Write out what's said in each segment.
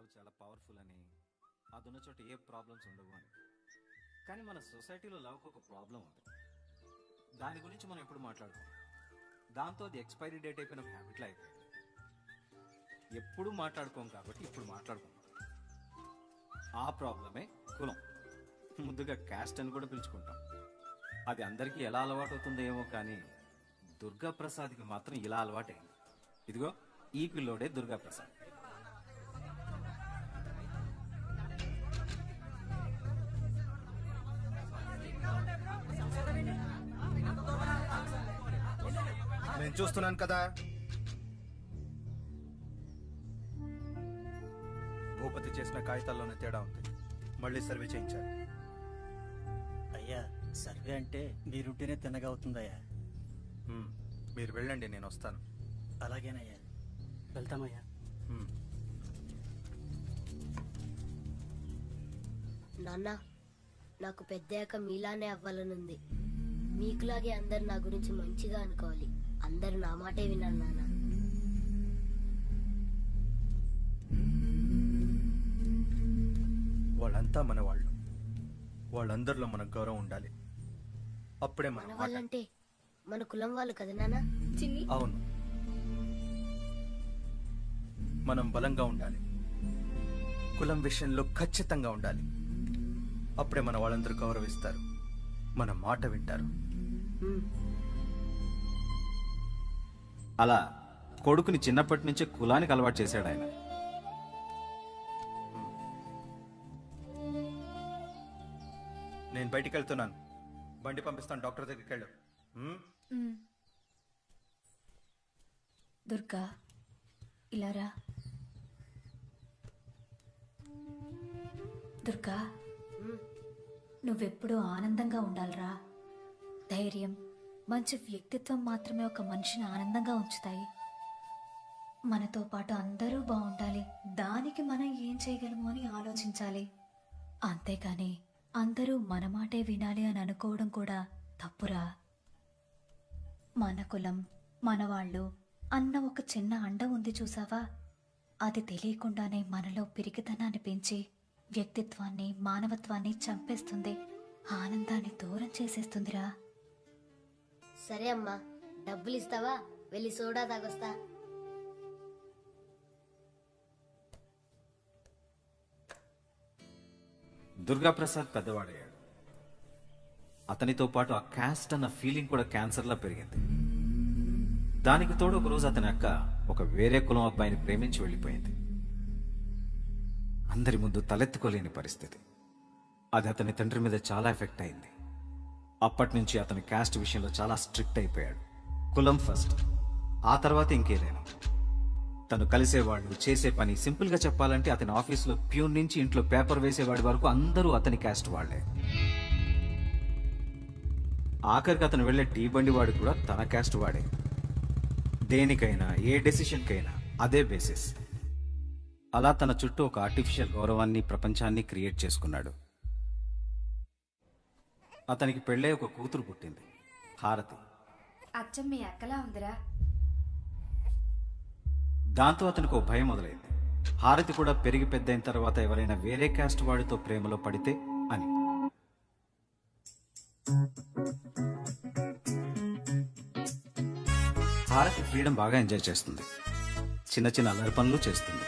Love చాలా powerful అని, అదున్న చోట ఏ ప్రాబ్లమ్స్ ఉండవు అని. కానీ మన సొసైటీలో లవ్కి ఒక ప్రాబ్లం ఉంది. దాని గురించి మనం ఎప్పుడు మాట్లాడుకోం. దాంతో అది ఎక్స్పైరీ డేట్ అయిపోయిన హ్యాబిట్లో అయిపోయింది. ఎప్పుడు మాట్లాడుకోం కాబట్టి ఇప్పుడు మాట్లాడుకుంటాం. ఆ ప్రాబ్లమే కులం. ముందుగా క్యాస్ట్ అని కూడా పిలుచుకుంటాం. అది అందరికీ ఎలా అలవాటు అవుతుందో ఏమో, కానీ దుర్గా ప్రసాద్కి మాత్రం ఇలా అలవాటైంది. ఇదిగో ఈ పిల్లోడే దుర్గా ప్రసాద్. నేను చూస్తున్నాను కదా. భూపతి చేసిన కాగితాల్లోనే తేడా ఉంది. మళ్ళీ సర్వే చేయించారు. అయ్యా, సర్వే అంటే మీరుంటేనే తిన్నగా అవుతుందయ్యా. మీరు వెళ్ళండి, నేను వస్తాను. అలాగేనయ్యా, వెళ్తామయ్యా. నాన్న, నాకు పెద్దయ్యాక మీలానే అవ్వాలనుంది. మీకులాగే అందరు నా గురించి మంచిగా అనుకోవాలి. అందరు నా మాటే వినాలి నాన్న. వాళ్ళంతా మన వాళ్ళు. వాళ్ళందరిలో మనకు గౌరవం ఉండాలి. అప్పుడే మన వాళ్ళంటే మన కులం వాళ్ళు కదా నాన్న. అవును, మనం బలంగా ఉండాలి. కులం విషయంలో ఖచ్చితంగా ఉండాలి. అప్పుడే మన వాళ్ళందరూ గౌరవిస్తారు, మన మాట వింటారు. అలా కొడుకుని చిన్నప్పటి నుంచే కులానికి అలవాటు చేశాడు ఆయన. నేను బయటికి వెళ్తున్నాను. బండి పంపిస్తాను, డాక్టర్ దగ్గరికి వెళ్ళు. దుర్గా, ఇలారా. దుర్గా, నువ్వెప్పుడూ ఆనందంగా ఉండాలిరా. ధైర్యం, మంచి వ్యక్తిత్వం మాత్రమే ఒక మనిషిని ఆనందంగా ఉంచుతాయి. మనతో పాటు అందరూ బాగుండాలి. దానికి మనం ఏం చేయగలము అని ఆలోచించాలి. అంతేకాని అందరూ మన మాటే వినాలి అని అనుకోవడం కూడా తప్పురా. మన కులం, మనవాళ్ళు అన్న ఒక చిన్న అండ ఉంది చూసావా? అది తెలియకుండానే మనలో పిరికితనాన్ని పెంచి వ్యక్తిత్వాన్ని, మానవత్వాన్ని చంపేస్తుంది. ఆనందాన్ని దూరం చేసేస్తుందిరా. సరే అమ్మా, డబ్బులు ఇస్తావా? వెళ్ళి సోడా తాగొస్తా. దుర్గా ప్రసాద్ పెద్దవాడయ్యాడు. అతనితో పాటు ఆ క్యాస్ట్ అన్న ఫీలింగ్ కూడా క్యాన్సర్లా పెరిగింది. దానికి తోడు ఒక రోజు అతని అక్క ఒక వేరే కులం అబ్బాయిని ప్రేమించి వెళ్ళిపోయింది. అందరి ముందు తలెత్తుకోలేని పరిస్థితి. అది అతని తండ్రి మీద చాలా ఎఫెక్ట్ అయింది. అప్పటి నుంచి అతని క్యాస్ట్ విషయంలో చాలా స్ట్రిక్ట్ అయిపోయాడు. కులం ఫస్ట్, ఆ తర్వాత ఇంకేదైనా. తను కలిసేవాళ్ళు, చేసే పని, సింపుల్గా చెప్పాలంటే అతని ఆఫీస్లో ప్యూన్ నుంచి ఇంట్లో పేపర్ వేసేవాడి వరకు అందరూ అతని క్యాస్ట్ వాళ్లే. ఆఖరికి అతను వెళ్లే టీ బండి వాడు కూడా తన క్యాస్ట్ వాడే. దేనికైనా, ఏ డెసిషన్కైనా అదే బేసిస్. అలా తన చుట్టూ ఒక ఆర్టిఫిషియల్ గౌరవాన్ని, ప్రపంచాన్ని క్రియేట్ చేసుకున్నాడు. అతనికి పెళ్ళై ఒక కూతురు పుట్టింది, హారతి. అచ్చం మీ అక్కలా ఉందిరా. దాంతో అతనికి ఒక భయం మొదలైంది. హారతి కూడా పెరిగి పెద్దయిన తర్వాత ఎవరైనా వేరే క్యాస్ట్ వాడితో ప్రేమలో పడితే అని. హారతి ఫ్రీడమ్ బాగా ఎంజాయ్ చేస్తుంది. చిన్న చిన్న అల్లరి పనులు చేస్తుంది.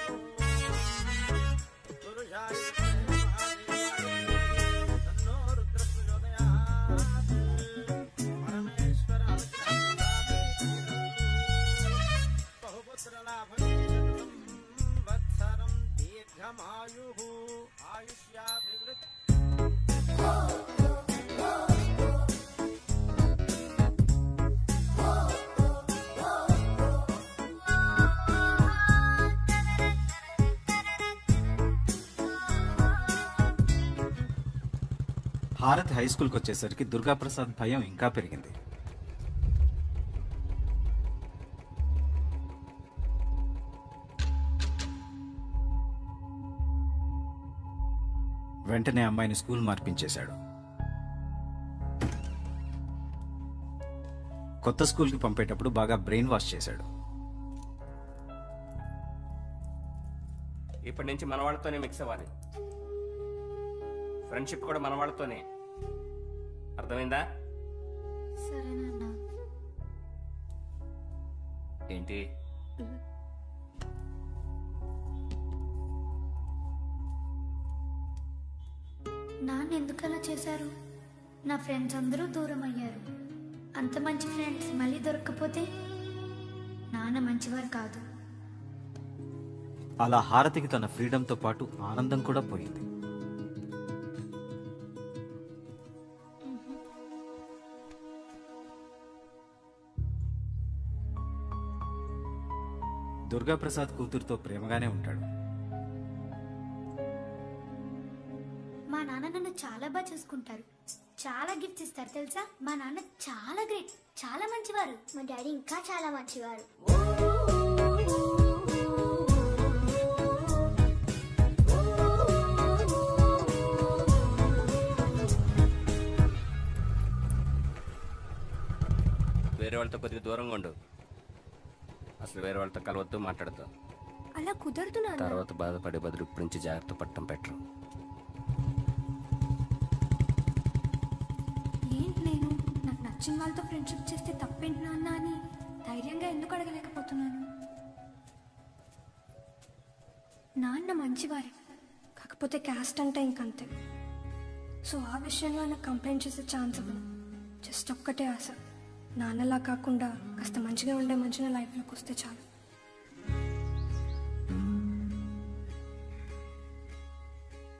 హారతి హై స్కూల్కి వచ్చేసరికి దుర్గాప్రసాద్ భయం ఇంకా పెరిగింది. వెంటనే అమ్మాయిని స్కూల్ మార్పించేశాడు. కొత్త స్కూల్కి పంపేటప్పుడు బాగా బ్రెయిన్ వాష్ చేశాడు. ఇప్పటి నుంచి మన వాళ్ళతోనే మిక్స్ అవ్వాలి. ఫ్రెండ్షిప్ కూడా మన వాళ్ళతోనే. అర్థమైందా? సరే నాన్న. ఏంటి? నాన్న ఎందుకు అలా చేశారు? నా ఫ్రెండ్స్ అందరూ దూరం అయ్యారు. అంత మంచి ఫ్రెండ్స్ మళ్ళీ దొరకకపోతే నాన్న మంచివారు కాదు. అలా హారతికి తన ఫ్రీడంతో పాటు ఆనందం కూడా పోయింది. దుర్గాప్రసాద్ కూతురుతో ప్రేమగానే ఉంటాడు. మా నాన్న నన్ను చాలా బాగా చూసుకుంటారు. చాలా గిఫ్ట్స్ ఇస్తారు తెలుసా. మా నాన్న చాలా గ్రేట్, చాలా మంచివారు. మా డాడీ ఇంకా చాలా మంచివారు. వేరే వాళ్ళతో కొద్దిగా దూరంగా ఉండు. అసలు వేరే వాళ్ళతో కలవద్దు, మాట్లాడద్దు. అలా కుదరదు నాన్న. తర్వాత బాధపడే బదులు ఇప్పటి నుంచి జాగ్రత్త పట్టడం బెటర్. ఏంటి నేను నాకు నచ్చిన వాళ్ళతో ఫ్రెండ్షిప్ చేస్తే తప్పేంటి నాన్న అని ధైర్యంగా ఎందుకు అడగలేకపోతున్నాను? నాన్న మంచివారే, కాకపోతే క్యాస్ట్ అంటే ఇంకంతే. సో ఆ విషయంలో నాకు కంప్లైంట్ చేసే ఛాన్స్ ఇవ్వను. జస్ట్ ఒక్కటే ఆశ, నాన్నలా కాకుండా కాస్త మంచిగా ఉండే మంచిగా లైఫ్లోకి వస్తే చాలు.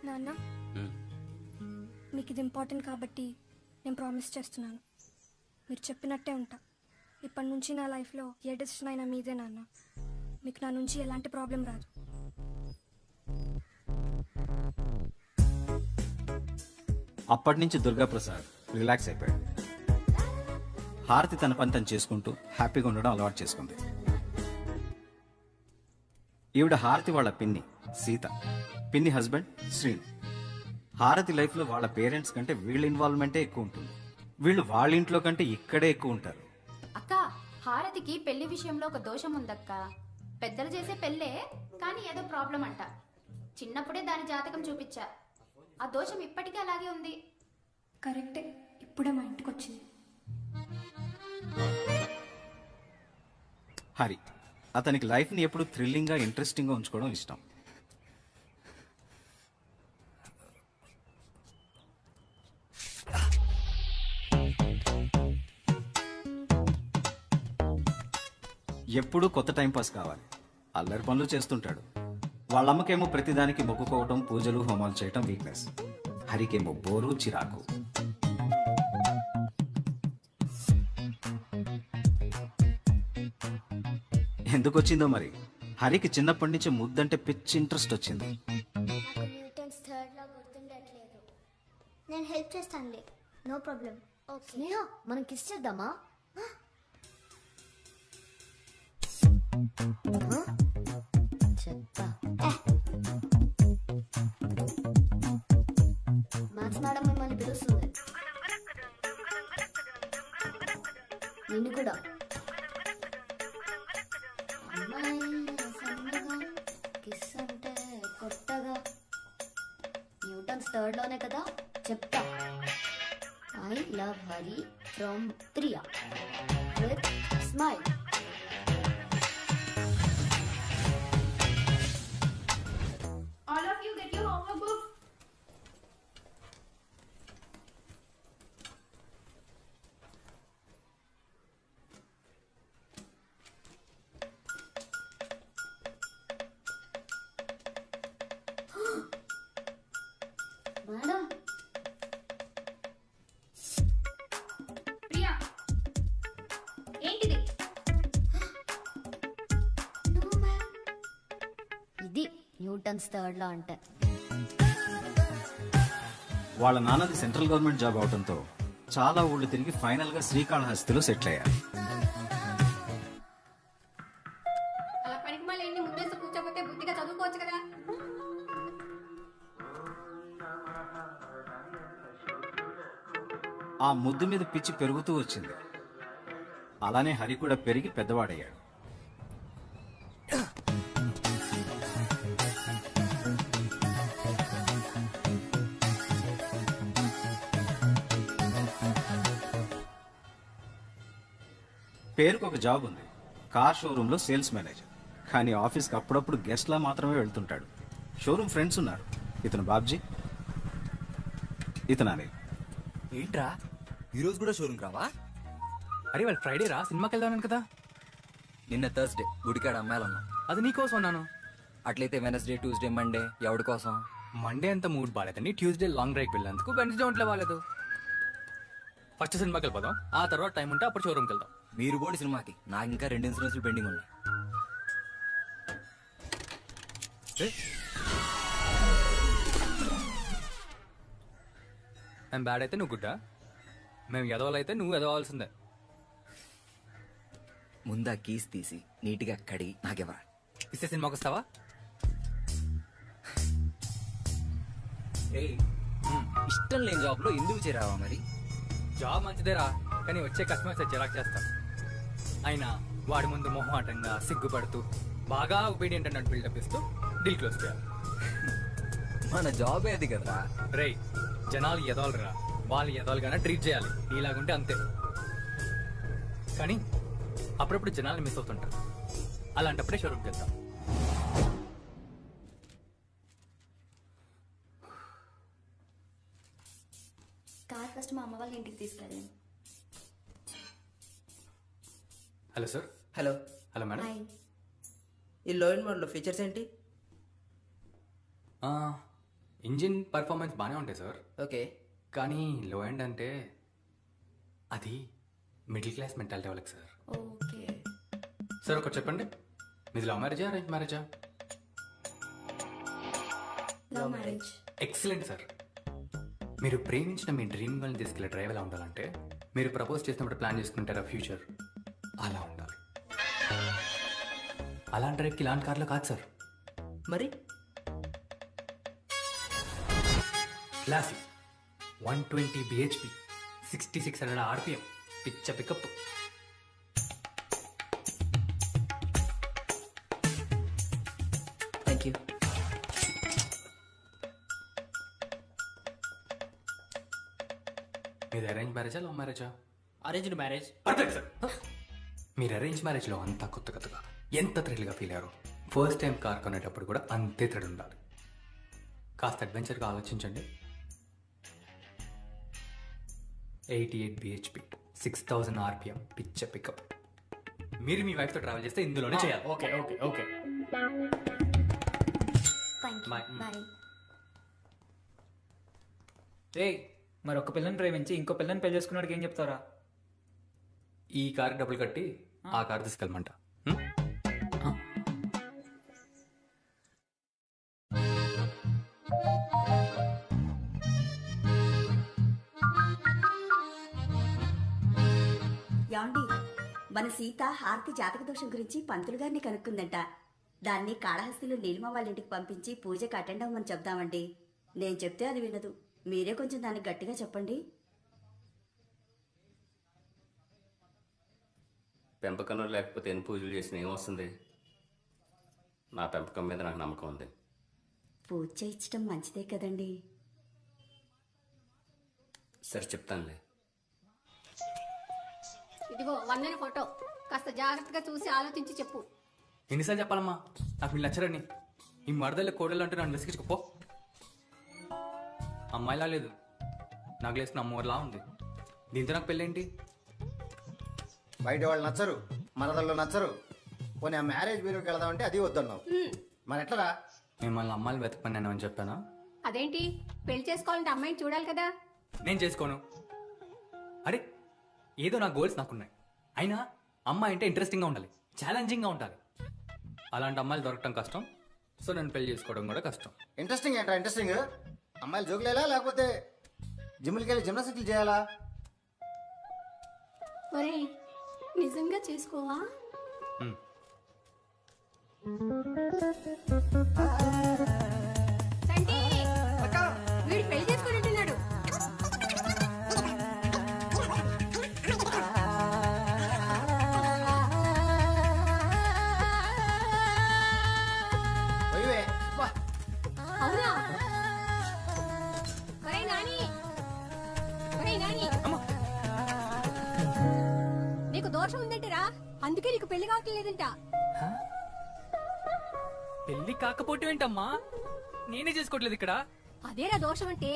నాన్న, మీకు ఇది ఇంపార్టెంట్ కాబట్టి నేను ప్రామిస్ చేస్తున్నాను, మీరు చెప్పినట్టే ఉంటా. ఇప్పటి నుంచి నా లైఫ్లో ఏ డెసిషన్ అయినా మీదే నాన్న. మీకు నా నుంచి ఎలాంటి ప్రాబ్లం రాదు. అప్పటి నుంచి దుర్గాప్రసాద్ రిలాక్స్ అయిపోయాడు. హారతి తన పని తను చేసుకుంటూ హ్యాపీగా ఉండడం అలవాటు చేసుకుంది. ఈవిడ హారతి వాళ్ళ పిన్ని సీత, పిన్ని హస్బెండ్ శ్రీను. హారతి లైఫ్లో వాళ్ళ పేరెంట్స్ కంటే వీళ్ళ ఇన్వాల్వ్మెంటే ఎక్కువ ఉంటుంది. వీళ్ళు వాళ్ళ ఇంట్లో కంటే ఇక్కడే ఎక్కువ ఉంటారు. అక్క, హారతికి పెళ్లి విషయంలో ఒక దోషం ఉందక్క. పెద్దలు చేసే పెళ్ళే, కానీ ఏదో ప్రాబ్లం అంట. చిన్నప్పుడే దాని జాతకం చూపించా. ఆ దోషం ఇప్పటికీ అలాగే ఉంది. కరెక్టే, ఇప్పుడే మా ఇంటికి వచ్చింది. హరి అతనికి లైఫ్ని ఎప్పుడు థ్రిల్లింగ్గా ఇంట్రెస్టింగ్గా ఉంచుకోవడం ఇష్టం. ఎప్పుడూ కొత్త టైంపాస్ కావాలి. అల్లరి పనులు చేస్తుంటాడు. వాళ్ళమ్మకేమో ప్రతిదానికి మొక్కుకోవటం, పూజలు హోమాలు చేయటం వీక్నెస్. హరికేమో బోరు, చిరాకు. ఎందుకు వచ్చిందో మరి. హరికి చిన్నప్పటి నుంచి ముద్దంటే పిచ్చి ఇంట్రెస్ట్ వచ్చింది. నాకు న్యూటన్స్ థర్డ్ లా గుర్తుండట్లేదు. నేను హెల్ప్ చేస్తానులే, నో ప్రాబ్లం. ఓకే స్నేహ, మనం కిస్ చేద్దామా? చెప్తా. మ్యాథ్స్ మేడం మిమ్మల్ని పిలుస్తుంది. నిన్ను కూడా. కిస్ అంటే కొత్తగా న్యూటన్స్ థర్డ్ లోనే కదా, చెప్తా. I love Hari from Priya with smile. All of you get your homework book. Madam, Priya, ఏంటిది? ఇది న్యూటన్స్ థర్డ్ లా అంటే. వాళ్ళ నాన్నది సెంట్రల్ గవర్నమెంట్ జాబ్ అవడంతో చాలా ఊళ్ళు తిరిగి ఫైనల్ గా శ్రీకాళహస్తిలో సెటిల్ అయ్యారు. అలా పనికి మళ్ళీ ఎన్ని ముద్దేసి కూర్చోకపోతే బుద్ధిగా చదువుకోవచ్చు కదా. ఆ ముద్దు మీద పిచ్చి పెరుగుతూ వచ్చింది. అలానే హరి కూడా పెరిగి పెద్దవాడయ్యాడు. పేరుకు ఒక జాబ్ ఉంది, కార్ షోరూంలో సేల్స్ మేనేజర్. కానీ ఆఫీస్కి అప్పుడప్పుడు గెస్ట్లా మాత్రమే వెళ్తుంటాడు. షోరూమ్ ఫ్రెండ్స్ ఉన్నారు. ఇతను బాబ్జీ, ఇతను అనిల్. ఏంట్రా ఈరోజు కూడా షోరూమ్ రావా? అరే వాళ్ళు ఫ్రైడే రా, సినిమాకి వెళ్దామని కదా. నిన్న థర్స్డే గుడికాడ అమ్మాయిలన్నా. అది నీకోసం అన్నాను. అట్లయితే వెనస్డే, ట్యూస్డే, మండే ఎవడి కోసం? మండే అంతా మూడ్ బాగాలేదండి, ట్యూస్డే లాంగ్ డ్రైవ్కి వెళ్ళేందుకు, వెన్స్డే ఒంట్లో బాగాలేదు. ఫస్ట్ సినిమాకి వెళ్ళిపోదాం, ఆ తర్వాత టైం ఉంటే అప్పుడు షోరూమ్కి వెళ్దాం. మీరు పోండి సినిమాకి, నాకు ఇంకా 2 ఇన్సూరెన్స్లు పెండింగ్ ఉన్నాయి. మేము బ్యాడ్ అయితే నువ్వు గుడ్డా, మేము ఎదవాలైతే నువ్వు ఎదవాల్సిందే. ముందా కీస్ తీసి నీట్గా కడిగి నాకెవరా? ఇస్తే సినిమాకి వస్తావా? ఇష్టం లేని జాబ్ లో ఎందుకు చేరావా మరి? జాబ్ మంచిదేరా, కానీ వచ్చే కస్టమర్స్ చిరాకు చేస్తారు. అయినా వాడి ముందు మొహమాటంగా సిగ్గుపడుతూ బాగా ఒబీడియంట్ అన్నట్టు బిల్డప్ ఇస్తూ డీల్ క్లోజ్ చేయాలి. మన జాబ్ ఏది కదరా. రేయ్, జనాలు ఎదవాలరా, వాళ్ళు ఎదవాలుగానే ట్రీట్ చేయాలి. నీలాగుంటే అంతే. కానీ అప్పుడప్పుడు జనాలు మిస్ అవుతుంటారు, అలాంటప్పుడే షోరూమ్కి వెళ్తాం. కార్ ఫస్ట్ మా అమ్మ వాళ్ళ ఇంటికి తీసుకెళ్ళాను. Hello sir. Hello. Hello madam. Hi. ఈ లో ఎండ్ మోడల్లో ఫీచర్స్ ఏంటి? ఇంజిన్ పర్ఫార్మెన్స్ బాగానే ఉంటాయి సార్. ఓకే. కానీ లో ఎండ్ అంటే అది మిడిల్ క్లాస్ మెంటాలిటీ వాళ్ళకి సార్. ఓకే సార్ ఒకటి చెప్పండి, మీది లవ్ మ్యారేజా అరేంజ్ మ్యారేజా? Love marriage. Excellent sir. మీరు ప్రేమించిన మీ డ్రీమ్ గర్ల్ని తీసుకెళ్ళే డ్రైవ్ ఎలా ఉండాలంటే, మీరు ప్రపోజ్ చేసినప్పుడు ప్లాన్ చేసుకుంటారా ఫ్యూచర్ అలా ఉండాలి. అలాంటి డ్రైవ్కి ఇలాంటి కార్లో కాదు సార్. మరి క్లాసిక్ 120 bhp 6600 rpm పిచ్చ పికప్. Thank you. మీది అరేంజ్ మ్యారేజా లవ్ మ్యారేజా? Arranged marriage. Perfect sir. మీరు అరేంజ్ మ్యారేజ్లో అంతా కొత్త కొత్తగా ఎంత థ్రిల్గా ఫీల్ అయ్యారో, ఫస్ట్ టైం కార్ కొనేటప్పుడు కూడా అంతే థ్రిల్ ఉండాలి. కాస్త అడ్వెంచర్గా ఆలోచించండి. 88 bhp 6000 rpm పిచ్చ పికప్. మీరు మీ వైఫ్తో ట్రావెల్ చేస్తే ఇందులోనే చేయాలి. Okay okay okay. Thank you. Bye. Bye. రే, మరి ఒక పిల్లని ప్రేమించి ఇంకో పిల్లని పెళ్లి చేసుకున్నాడికి ఏం చెప్తారా? ఈ కార్ డబ్బులు కట్టి ఆ కార్ తీసుకెళ్ళమంట. యాండి, మన సీత హారతి జాతక దోషం గురించి పంతులు గారిని కనుక్కుందంట. దాన్ని కాళహస్తిలో నీలిమ వాళ్ళ ఇంటికి పంపించి పూజకి అటెండ్ అవ్వమని చెప్దామండి. నేను చెప్తే అది వినదు. మీరే కొంచెం దానికి గట్టిగా చెప్పండి. పెంపకంలో లేకపోతే ఎన్ని పూజలు చేసినా ఏమొస్తుంది? నా పెంపకం మీద నాకు నమ్మకం ఉంది. పూజ చేయించడం మంచిదే కదండి. సరే చెప్తానులే. ఇదిగో వందన ఫోటో, కాస్త జాగ్రత్తగా చూసి ఆలోచించి చెప్పు. ఎన్నిసార్లు చెప్పాలమ్మా, నాకు వీళ్ళు నచ్చరని. ఈ మరదల కోడలు అంటే నన్ను విసిగించుకోపో. అమ్మాయిలా లేదు, నాకు లేసిన అమ్మవారిలా ఉంది. దీంతో నాకు పెళ్ళేంటి? బయట వాళ్ళు నచ్చరు, మరదళ్ళు నచ్చరు. పోనీ ఆ మ్యారేజ్ బ్యూరోకి వెళదామంటే అది వద్దన్నావు. మరి ఎట్లరా? మిమ్మల్ని అమ్మాయిలు వెతకమని అని చెప్పానా? అదేంటి, పెళ్లి చేసుకోవాలంటే అమ్మాయిని చూడాలి కదా. నేను చేసుకోను. అరే, ఏదో నా గోల్స్ నాకున్నాయి. అయినా అమ్మాయి అంటే ఇంట్రెస్టింగ్గా ఉండాలి, ఛాలెంజింగ్గా ఉండాలి. అలాంటి అమ్మాయిలు దొరకటం కష్టం. సో నేను పెళ్లి చేసుకోవడం కూడా కష్టం. ఇంట్రెస్టింగ్ ఏంట్రా ఇంట్రెస్టింగ్? అమ్మాయిలు జోకులేలా లేకపోతే జిమ్లకి వెళ్ళి జిమ్నాస్టిక్లు చేయాలా? ఒరే, నిజంగా చేసుకోవా? సంటి, వీడు పెళ్లి చేసుకుంటున్నాడు. అవునా? ఒరే నాని, ఒరే నాని, నీకు నీకు దోషం ఉందంటరా, అందుకే నీకు పెళ్లి కావట్లేదంట. పెళ్లి కాకపోతే ఏంటమ్మా, నేనే చేసుకోవట్లేదు ఇక్కడ. అదేరా దోషం అంటే.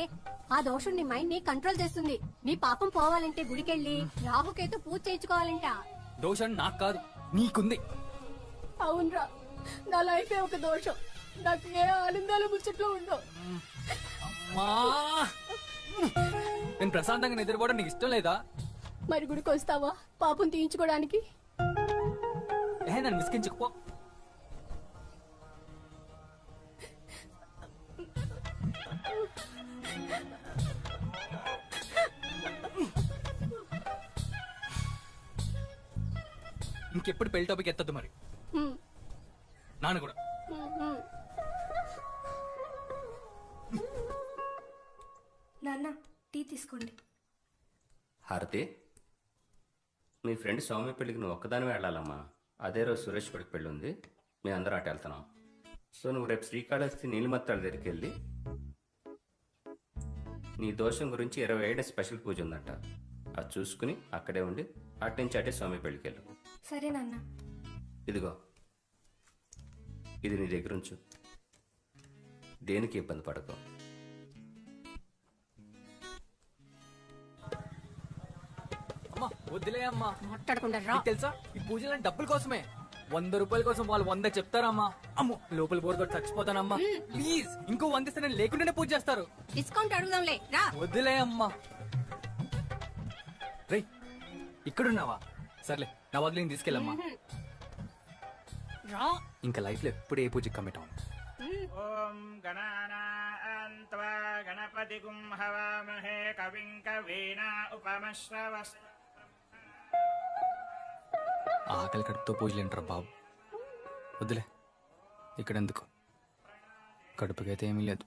ఆ దోషం నీ మైండ్ ని కంట్రోల్ చేస్తుంది. నీ పాపం పోవాలంటే గుడికెళ్ళి రాహుకేతు పూజ చేయించుకోవాలంట. దోషం నాకు కాదు, నీకుంది. అవునరా, నా లైఫే ఒక దోషం. నాకు ఏ ఆనందాలు ముచ్చట్లో ఉండవు. నేను ప్రశాంతంగా నిద్రపోవడం నీకు ఇష్టం లేదా? మరి గుడికి వస్తావా పాపం తీయించుకోవడానికి? నన్ను విసిగించకపో. ఇంకెప్పుడు పెళ్లి టాపిక్ ఎత్తద్దు మరి. నాన్న కూడా. నాన్న టీ తీసుకోండి. హారతి, మీ ఫ్రెండ్ సౌమ్య పెళ్ళికి నువ్వు ఒక్కదాని వెళ్ళాలమ్మా. అదే రోజు సురేష్ కొడుకు పెళ్ళి ఉంది, మేము అందరం అటు వెళ్తున్నాం. సో నువ్వు రేపు శ్రీకాళహస్తి నీలిమత్తాల దగ్గరికి వెళ్ళి నీ దోషం గురించి 27 స్పెషల్ పూజ ఉందంట, అది చూసుకుని అక్కడే ఉండి అటు నుంచి అటే సౌమ్య పెళ్ళికి వెళ్ళు. సరే నాన్న. ఇదిగో, ఇది నీ దగ్గర ఉంచు, దేనికి ఇబ్బంది పడకు. అమ్మా వద్దులే అమ్మా, మాట్లాడకుండా నీకు తెలుసా ఈ పూజలని డబ్బుల కోసమే. 100 రూపాయల కోసం వాళ్ళు 100 చెప్తారమ్మా. అమ్మో లోపల బోర్ కొట్టి చచ్చిపోతానమ్మా. ప్లీజ్ ఇంకో 100 ఇస్తే నేను లేకుండానే పూజ చేస్తారు. డిస్కౌంట్ అడుగుదాంలే రా. వద్దులే అమ్మా. రేయ్ ఇక్కడున్నావా? సర్లే నా వదిలి తీసుకెళ్ళమ్మా. రా. ఇంకా లైఫ్ లో ఎప్పుడు ఏ పూజ కమిట్ అవ్వను. ఓం గణానాన్త్వా గణపతిగుం హవామహే కవిం కవీనా ఉపమశ్రవస్. ఆకలి కడుపుతో పూజలు ఏంటారు బాబు, వద్దులే. ఇక్కడెందుకు, కడుపుకైతే ఏమీ లేదు.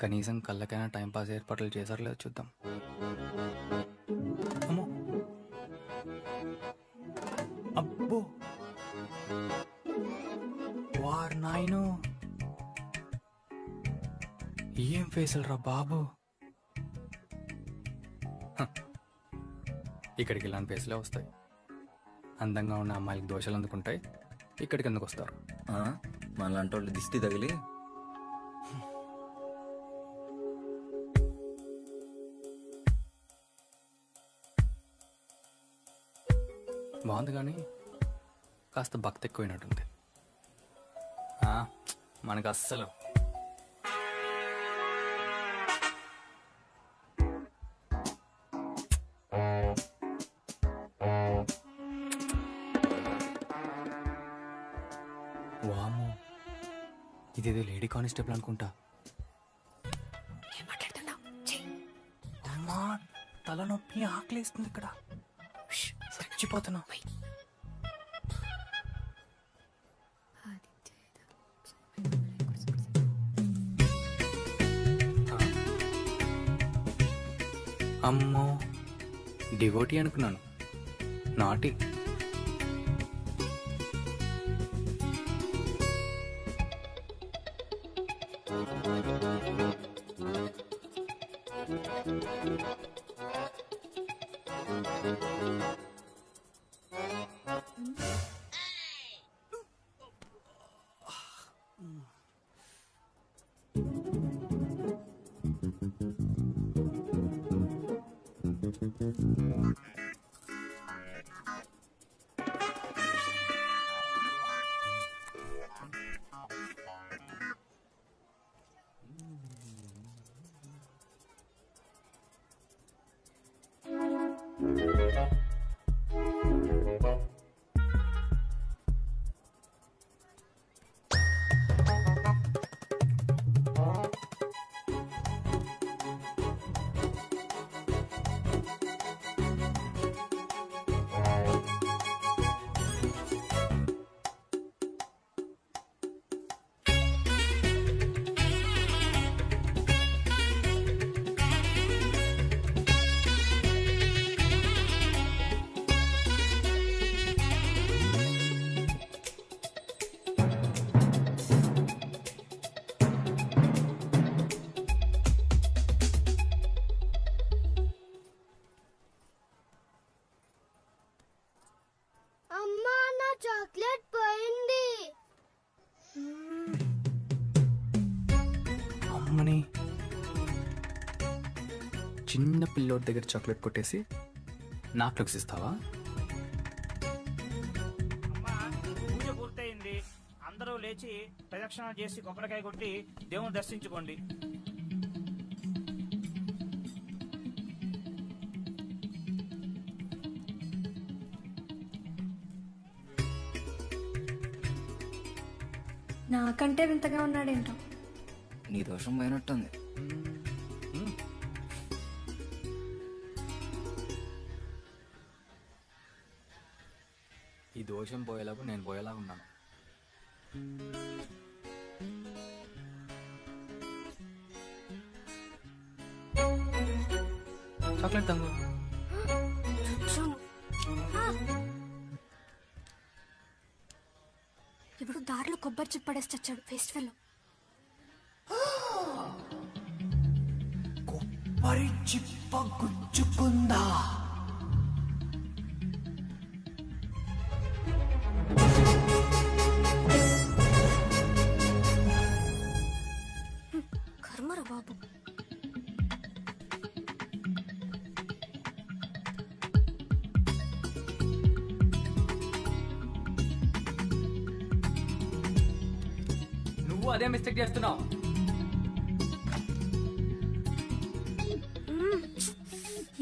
కనీసం కళ్ళకైనా టైంపాస్ ఏర్పాట్లు చేశారు లేదు చూద్దాం. అమ్మో అబ్బో వారు నాయను, ఏం ఫేసులు రా బాబు. ఇక్కడికి ఇలాంటి ఫేసులే వస్తాయి. అందంగా ఉన్న అమ్మాయిలకి దోషాలు అందుకుంటాయి, ఇక్కడికి ఎందుకు వస్తారు? మనలాంటి వాళ్ళు దిష్టి తగిలి. బాగుంది కానీ కాస్త భక్తి ఎక్కువైనట్టుంది. మనకు అస్సలు. వాము, ఇదేదో లేడీ కానిస్టేబుల్ అనుకుంటా. అమ్మా తలనొప్పి, ఆకలిస్తుంది ఇక్కడ, చచ్చిపోతున్నా. అమ్మో డివోటీ అనుకున్నాను, నాటి. ఏమని చిన్న పిల్లోడి దగ్గర చాక్లెట్ కొట్టేసి నాకు లుక్స్ ఇస్తావా? పూజ పూర్తయింది. అందరూ లేచి ప్రదక్షిణ చేసి కొబ్బరికాయ కొట్టి దేవుని దర్శించుకోండి. నాకంటే వింతగా ఉన్నాడేంటో. నీ దోషం పోయినట్టుంది. ఈ దోషం పోయేలాగా నేను పోయేలాగా ఉన్నాను. చాక్లెట్ తంగు. ఇప్పుడు దారిలో కొబ్బరి చిప్ పడేసి చచ్చాడు ఫెస్టివల్. కొబ్బరి చిప్ప గుచ్చుకుందా? కర్మరా బాబు. నువ్వు అదే మిస్టేక్ చేస్తున్నావు.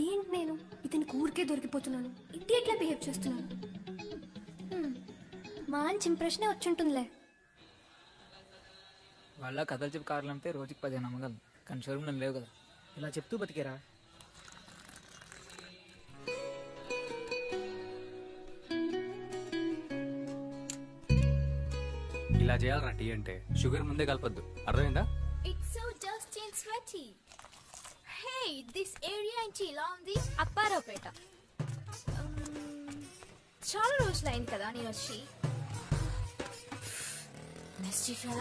ఏంటి నేను ఇతనికి ఊరికే దొరికిపోతున్నాను, ఇట్లా బిహేవ్ చేస్తున్నాను. మంచి ఇంప్రెషనే వచ్చుంటుందిలే. వాళ్ళ కథలు చెప్పి కార్లు అంటే రోజుకి 15 అమ్మగలను, కానీ షోరూమ్ నేను లేవు కదా. ఇలా చెప్తూ బతికేరా? ఇలా చేయాలరా టీ అంటే. షుగర్ ముందే కలపొద్దు, అర్థమైందా? It's so dusty and sweaty. Hey, this area ఏంటి ఇలా ఉంది? అప్పారావుపేట. చాలా రోజులైంది కదా నేను వచ్చి.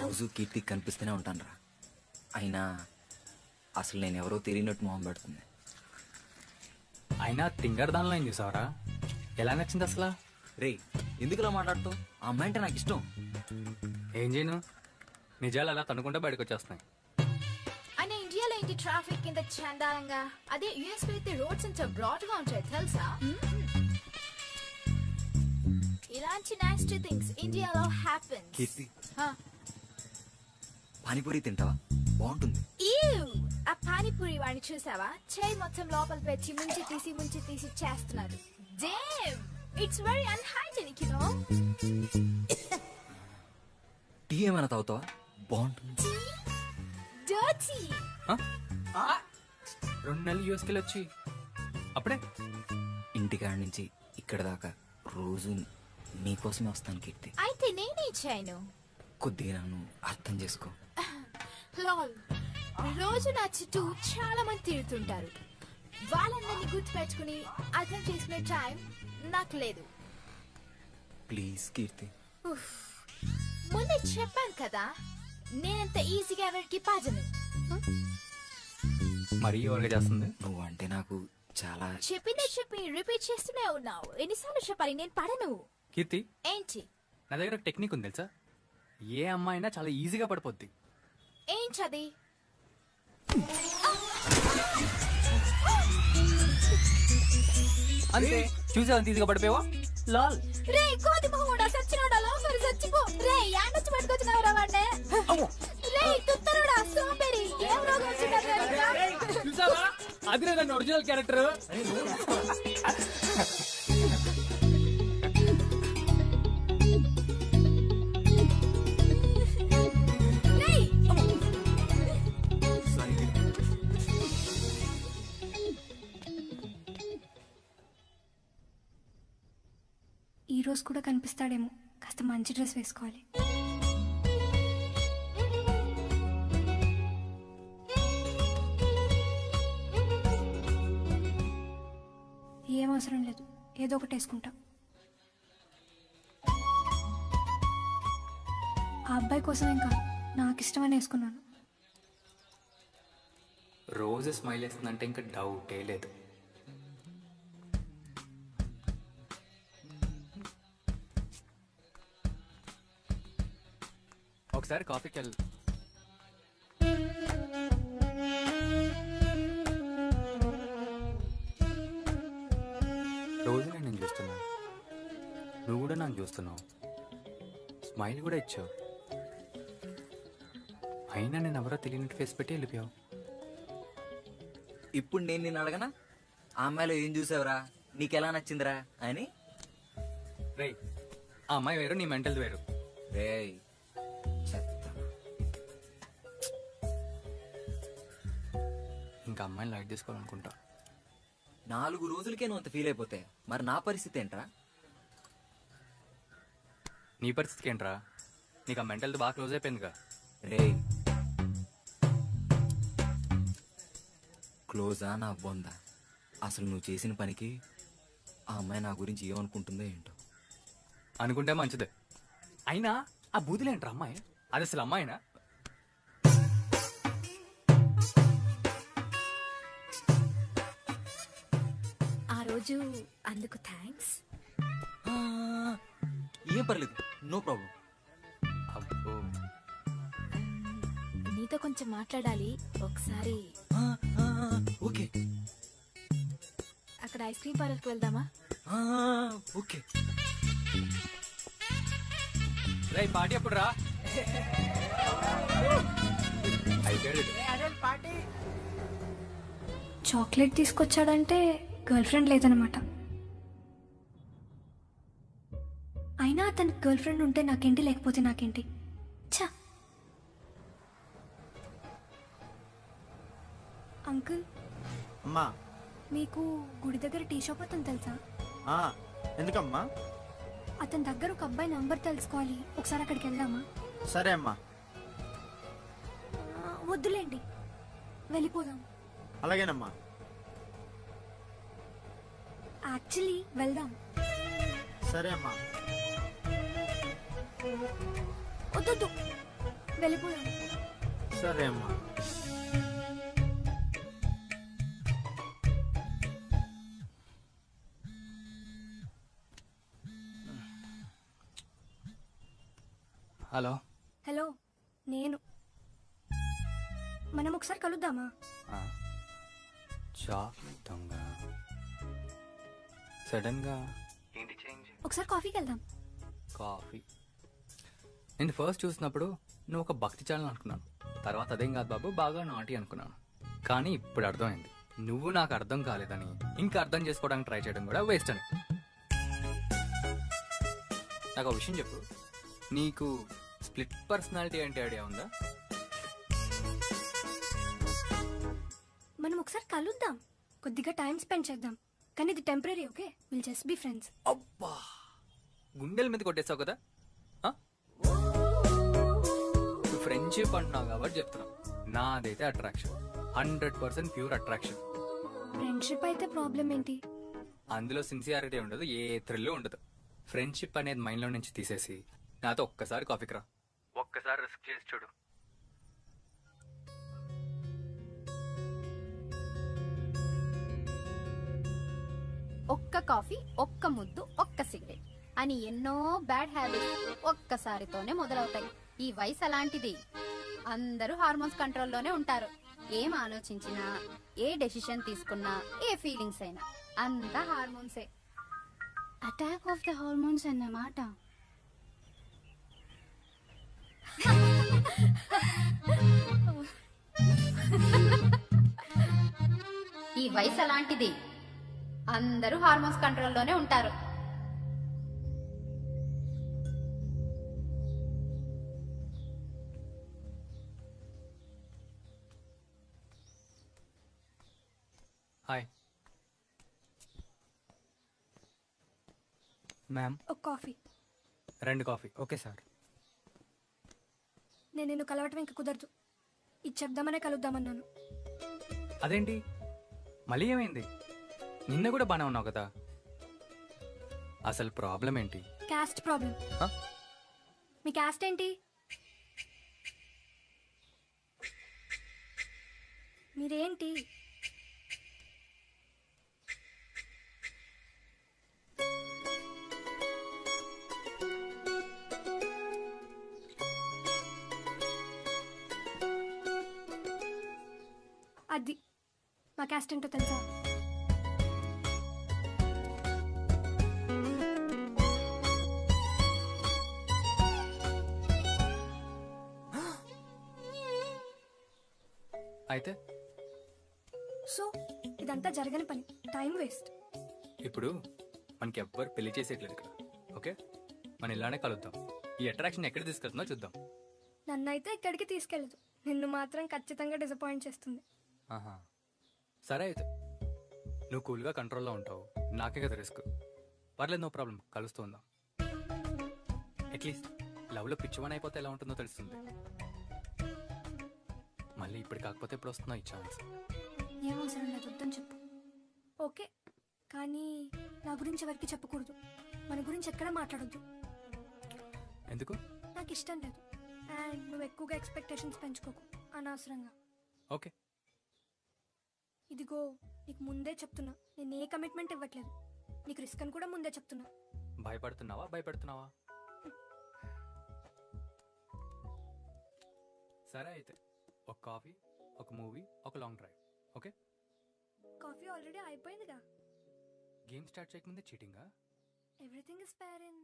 రోజు కీర్తి కనిపిస్తూనే ఉంటాను రా. అయినా అసలు నేను ఎవరో తెలియనట్టు మొహం పెడుతుంది. అయినా తింగర్ దానిలో ఏం చూసావరా? ఎలా నచ్చింది అసలు? రే ఎందుకులా మాట్లాడుతావు? ఆ అమ్మాయి అంటే నాకు ఇష్టం. ఏం చేయను, నిజాలు అలా తనుకుంటే బయటకు వచ్చేస్తున్నాయి. అయినా ఇండియాలో ఏంటి ట్రాఫిక్ ఇంత చండాలంగా? అదే యుఎస్ లో అయితే రోడ్స్ ఇంత బ్రాడ్ గా ఉంటాయి తెలుసా? ఇలాంటి nasty things ఇండియాలో happens. కీర్తి పానీపూరి తింటావా? బాగుంటుంది. ఆ పానీపూరి వాడిని చూసావా? చేయి మొత్తం లోపల పెట్టి ముంచి తీసి చేస్తున్నారు. Damn, it's very unhygienic, you know. Tea ఏమైనా తాగుతావా? బాగుంటుంది. Dirty. 2 నెలలు యూఎస్కి వెళ్ళి వచ్చి అప్పుడే ఇంటికాడ నుంచి ఇక్కడ దాకా రోజు నీకోసమే వస్తాను కీర్తి. అయితే నేనే చేయను. కొద్దిగా నన్ను అర్థం చేసుకో. లాల్, రోజు నా చుట్టూ చాలా మంది తిరుగుతుంటారు. వాళ్ళందరినీ గుర్తు పెట్టుకుని అర్థం చేసుకునే టైం నాకు లేదు. ప్లీజ్ కీర్తి. ముందే చెప్పాను కదా, నేనంత ఈజీగా ఎవరికి పాజను. మరీ ఎవరిగా చేస్తుంది? నువ్వు అంటే నాకు చాలా. చెప్పి రిపీట్ చేస్తూనే ఉన్నావు. ఎన్నిసార్లు చెప్పాలి నేను పడను? కీర్తి, ఏంటి? నా దగ్గర ఒక టెక్నిక్ ఉంది తెలుసా? ఏ అమ్మాయినా చాలా ఈజీగా పడిపోద్ది. ఏంటది? అంతే, చూసావు ఈజీగా పడిపోయావా? లాల్ రే కోతి మొహోడా సచ్చినోడా లోఫర్ సచ్చిపో. రే యాడొచ్చి పట్టుకొచ్చినావురా వాడినే? రే తుత్తరుడా సోంబేరి, ఏం రోగం వచ్చిందా? చూసావా? అదిరే నన్ను ఒరిజినల్ క్యారెక్టర్. ఈ రోజు కూడా కనిపిస్తాడేమో, కాస్త మంచి డ్రెస్ వేసుకోవాలి. ఏం అవసరం లేదు, ఏదో ఒకటి వేసుకుంటా. ఆ అబ్బాయి కోసమేం కాదు, నాకు ఇష్టమని వేసుకున్నాను. రోజు స్మైల్ వేస్తుందంటే ఇంకా డౌటే లేదు. ఒకసారి కాఫీకి వెళ్ళి నాకు చూస్తున్నావు, స్మైల్ కూడా ఇచ్చావు, అయినా నేను ఎవరో తెలియనట్టు ఫేస్ పెట్టి వెళ్ళిపోయావు. ఇప్పుడు నేను నిన్ను అడగనా ఆ అమ్మాయిలో ఏం చూసావురా, నీకెలా నచ్చిందిరా అని? రే, ఆ అమ్మాయి వేరు, నీ మెంటల్ వేరు. రే ఇంకా అమ్మాయిని లైట్ తీసుకోవాలనుకుంటా. 4 రోజులకే నువ్వు అంత ఫీల్ అయిపోతే మరి నా పరిస్థితి ఏంట్రా? నీ పరిస్థితికి ఏంట్రా? నీకు ఆ మెంటల్ది బాగా క్లోజ్ అయిపోయిందిగా. రే క్లోజా నా బొందా? అసలు నువ్వు చేసిన పనికి ఆ అమ్మాయి నా గురించి ఏమనుకుంటుందో ఏంటో. అనుకుంటే మంచిదే. అయినా ఆ బూదిలేంట్రా అమ్మాయి? అది అసలు అమ్మాయినా? ఆ రోజు అందుకు థ్యాంక్స్. ఏం పర్లేదు, నో ప్రాబ్లం. అబ్బో, నీతో కొంచెం మాట్లాడాలి ఒకసారి. ఓకే, అక్కడ ఐస్ క్రీమ్ పార్లర్కి వెళ్దామా? ఓకే. రే పార్టీ అప్పుడు రా. చాక్లెట్ తీసుకొచ్చాడంటే గర్ల్ ఫ్రెండ్ లేదనమాట. అయినా అతనికి గర్ల్ ఫ్రెండ్ ఉంటే నాకేంటి, లేకపోతే నాకేంటి? ఛా. అంకుల్, అమ్మా, మీకు గుడి దగ్గర టీ షాప్ అతను తెలుసా? ఎందుకమ్మా? అతని దగ్గర ఒక అబ్బాయి నంబర్ తెలుసుకోవాలి, ఒకసారి అక్కడికి వెళ్దామా? సరే అమ్మా. వద్దులేండి, వెళ్ళిపోదాం. అలాగేనమ్మా. యాక్చువల్లీ వెళ్దాం. సరే అమ్మా. వద్దు, వెళ్ళిపోదాం. సరే అమ్మా. హలో. హలో, నేను. మనం ఒకసారి కలుద్దామా? చాక్లెట్ దొంగ సడన్ గా ఏంటి చేంజ్? ఒకసారి కాఫీకి వెళ్దాం. కాఫీ? నేను ఫస్ట్ చూసినప్పుడు నువ్వు ఒక భక్తి ఛానల్ అనుకున్నాను. తర్వాత అదేం కాదు బాబు, బాగా నాటి అనుకున్నాను. కానీ ఇప్పుడు అర్థమైంది, నువ్వు నాకు అర్థం కాలేదని ఇంకా అర్థం చేసుకోవడానికి ట్రై చేయడం కూడా వేస్ట్ అని. నాకు ఒక విషయం చెప్పు, నీకు స్ప్లిట్ పర్సనాలిటీ అంటే ఐడియా ఉందా? మనం ఒకసారి కలుద్దాం, కొద్దిగా టైం స్పెండ్ చేద్దాం. కానీ ఇది temporary, okay? Will just be friends. అబ్బా, గుండెల మీద కొట్టేసావు కదా. ఫ్రెండ్షిప్ అంటున్నావు కాబట్టి చెప్తున్నా, నాదైతే అట్రాక్షన్, 100% ప్యూర్ అట్రాక్షన్. ఫ్రెండ్షిప్ అయితే ప్రాబ్లం ఏంటి? అందులో సిన్సియారిటీ ఉండదు, ఏ థ్రిల్ ఉండదు. ఫ్రెండ్షిప్ అనేది మైండ్లో నుంచి తీసేసి నాతో ఒక్కసారి కాఫీకి రా, ఒక్కసారి రిస్క్ చేసి చూడు. ఒక్క కాఫీ, ఒక్క ముద్దు, ఒక్క సిగరెట్ అని ఎన్నో బ్యాడ్ హ్యాబిట్స్ ఒక్కసారితోనే మొదలవుతాయి. ఈ వయసు అలాంటిది. అందరూ హార్మోన్స్ కంట్రోల్లోనే ఉంటారు. ఏం ఆలోచించినా, ఏ డెసిషన్ తీసుకున్నా, ఏ ఫీలింగ్స్ అయినా అంతా హార్మోన్సే. అటాక్ ఆఫ్ ద హార్మోన్స్ అన్నమాట. ఈ వయసు అలాంటిది. అందరూ హార్మోన్స్ కంట్రోల్లోనే ఉంటారు. Hi ma'am. ఒక కాఫీ. 2 కాఫీ. Okay sir. నేను నిన్ను కలవటం ఇంకా కుదరదు. ఇది చెప్దామనే కలుద్దామన్నాను. అదేంటి మళ్ళీ ఏమైంది? నిన్న కూడా బానే ఉన్నావు కదా. అసలు ప్రాబ్లం ఏంటి? Caste problem. మీ క్యాస్ట్ ఏంటి? మీరేంటి? అది మా క్యాస్ట్ ఏంటో తెలుసా? అయితే సో ఇదంతా జరగని పని, టైం వేస్ట్. ఇప్పుడు మనకి ఎవ్వరు పెళ్లి చేసేయట్లేదు ఇక్కడ. ఓకే, మనం ఇలానే కలుద్దాం. ఈ అట్రాక్షన్ ఎక్కడ తీసుకెళ్తుందో చూద్దాం. నన్నైతే ఇక్కడికి తీసుకెళ్ళదు, నిన్ను మాత్రం ఖచ్చితంగా డిసప్పాయింట్ చేస్తుంది. ఆహా, సరే అయితే నువ్వు కూల్గా కంట్రోల్లో ఉంటావు, నాకే కదా రిస్క్. పర్లేదు, నో ప్రాబ్లం, కలుస్తూ ఉందాం. అట్లీస్ట్ లవ్లో పిచ్చివని అయిపోతే ఎలా ఉంటుందో తెలుస్తుంది. మళ్ళీ ఇప్పుడు కాకపోతే ఇప్పుడు వస్తుందో ఈ ఛాన్స్. ఏం అవసరం లేదు, వద్దని చెప్పు. ఓకే, కానీ నా గురించి ఎవరికి చెప్పకూడదు, మన గురించి ఎక్కడ మాట్లాడొద్దు. ఎందుకు? నాకు ఇష్టం లేదు. అండ్ నువ్వు ఎక్కువగా ఎక్స్పెక్టేషన్స్ పెంచుకోకు అనవసరంగా. ఓకే. ఇదిగో నీకు ముందే చెప్తున్నా, నేను ఏ కమిట్మెంట్ ఇవ్వట్లేదు. నీకు రిస్క్ అని కూడా ముందే చెప్తున్నా. భయపడుతున్నావా భయపెడుతున్నావా? సరే అయితే ఒక కాఫీ, ఒక మూవీ, ఒక long drive. Okay? Coffee already అయిపోయిందిగా. గేమ్ స్టార్ట్ చేయకముందే చీటింగా? Everything is fair in.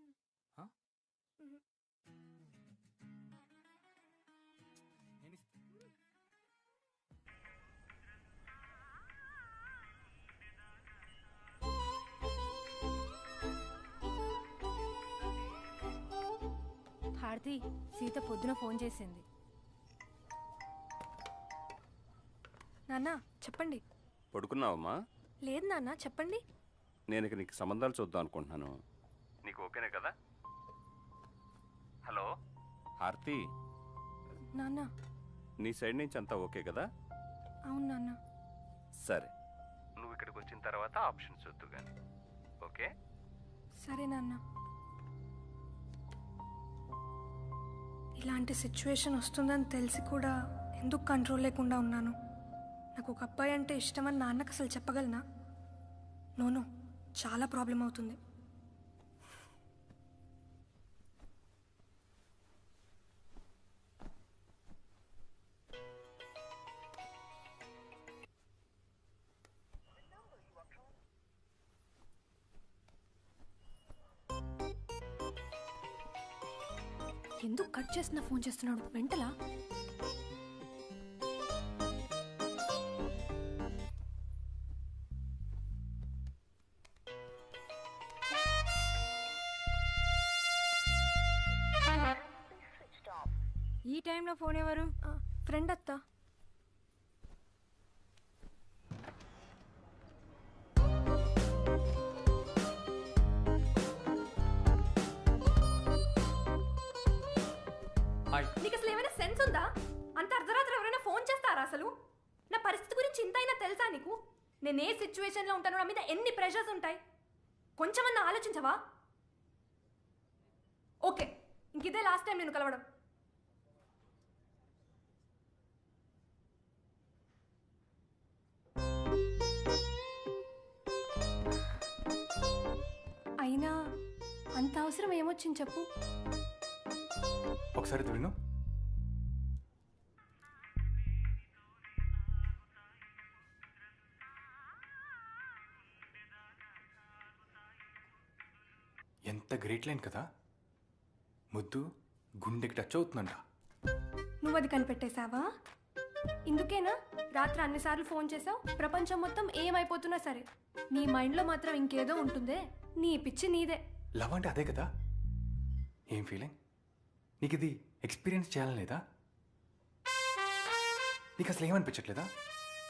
Harathi, Seetha పొద్దున ఫోన్ చేసింది. నాన్న చెప్పండి. పడుకున్నావమ్మా? లేదు నాన్న చెప్పండి. నేను ఇక నీకు సంబంధాలు చూద్దాం అనుకుంటున్నాను. నీకు ఓకేనే కదా? హలో హారతి, నాన్న. నీ సైడ్ నుంచి అంతా ఓకే కదా? అవును నాన్న. సరే, నువ్వు ఇక్కడికి వచ్చిన తర్వాత ఆప్షన్స్ చూద్దు కానీ. ఓకే? సరే నాన్న. ఇలాంటి సిచ్యువేషన్ వస్తుందని తెలిసి కూడా ఎందుకు కంట్రోల్ లేకుండా ఉన్నాను? నాకు ఒక అబ్బాయి అంటే ఇష్టమని నాన్నకు అసలు చెప్పగలనా? నోనో, చాలా ప్రాబ్లం అవుతుంది. ఎందుకు కట్ చేస్తున్నా ఫోన్ చేస్తున్నాడు? వెంటలా? ఈ టైంలో ఫోన్ ఎవరు? ఫ్రెండ్ అత్త. నీకు అసలు ఏమైనా సెన్స్ ఉందా? అంత అర్ధరాత్రి ఎవరైనా ఫోన్ చేస్తారా అసలు? నా పరిస్థితి గురించి ఇంతైనా తెలుసా నీకు? నేను ఏ సిచ్యువేషన్లో ఉంటానో, నా మీద ఎన్ని ప్రెషర్స్ ఉంటాయి, కొంచెమన్నా ఆలోచించవా? ఓకే, ఇంక ఇదే లాస్ట్ టైం నేను కలవడం. అయినా అంత అవసరం ఏమొచ్చింది చెప్పు? ఒకసారి విను. ఎంత గ్రేట్ లైన్ కదా, ముద్దు గుండెకి టచ్ అవుతుందంట. నువ్వు అది కనిపెట్టేశావా? ఇందుకేనా రాత్రి అన్నిసార్లు ఫోన్ చేసావు? ప్రపంచం మొత్తం ఏమైపోతున్నా సరే నీ మైండ్లో మాత్రం ఇంకేదో ఉంటుందే. నీ పిచ్చి నీదే. లవ్ అంటే అదే కదా. ఏం ఫీలింగ్? నీకు ఇది ఎక్స్పీరియన్స్ చేయాలని లేదా? నీకు అసలు ఏమనిపించట్లేదా?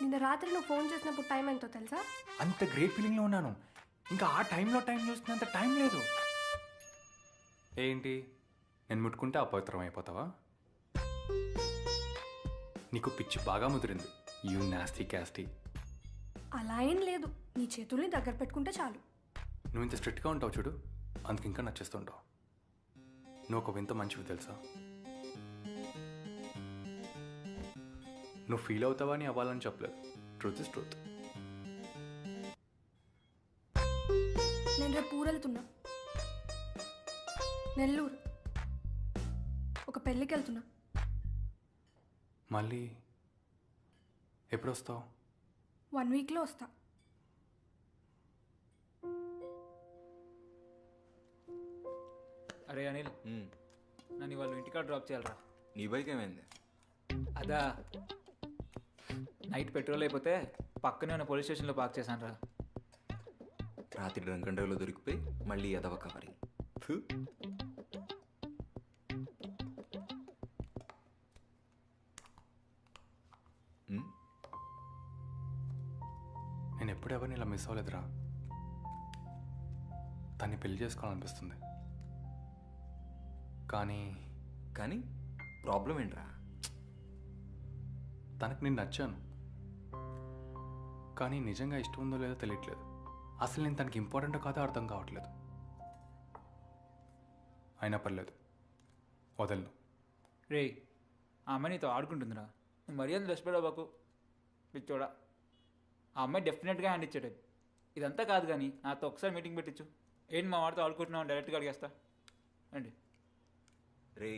నిన్న రాత్రి నువ్వు ఫోన్ చేసినప్పుడు టైం ఎంతో తెలుసా? అంత గ్రేట్ ఫీలింగ్లో ఉన్నాను, ఇంకా ఆ టైంలో టైం చూస్తున్నంత టైం లేదు. ఏంటి, నేను ముట్టుకుంటే అపవిత్రం అయిపోతావా? నీకు పిచ్చి బాగా ముదిరింది. You nasty caste. అలా ఏం లేదు, నీ చేతుల్ని దగ్గర పెట్టుకుంటే చాలు. నువ్వు ఇంత స్ట్రిక్ట్గా ఉంటావు చూడు, అందుకు ఇంకా నచ్చేస్తుంటావు. నువ్వు ఒక వింత మంచివి తెలుసా? నువ్వు ఫీల్ అవుతావా అని అవ్వాలని చెప్పలేదు. Truth is truth. నేను రేపు ఊరెళ్తున్నా, నెల్లూరు. ఒక పెళ్ళికి వెళ్తున్నా. మళ్ళీ ఎప్పుడు వస్తావు? 1 వీక్లో వస్తా. అరే అనిల్, నన్ను వాళ్ళు ఇంటికాడ డ్రాప్ చేయాలరా. నీ బైక్ ఏమైంది? అదా, నైట్ పెట్రోల్ అయిపోతే పక్కనే ఉన్న పోలీస్ స్టేషన్లో పార్క్ చేశాను రా. రాత్రి డ్రంక్ అండ్ డ్రైవ్లో దొరికిపోయి మళ్ళీ ఎదవ కవరి. నేను ఎప్పుడు ఎవరిని ఇలా మిస్ అవ్వలేదురా. తన్ని పెళ్లి చేసుకోవాలనిపిస్తుంది. కానీ కానీ ప్రాబ్లం ఏంట్రా? తనకు నేను నచ్చాను, కానీ నిజంగా ఇష్టం ఉందో లేదో తెలియట్లేదు. అసలు నేను తనకి ఇంపార్టెంట్ కాదో అర్థం కావట్లేదు. అయినా పర్లేదు, వదలను. రే, ఆ అమ్మాయి నీతో ఆడుకుంటుందిరా. నువ్వు మరీ అంత రెస్పెక్ట్ అవ్వకు పిచ్చోడా. ఆ అమ్మాయి డెఫినెట్గా హ్యాండ్ ఇచ్చేటది. ఇదంతా కాదు కానీ నాతో ఒకసారి మీటింగ్ పెట్టించు. ఏంటి మా వాడితో ఆడుకుంటున్నావు డైరెక్ట్గా అడిగేస్తా అండి. రే,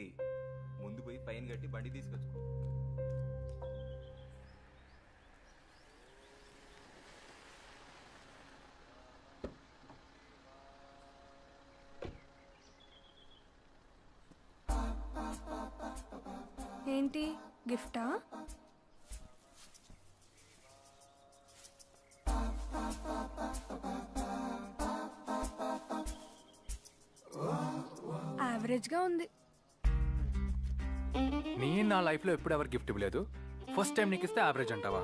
ముందు పోయి ఫైన్ కట్టి బండి తీసుకొచ్చు. ఏంటి గిఫ్టా? యావరేజ్గా ఉంది. నేను నా లైఫ్లో ఎప్పుడు ఎవరు గిఫ్ట్ ఇవ్వలేదు. ఫస్ట్ టైం నీకు ఇస్తే యావరేజ్ అంటావా?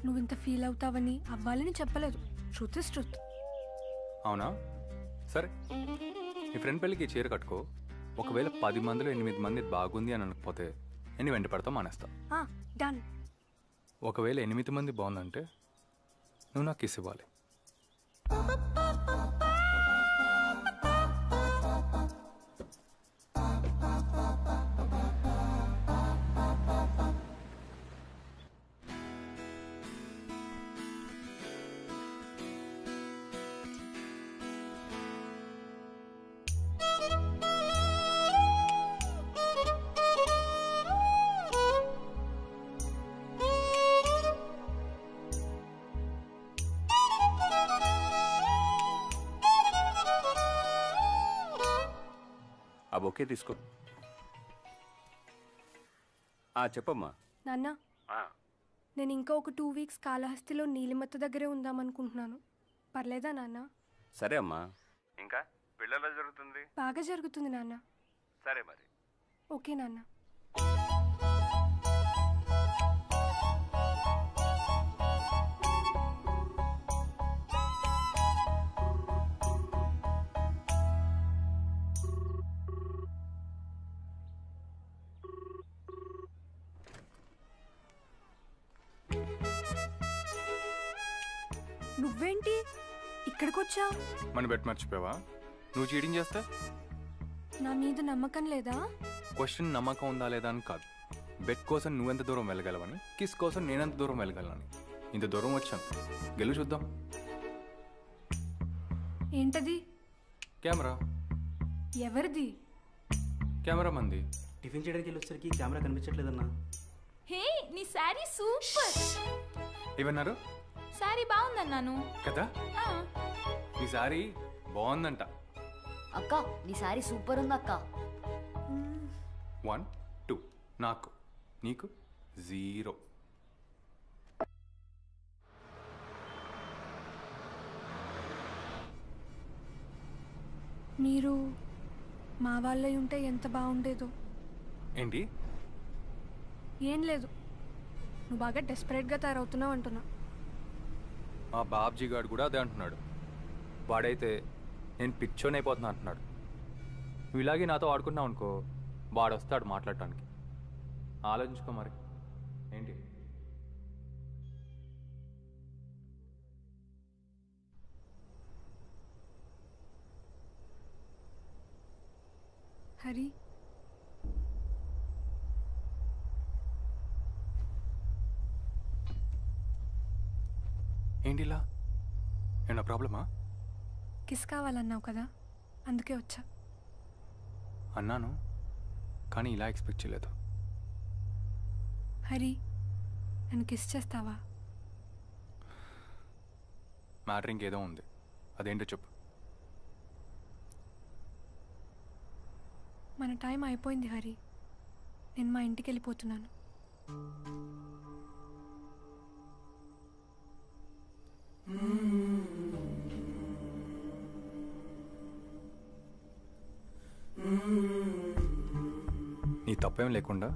నువ్వు ఇంత ఫీల్ అవుతావని అవ్వాలని చెప్పలేదు. Truth is truth. అవునా? సరే, నీ ఫ్రెండ్ పెళ్ళికి చీర కట్టుకో. ఒకవేళ 10 మందిలో 8 మంది బాగుంది అని అనకపోతే నేను వెంట పడతావు, మానేస్తా. డన్. ఒకవేళ 8 మంది బాగుందంటే నువ్వు నాకు కిస్ ఇవ్వాలి. ఆ బొకే తీసుకో. చెప్పమ్మా. నాన్న, నేను ఇంకా ఒక 2 వీక్స్ కాళహస్తిలో నీలిమత్త దగ్గరే ఉందామనుకుంటున్నాను. పర్లేదా నాన్న? సరే అమ్మా. ఇంకా పిల్లలు జరుగుతుంది? బాగా జరుగుతుంది నాన్న. సరే మరి. ఓకే నాన్న. నువ్వేంటి ఇక్కడికి వచ్చా? మన బెట్ మర్చిపోయావా? నువ్వు చీటింగ్ చేస్తే నా మీద నమ్మకం లేదా? క్వశ్చన్ నమ్మకం ఉందా లేదా అని కాదు. బెట్ కోసం నువ్వెంత దూరం వెళ్ళగలవని, కిస్ కోసం నేనెంత దూరం వెళ్ళగలనని. ఇంత దూరం వచ్చాను, గెలు చూద్దాం. ఏంటది? కెమెరా. ఎవరిది? కెమెరా మంది. టిఫిన్ చేయడానికి వెళ్ళొచ్చరికి కెమెరా కనిపించట్లేదన్నా. హే, నీ శారీ సూపర్. ఏమన్నారు? శారీ బాగుందన్నాను కదా. ఈ శారీ బాగుందంట. అక్క, నీ సారీ సూపర్ ఉంది అక్క. 1 2 నాకు, నీకు 0. మీరు మా వాళ్ళై ఉంటే ఎంత బాగుండేదో. ఏంటి? ఏం లేదు, నువ్వు బాగా డెస్పరేట్గా తయారవుతున్నావు అంటున్నా. మా బాబ్జీ గారు కూడా అదే అంటున్నాడు. వాడైతే నేను పిచ్చోని అయిపోతున్నా అంటున్నాడు. నువ్వు ఇలాగే నాతో ఆడుకున్నావు అనుకో, వాడు వస్తాడు మాట్లాడటానికి. ఆలోచించుకో మరి. ఏంటి? హరి, ఏంటి ఇలా? ఏమన్నా ప్రాబ్లమా? కిస్ కావాలన్నావు కదా, అందుకే వచ్చా. అన్నాను, కానీ ఇలా ఎక్స్పెక్ట్ చేయలేదు. హరి, నన్ను కిస్ చేస్తావా? మ్యాటర్ ఇంకేదో ఉంది, అదేంటో చెప్పు. మన టైం అయిపోయింది హరి. నేను మా ఇంటికి వెళ్ళిపోతున్నాను. నీ తప్పేం లేకుండా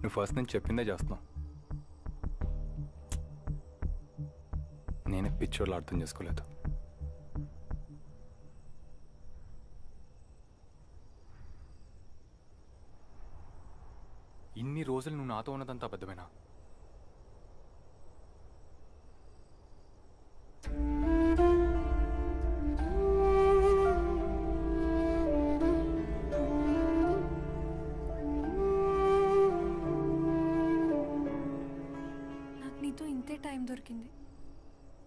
నువ్వు ఫస్ట్ నుంచి చెప్పిందే చేస్తున్నావు. నేనే పిచ్చోళ్ళు అర్థం చేసుకోలేదు. ఇన్ని రోజులు నువ్వు నాతో ఉన్నదంతా అబద్ధమేనా? నాకు నీతో ఇంతే టైం దొరికింది,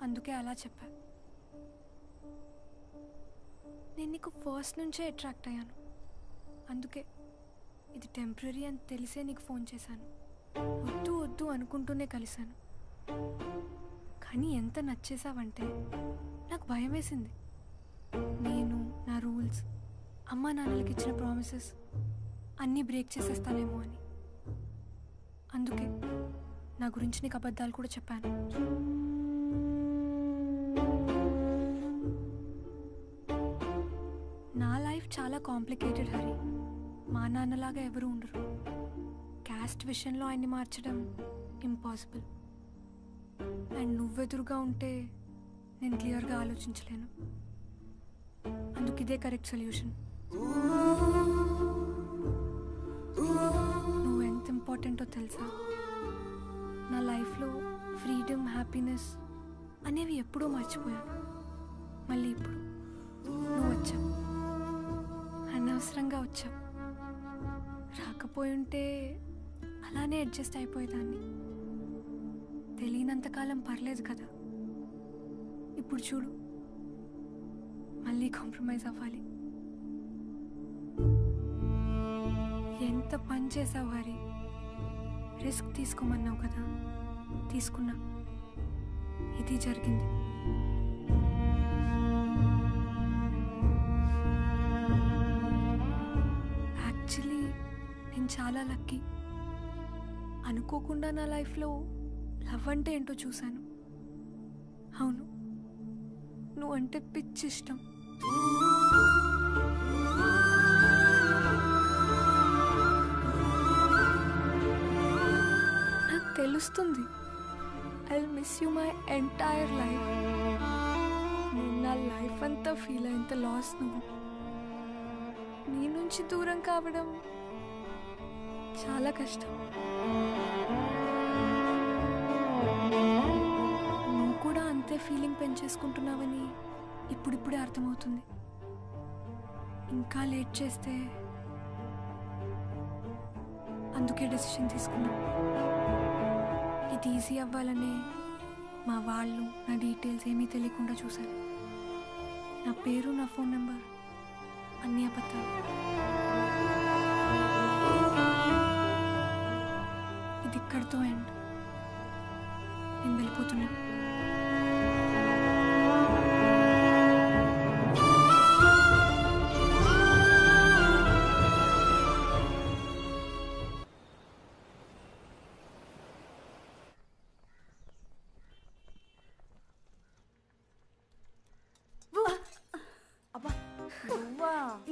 అందుకే అలా చెప్పా. నేను నీకు ఫస్ట్ నుంచే అట్రాక్ట్ అయ్యాను, అందుకే ఇది టెంపరీ అని తెలిసే నీకు ఫోన్ చేశాను. వద్దు వద్దు అనుకుంటూనే కలిశాను, కానీ ఎంత నచ్చేసావంటే నాకు భయం వేసింది. నేను నా రూల్స్, అమ్మా నాన్నలకి ఇచ్చిన ప్రామిసెస్ అన్నీ బ్రేక్ చేసేస్తానేమో అని. అందుకే నా గురించి నీకు అబద్ధాలు కూడా చెప్పాను. నా లైఫ్ చాలా కాంప్లికేటెడ్ హరి. మా నాన్నలాగా ఎవరు ఉండరు. క్యాస్ట్ విషయంలో ఆయన్ని మార్చడం ఇంపాసిబుల్. అండ్ నువ్వెదురుగా ఉంటే నేను క్లియర్గా ఆలోచించలేను. అందుకు ఇదే కరెక్ట్ సొల్యూషన్. నువ్వు ఎంత ఇంపార్టెంటో తెలుసా? నా లైఫ్లో ఫ్రీడమ్, హ్యాపీనెస్ అనేవి ఎప్పుడూ మర్చిపోయాను. మళ్ళీ ఇప్పుడు నువ్వు వచ్చావు, అనవసరంగా వచ్చావు. రాకపోయుంటే అలానే అడ్జస్ట్ అయిపోయేదాన్ని. తెలియనంతకాలం పర్లేదు కదా. ఇప్పుడు చూడు, మళ్ళీ కాంప్రమైజ్ అవ్వాలి. ఎంత పని చేసావు హరి. రిస్క్ తీసుకోమన్నావు కదా, తీసుకున్నా. ఇది జరిగింది. యాక్చువల్లీ నేను చాలా లక్కీ. అనుకోకుండా నా లైఫ్లో లవ్ అంటే ఏంటో చూశాను. అవును, నువ్వంటే పిచ్చి ఇష్టం. నాకు తెలుస్తుంది. I will miss you my entire life. నేను నా లైఫ్ అంతా ఫీల్ అయ్యేంత లాస్ నువ్వు. నీ నుంచి దూరం కావడం చాలా కష్టం. నువ్వు కూడా అంతే ఫీలింగ్ పెంచేసుకుంటున్నావని ఇప్పుడిప్పుడే అర్థమవుతుంది. ఇంకా లేట్ చేస్తే అందుకే డెసిషన్ తీసుకున్నా. ఇది ఈజీ అవ్వాలనే మా వాళ్ళు నా డీటెయిల్స్ ఏమీ తెలియకుండా చూశారు. నా పేరు, నా ఫోన్ నెంబర్ అన్నీ అబద్ధాలు. ఇది ఇక్కడితో ఎండ్. నేను వెళ్ళిపోతున్నా.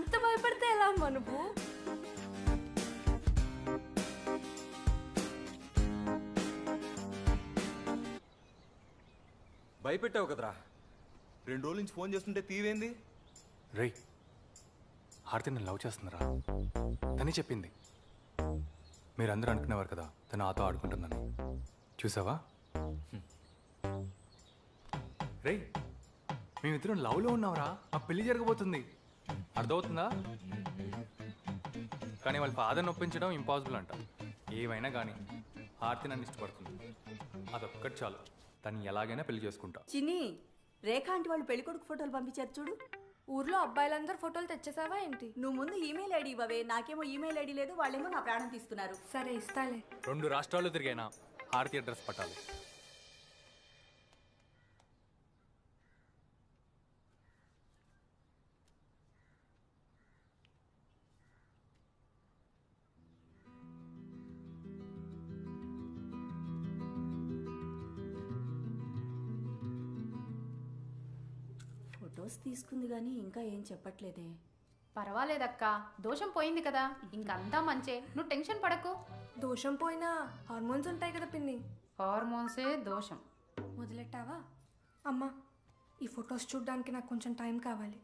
ఇంత భయపడితే ఎలా అమ్మా నువ్వు? భయపెట్టావు కదరా. 2 రోజుల నుంచి ఫోన్ చేస్తుంటే తీవేంది? రే, హారతి నన్ను లవ్ చేస్తుందిరా. తనే చెప్పింది. మీరందరూ అనుకునేవారు కదా తను ఆతో ఆడుకుంటుందని. చూసావా? రే, మేమిద్దరం లవ్లో ఉన్నావురా. మా పెళ్లి జరగబోతుంది. అర్థమవుతుందా? కానీ వాళ్ళ ఫాదర్ని ఒప్పించడం ఇంపాసిబుల్ అంట. ఏమైనా కానీ హారతి నన్ను ఇష్టపడుతుంది. అదొక్కటి చాలు. తను ఎలాగైనా పెళ్లి చేసుకుంటా. చిన్ని, రేఖ ఆంటీ వాళ్ళు పెళ్ళికొడుకు ఫోటోలు పంపించారు చూడు. ఊర్లో అబ్బాయిలందరూ ఫోటోలు తెచ్చేసావా ఏంటి? నువ్వు ముందు ఈమెయిల్ ఐడి ఇవ్వవే. నాకేమో ఈమెయిల్ ఐడి లేదు, వాళ్ళేమో నా ప్రాణం తీస్తున్నారు. సరే, ఇస్తాలే. 2 రాష్ట్రాల్లో తిరిగైనా హారతి అడ్రస్ పట్టాలి. డోస్ తీసుకుంది కానీ ఇంకా ఏం చెప్పట్లేదే. పర్వాలేదక్క, దోషం పోయింది కదా, ఇంకంతా మంచే, నువ్వు టెన్షన్ పడకు. దోషం పోయినా హార్మోన్స్ ఉంటాయి కదా పిన్ని. హార్మోన్సే దోషం. వదిలెట్టావా? అమ్మా, ఈ ఫొటోస్ చూడడానికి నాకు కొంచెం టైం కావాలి.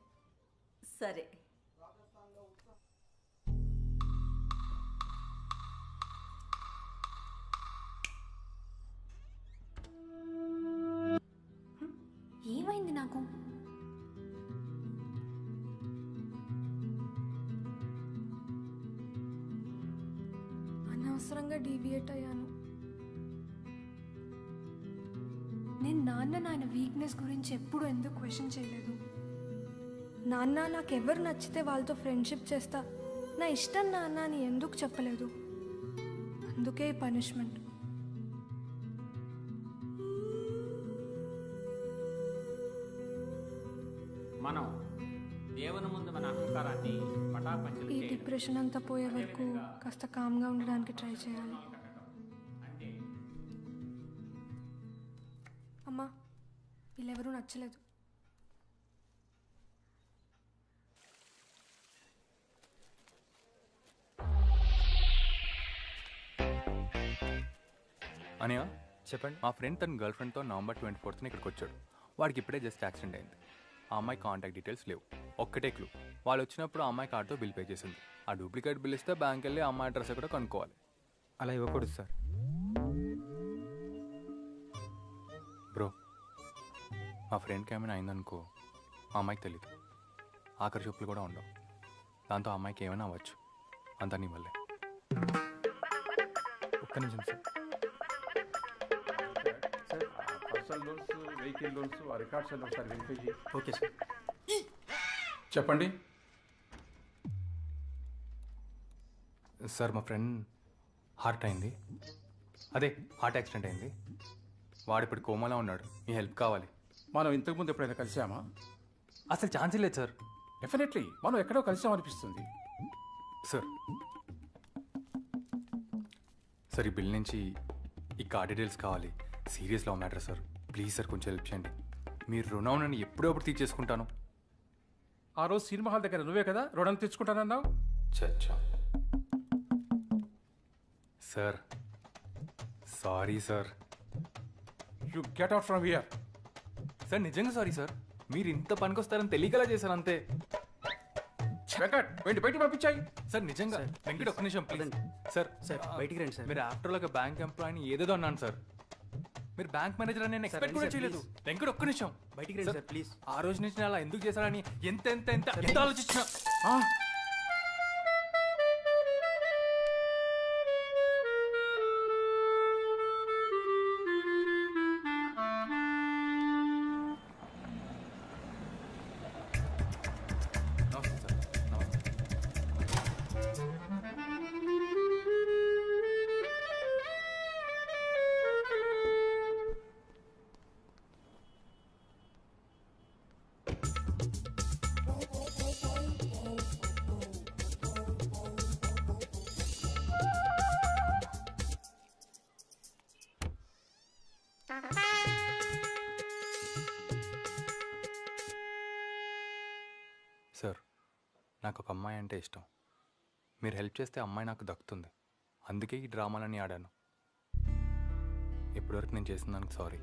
సరే. ఏమైంది నాకు? అనవసరంగా డీవియేట్ అయ్యాను. నేను నాన్న వీక్నెస్ గురించి ఎప్పుడు ఎందుకు క్వశ్చన్ చేయలేదు. నాన్న నాకెవరు నచ్చితే వాళ్ళతో ఫ్రెండ్షిప్ చేస్తా, నా ఇష్టం నాన్న అని ఎందుకు చెప్పలేదు. అందుకే ఈ పనిష్మెంట్. మనం దేవుని ముందు మన అహంకారాన్ని పటాపంచలు ఈ డిప్రెషన్ అంతా పోయే వరకు కాస్త కామ్గా ఉండడానికి ట్రై చేయాలి. అమ్మా, వీళ్ళెవరూ నచ్చలేదు. అనియా చెప్పండి. మా ఫ్రెండ్ తన గర్ల్ ఫ్రెండ్తో November 24th ఇక్కడికి వచ్చాడు. వాడికి ఇప్పుడే జస్ట్ యాక్సిడెంట్ అయింది. ఆ అమ్మాయి కాంటాక్ట్ డీటెయిల్స్ లేవు. ఒక్కటే క్లూ, వాళ్ళు వచ్చినప్పుడు ఆ అమ్మాయి కార్డుతో బిల్ పే చేసింది. ఆ డూప్లికేట్ బిల్ ఇస్తే బ్యాంక్ వెళ్ళి ఆ అమ్మాయి అడ్రస్ కూడా కనుక్కోవాలి. అలా ఇవ్వకూడదు సార్. బ్రో, మా ఫ్రెండ్కి ఏమైనా అయిందనుకో, ఆ అమ్మాయికి తెలీదు. ఆఖరి చూపులు కూడా ఉండవు. దాంతో ఆ అమ్మాయికి ఏమైనా అవ్వచ్చు. అంతా నీ వల్లే. ఒక్క నిమిషం sir. Personal loans, vehicle loans, records అన్నీ ఒకసారి వెరిఫై చేయి. Okay sir. చెప్పండి సార్. మా ఫ్రెండ్ హార్ట్ అయింది, అదే హార్ట్ యాక్సిడెంట్ అయింది. వాడు ఇప్పుడు కోమాలో ఉన్నాడు. మీ హెల్ప్ కావాలి. మనం ఇంతకుముందు ఎప్పుడైనా కలిసామా? అసలు ఛాన్స్ లేదు సార్. డెఫినెట్లీ మనం ఎక్కడో కలిసామనిపిస్తుంది. సార్ సార్ ఈ బిల్ నుంచి ఈ కార్డ్ డీటెయిల్స్ కావాలి. Serious love matter sir. Please sir కొంచెం హెల్ప్ చేయండి. మీరు రుణం నన్ను ఎప్పుడప్పుడు తీర్చేసుకుంటాను. ఆ రోజు సినిమా హాల్ దగ్గర నువ్వే కదా రుణం తెచ్చుకుంటానన్నావు. చచ్చా sir, sorry sir. You get out from here. Sir నిజంగా సారీ సార్. మీరు ఇంత పనికొస్తారని తెలియకలా చేశారు అంతే. వెంకట్ వెండి బయటికి పంపించాయి. సార్ నిజంగా వెంకట్ ఒక్క నిమిషం ప్లీజ్. సార్ సార్ బయటికి రండి సార్. మీరు ఆఫ్టర్ ఒక బ్యాంక్ ఎంప్లాయీని ఏదేదో అన్నాను సార్. మీరు బ్యాంక్ మేనేజర్ అని నేను ఎక్స్పెక్ట్ కూడా చేయలేదు. వెంకట్ ఒక్క నిమిషం బయటికి రండి సార్ ప్లీజ్. ఆ రోజు నుంచి నేను అలా ఎందుకు చేశారని ఎంత ఎంత ఎంత ఎంత ఆలోచించిన. సార్ నాకు ఒక అమ్మాయి అంటే ఇష్టం. మీరు హెల్ప్ చేస్తే అమ్మాయి నాకు దక్కుతుంది. అందుకే ఈ డ్రామాలన్నీ ఆడాను. ఇప్పటివరకు నేను చేసిన దానికి సారీ.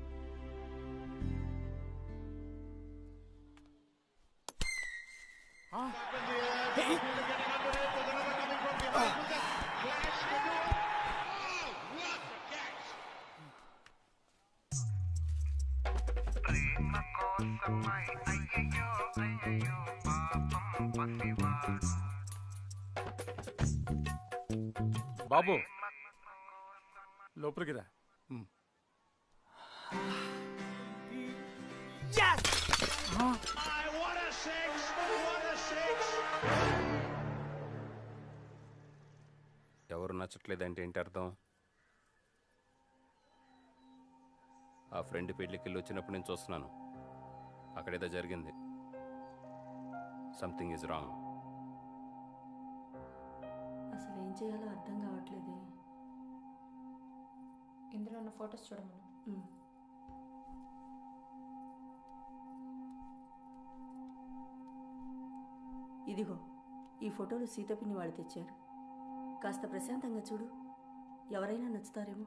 బాబు లోపలికి రా. ఎవరు నచ్చట్లేదంటే ఏంటి అర్థం? ఆ ఫ్రెండ్ పెళ్ళికి వెళ్ళి వచ్చినప్పుడు నేను చూస్తున్నాను. అక్కడేదో జరిగింది. Something is wrong. అసలు ఏం చేయాలో అర్థం కావట్లేదే. ఇందులో ఉన్న ఫొటోస్ చూడమను. ఇదిగో ఈ ఫోటోలు సీతపిన్ని వాళ్ళు తెచ్చారు. కాస్త ప్రశాంతంగా చూడు, ఎవరైనా నచ్చుతారేమో.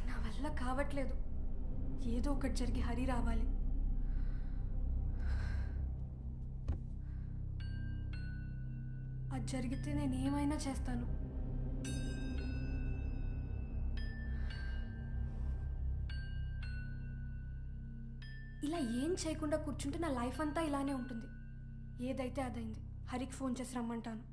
నా వల్ల కావట్లేదు. ఏదో ఒకటి జరిగి హరి రావాలి. అది జరిగితే నేను ఏమైనా చేస్తాను. ఇలా ఏం చేయకుండా కూర్చుంటే నా లైఫ్ అంతా ఇలానే ఉంటుంది. ఏదైతే అదైంది. హరికి ఫోన్ చేసి రమ్మంటాను.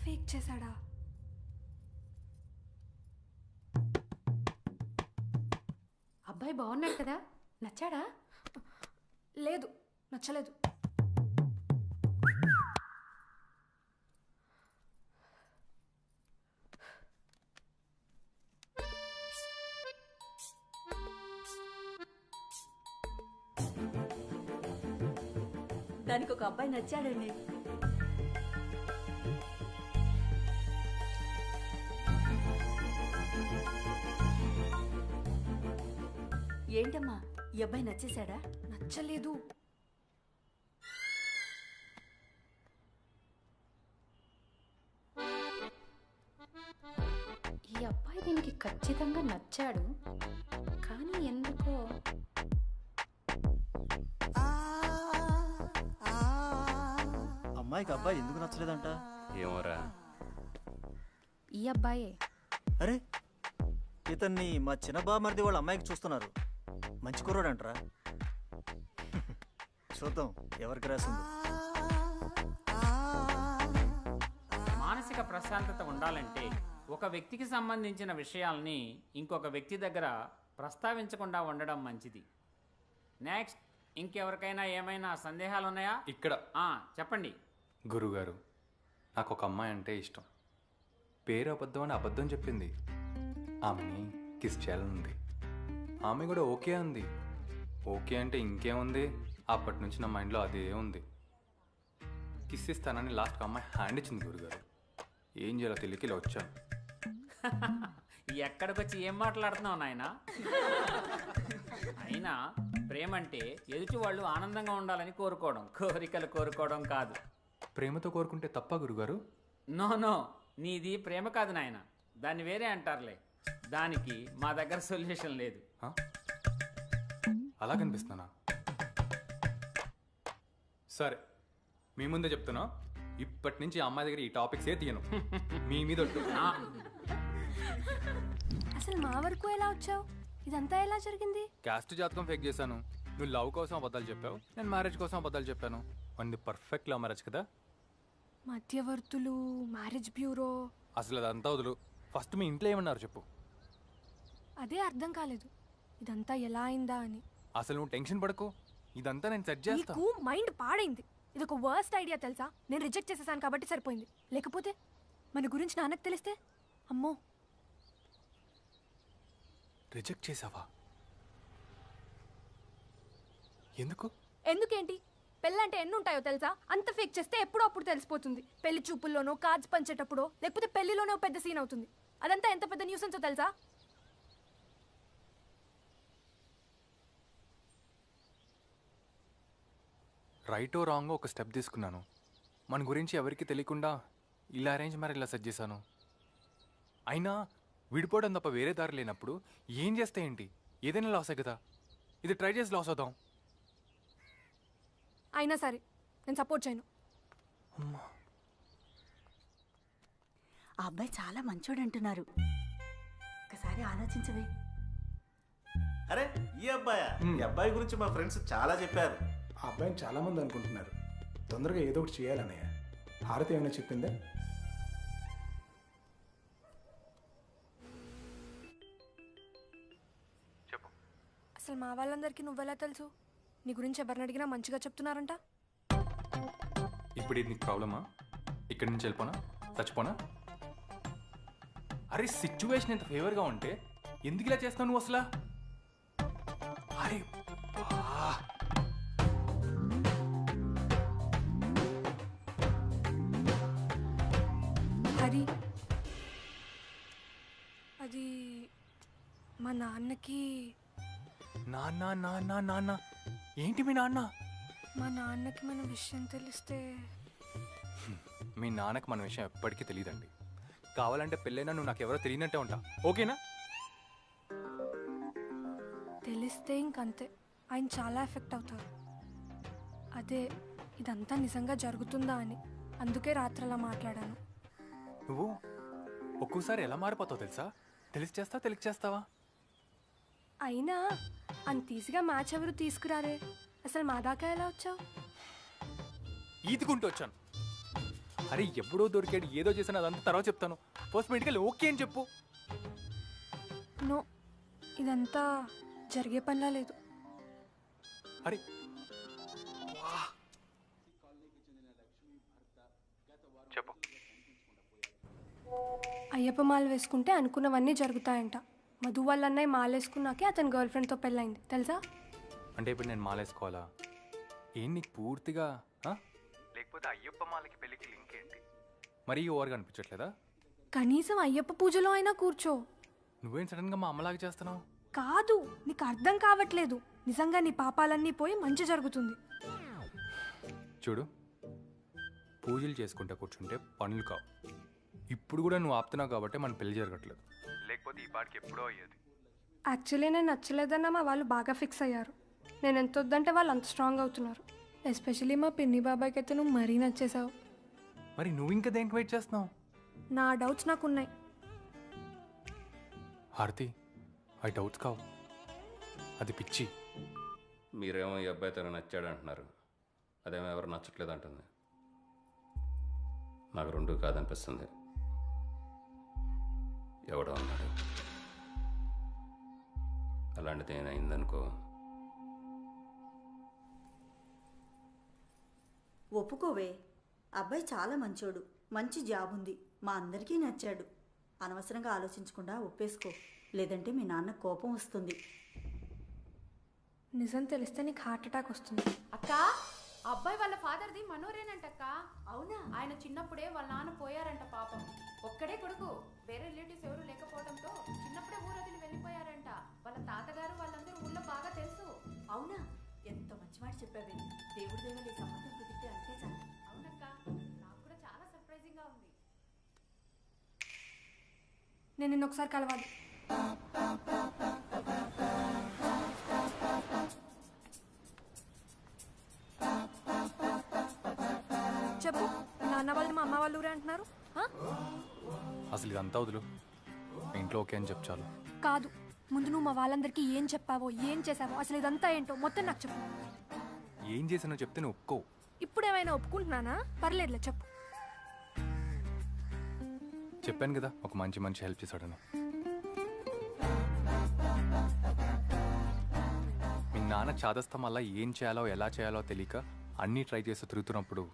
ఫేక్ చేశాడా? అబ్బాయి బాగున్నాడు కదా, నచ్చాడా? లేదు, నచ్చలేదు. దానికి ఒక అబ్బాయి నచ్చాడండి. ఏంటమ్మా, ఈ అబ్బాయి నచ్చేశాడా? నచ్చలేదు. ఈ అబ్బాయి దీనికి ఖచ్చితంగా నచ్చాడు, కానీ ఎందుకో అమ్మాయికి అబ్బాయి ఎందుకు నచ్చలేదంట? ఏమోరా. ఈ అబ్బాయే. అరే, ఇతన్ని మా చిన్న బామర్ది వాళ్ళ అమ్మాయికి చూస్తున్నారు. మంచి కుర్రోడంటరా. చూద్దాం ఎవరికి రాసిందో. మానసిక ప్రశాంతత ఉండాలంటే ఒక వ్యక్తికి సంబంధించిన విషయాల్ని ఇంకొక వ్యక్తి దగ్గర ప్రస్తావించకుండా ఉండడం మంచిది. నెక్స్ట్, ఇంకెవరికైనా ఏమైనా సందేహాలు ఉన్నాయా? ఇక్కడ చెప్పండి. గురుగారు, నాకు ఒక అమ్మాయి అంటే ఇష్టం. పేరు అబద్ధం అని అబద్ధం చెప్పింది. ఆమెని కిస్ చేయాలనుంది. ఆమె కూడా ఓకే అంది. ఓకే అంటే ఇంకేముంది, అప్పటి నుంచి నా మైండ్లో అదే ఉంది. కిస్ ఇస్తానని లాస్ట్కి అమ్మాయి హ్యాండ్ ఇచ్చింది గురుగారు. ఏం చేయాలో తెలియక ఇలా వచ్చాను. ఎక్కడికొచ్చి ఏం మాట్లాడుతున్నావు నాయనా? అయినా ప్రేమంటే ఎదుటి వాళ్ళు ఆనందంగా ఉండాలని కోరుకోవడం, కోరికలు కోరుకోవడం కాదు. ప్రేమతో కోరుకుంటే తప్ప గురుగారు? నో, నీది ప్రేమ కాదు నాయన, దాన్ని వేరే అంటారులే. దానికి మా దగ్గర సొల్యూషన్ లేదు. అలా కనిపిస్తున్నానా? సరే, మీ ముందే చెప్తున్నా, ఇప్పటి నుంచి ఆ అమ్మాయి దగ్గర ఈ టాపిక్స్ ఏ తీయను. మీ మీద ఒట్టు. అసలు మా వరకు ఎలా వచ్చావు? ఇదంతా ఎలా జరిగింది? క్యాస్ట్ జాతకం ఫేక్ చేశాను. నువ్వు లవ్ కోసం అబద్ధాలు చెప్పావు, నేను మ్యారేజ్ కోసం అబద్ధాలు చెప్పాను. మనది పర్ఫెక్ట్ లవ్ మ్యారేజ్ కదా. మధ్యవర్తులు, మ్యారేజ్ బ్యూరో. అసలు అదంతా వదులు. ఫస్ట్ మీ ఇంట్లో ఏమన్నారు చెప్పు. అదే అర్థం కాలేదు, ఇదంతా ఎలా అయిందా అని. అసలు నువ్వు టెన్షన్ పడకు, ఇదంతా నేను సెట్ చేస్తాను. నీకు మైండ్ పాడైంది. ఇది ఒక వర్స్ట్ ఐడియా తెలుసా? నేను రిజెక్ట్ చేసేసాను కాబట్టి సరిపోయింది. లేకపోతే మన గురించి నాన్నకు తెలిస్తే అమ్మో. రిజెక్ట్ చేసావా? ఎందుకు? ఎందుకేంటి? పెళ్ళంటే ఎన్ని ఉంటాయో తెలుసా? అంత ఫేక్ చేస్తే ఎప్పుడో అప్పుడు తెలిసిపోతుంది. పెళ్లి చూపుల్లోనో, కార్డ్స్ పంచేటప్పుడో, లేకపోతే పెళ్లిలోనో పెద్ద సీన్ అవుతుంది. అదంతా ఎంత పెద్ద న్యూసెన్సో తెలుసా? రైటో రాంగో ఒక స్టెప్ తీసుకున్నాను. మన గురించి ఎవరికి తెలియకుండా ఇలా అరేంజ్ మ్యారేజ్ ఇలా సెట్ చేశాను. అయినా విడిపోవడం తప్ప వేరే దారి లేనప్పుడు ఏం చేస్తే ఏంటి? ఏదైనా లాసే కదా. ఇది ట్రై చేసి లాస్ అవుతాం. అయినా సరే నేను సపోర్ట్ చేయను. ఆ అబ్బాయి చాలా మంచోడు అంటున్నారు. ఒక్కసారి ఆలోచించవే. అరే ఈ అబ్బాయా? ఈ అబ్బాయి గురించి మా ఫ్రెండ్స్ చాలా చెప్పారు. ఆ అబ్బాయిని చాలా మంది అనుకుంటున్నారు. తొందరగా ఏదో ఒకటి చేయాలన్నయ్య. హారతి ఏమైనా చెప్పిందా? అసలు మా వాళ్ళందరికీ నువ్వెలా తెలుసు? నీ గురించి ఎవరిని అడిగినా మంచిగా చెప్తున్నారంట. ఇప్పుడు ఇది నీకు ప్రాబ్లమా? ఇక్కడి నుంచి వెళ్ళిపోనా? చచ్చిపోనా? అరే సిచ్యువేషన్ ఎంత ఫేవర్గా ఉంటే ఎందుకు ఇలా చేస్తావు నువ్వు అసలు? అరే హరి, అది మా నాన్నకి. నాన్న నాన్న నాన్న ఏంటి మీ నాన్న? మా నాన్నకి మన విషయం తెలిస్తే. మీ నాన్నకి మన విషయం ఎప్పటికీ తెలియదండి. కావాలంటే పెళ్ళైనా నువ్వు నాకు ఎవరో తెలియనట్టే ఉంటా, ఓకేనా? తెలిస్తే ఇంకంతే, ఆయన చాలా ఎఫెక్ట్ అవుతారు. అదే ఇదంతా నిజంగా జరుగుతుందా అని, అందుకే రాత్రి అలా మాట్లాడాను. నువ్వు ఒక్కోసారి ఎలా మారిపోతావు తెలుసా? తెలిసి చేస్తావా తెలిసి చేస్తావా? అయినా అంత ఈజీగా మ్యాచ్ ఎవరు తీసుకురారే. అసలు మా దాకా ఎలా వచ్చావు? ఈదుకుంటూ వచ్చాను. అరే ఎప్పుడో దొరికాడు, ఏదో చేశాను, అదంతా తర్వాత చెప్తాను. ఫస్ట్ మెడికల్ ఓకే అని చెప్పు. నో, ఇదంతా జరిగే పనిలా లేదు. అరే చెప్పు. అయ్యప్ప మాల వేసుకుంటే అనుకున్నవన్నీ జరుగుతాయంట. మధు వాళ్ళ అన్నయ్య మాలేసుకున్నాకే అతని గర్ల్ ఫ్రెండ్తో పెళ్ళైంది, తెలుసా? అంటే ఇప్పుడు నేను మాలేసుకోవాలా? ఏం నీకు పూర్తిగా లేకపోతే అయ్యప్ప మాలకి పెళ్ళికి లింక్ ఏంటి? మరీ ఓవర్గా అనిపించట్లేదా? కనీసం అయ్యప్ప పూజలో అయినా కూర్చో. నువ్వేం సడన్గా మా అమ్మలాగా చేస్తున్నావు? కాదు, నీకు అర్థం కావట్లేదు. నిజంగా నీ పాపాలన్నీ పోయి మంచి జరుగుతుంది. చూడు, పూజలు చేసుకుంటా కూర్చుంటే పనులు కావు. ఇప్పుడు కూడా నువ్వు ఆపుతున్నావు కాబట్టి మన పెళ్లి జరగట్లేదు. లేకపోతే ఈ పాటికి ఎప్పుడో అయ్యేది. యాక్చువల్లీ నేను నచ్చలేదన్నా మా వాళ్ళు బాగా ఫిక్స్ అయ్యారు. నేను ఎంత వద్దంటే వాళ్ళు అంత స్ట్రాంగ్ అవుతున్నారు. ఎస్పెషల్లీ మా పిన్ని బాబాయ్కి అయితే నువ్వు మరీ నచ్చేసావు. మరి నువ్వు ఇంకా దేనికి వెయిట్ చేస్తున్నావు? నా డౌట్స్ నాకున్నాయి. హారతి, అవి డౌట్స్ కావు, అది పిచ్చి. మీరేమో ఈ అబ్బాయి తను నచ్చాడు అంటున్నారు, అదేమో ఎవరు నచ్చట్లేదు అంటుంది. నాకు రెండూ కాదనిపిస్తుంది. ఎవడో ఉన్నాడు. అలాంటిది ఏమైందనుకో. ఒప్పుకోవే, అబ్బాయి చాలా మంచోడు, మంచి జాబ్ ఉంది, మా అందరికీ నచ్చాడు. అనవసరంగా ఆలోచించకుండా ఒప్పేసుకో, లేదంటే మీ నాన్న కోపం వస్తుంది. నిజం తెలిస్తే నీకు హార్ట్ అటాక్ వస్తుంది. అక్క, ఆ అబ్బాయి వాళ్ళ ఫాదర్ది మనోరేనంటక్క. అవునా? ఆయన చిన్నప్పుడే వాళ్ళ నాన్న పోయారంట పాపం. ఒక్కడే కొడుకు, వేరే రిలేటివ్స్ ఎవరు లేకపోవడంతో చిన్నప్పుడే ఊరు వదిలి వెళ్ళిపోయారంట. వాళ్ళ తాతగారు వాళ్ళందరూ ఊళ్ళో బాగా తెలుసు. అవునా? ఎంత మంచి మాట చెప్పావే. దేవుడి దేవుడి సంబంధం కుదిరితే అంతే చాలు. అవునక్క, నాకు కూడా చాలా సర్ప్రైజింగ్ గా ఉంది. నేను నిన్న ఒకసారి కలవాలి. చెప్పు, నాన్న వాళ్ళు మా అమ్మ వాళ్ళు ఊరే అంటున్నారు. అసలు ఇదంతా వదులు, ఇంట్లో ఓకే అని చెప్పు చాలు. కాదు, ముందు నువ్వు మా వాళ్ళందరికీ ఏం చెప్పావో, ఏం చేసావో, అసలు ఇదంతా ఏంటో మొత్తం నాకు చెప్పు. ఏం చేసానో చెప్తే నువ్వు ఒప్పుకో. ఇప్పుడు ఏమైనా ఒప్పుకుంటున్నానా? పర్లేదులే, చెప్పు. చెప్పాను కదా ఒక మంచి హెల్ప్ చేశాడని. మీ నాన్న చాదస్తం వల్ల ఏం చేయాలో ఎలా చేయాలో తెలియక అన్నీ ట్రై చేస్తూ తిరుగుతున్నప్పుడు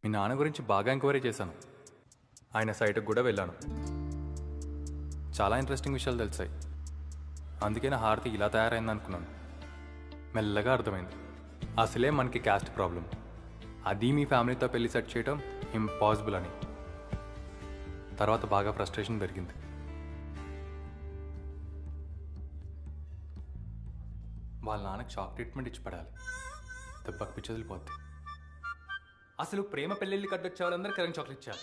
మీ నాన్న గురించి బాగా ఎంక్వైరీ చేశాను. ఆయన సైట్కి కూడా వెళ్ళాను. చాలా ఇంట్రెస్టింగ్ విషయాలు తెలిసాయి. అందుకే నా హారతి ఇలా తయారైంది అనుకున్నాను. మెల్లగా అర్థమైంది అసలే మనకి క్యాస్ట్ ప్రాబ్లం, అది మీ ఫ్యామిలీతో పెళ్లి సెట్ చేయడం ఇంపాసిబుల్ అని. తర్వాత బాగా ఫ్రస్ట్రేషన్ పెరిగింది. వాళ్ళ నాన్నకి షాక్ ట్రీట్మెంట్ ఇచ్చి పడాలి, దెబ్బకి పిచ్చి వదిలిపోద్ది. అసలు ప్రేమ పెళ్ళిళ్ళు కట్టొచ్చే వాళ్ళందరూ కరెంట్ చాక్లెట్ ఇచ్చారు.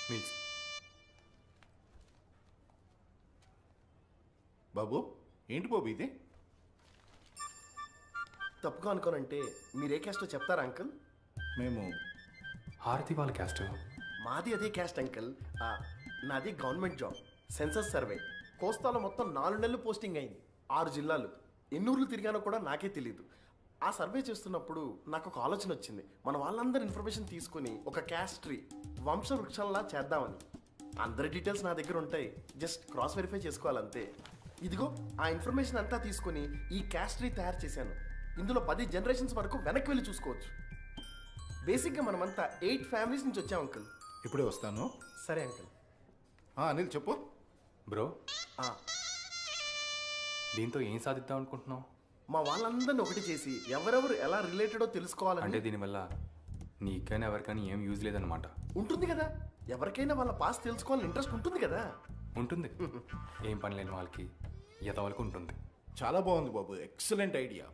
మీల్స్ బాబు, ఏంటి బాబు ఇది? తప్పుగా అనుకోనంటే మీరే క్యాస్టో చెప్తారా అంకుల్? మేము హారతి వాళ్ళ క్యాస్ట్. మాది అదే క్యాస్ట్ అంకుల్. నాది గవర్నమెంట్ జాబ్, సెన్సస్ సర్వే. కోస్తాలో మొత్తం 4 నెలలు పోస్టింగ్ అయింది, 6 జిల్లాలు. ఎన్ని ఊర్లు తిరిగానో కూడా నాకే తెలియదు. ఆ సర్వే చేస్తున్నప్పుడు నాకు ఒక ఆలోచన వచ్చింది. మన వాళ్ళందరి ఇన్ఫర్మేషన్ తీసుకుని ఒక క్యాస్ట్ ట్రీ, వంశ వృక్షంలా చేద్దామని. అందరి డీటెయిల్స్ నా దగ్గర ఉంటాయి, జస్ట్ క్రాస్ వెరిఫై చేసుకోవాలంతే. ఇదిగో ఆ ఇన్ఫర్మేషన్ అంతా తీసుకుని ఈ క్యాస్ట్ ట్రీ తయారు చేశాను. ఇందులో 10 జనరేషన్స్ వరకు వెనక్కి వెళ్ళి చూసుకోవచ్చు. బేసిక్గా మనమంతా 8 ఫ్యామిలీస్ నుంచి వచ్చాం అంకుల్. ఇప్పుడే వస్తాను. సరే అంకుల్. అనిల్ చెప్పు. బ్రో, దీంతో ఏం సాధిద్దాం అనుకుంటున్నావు? మా వాళ్ళందరినీ ఒకటి చేసి ఎవరెవరు ఎలా రిలేటెడో తెలుసుకోవాలంటే. అంటే దీనివల్ల నీకైనా ఎవరికైనా ఏం యూజ్ లేదన్నమాట. ఉంటుంది కదా, ఎవరికైనా వాళ్ళ పాస్ తెలుసుకోవాలని ఇంట్రెస్ట్ ఉంటుంది కదా. ఉంటుంది. ఏం పని లేని వాళ్ళకి ఎదవలకు ఉంటుంది. చాలా బాగుంది బాబు, excellent idea.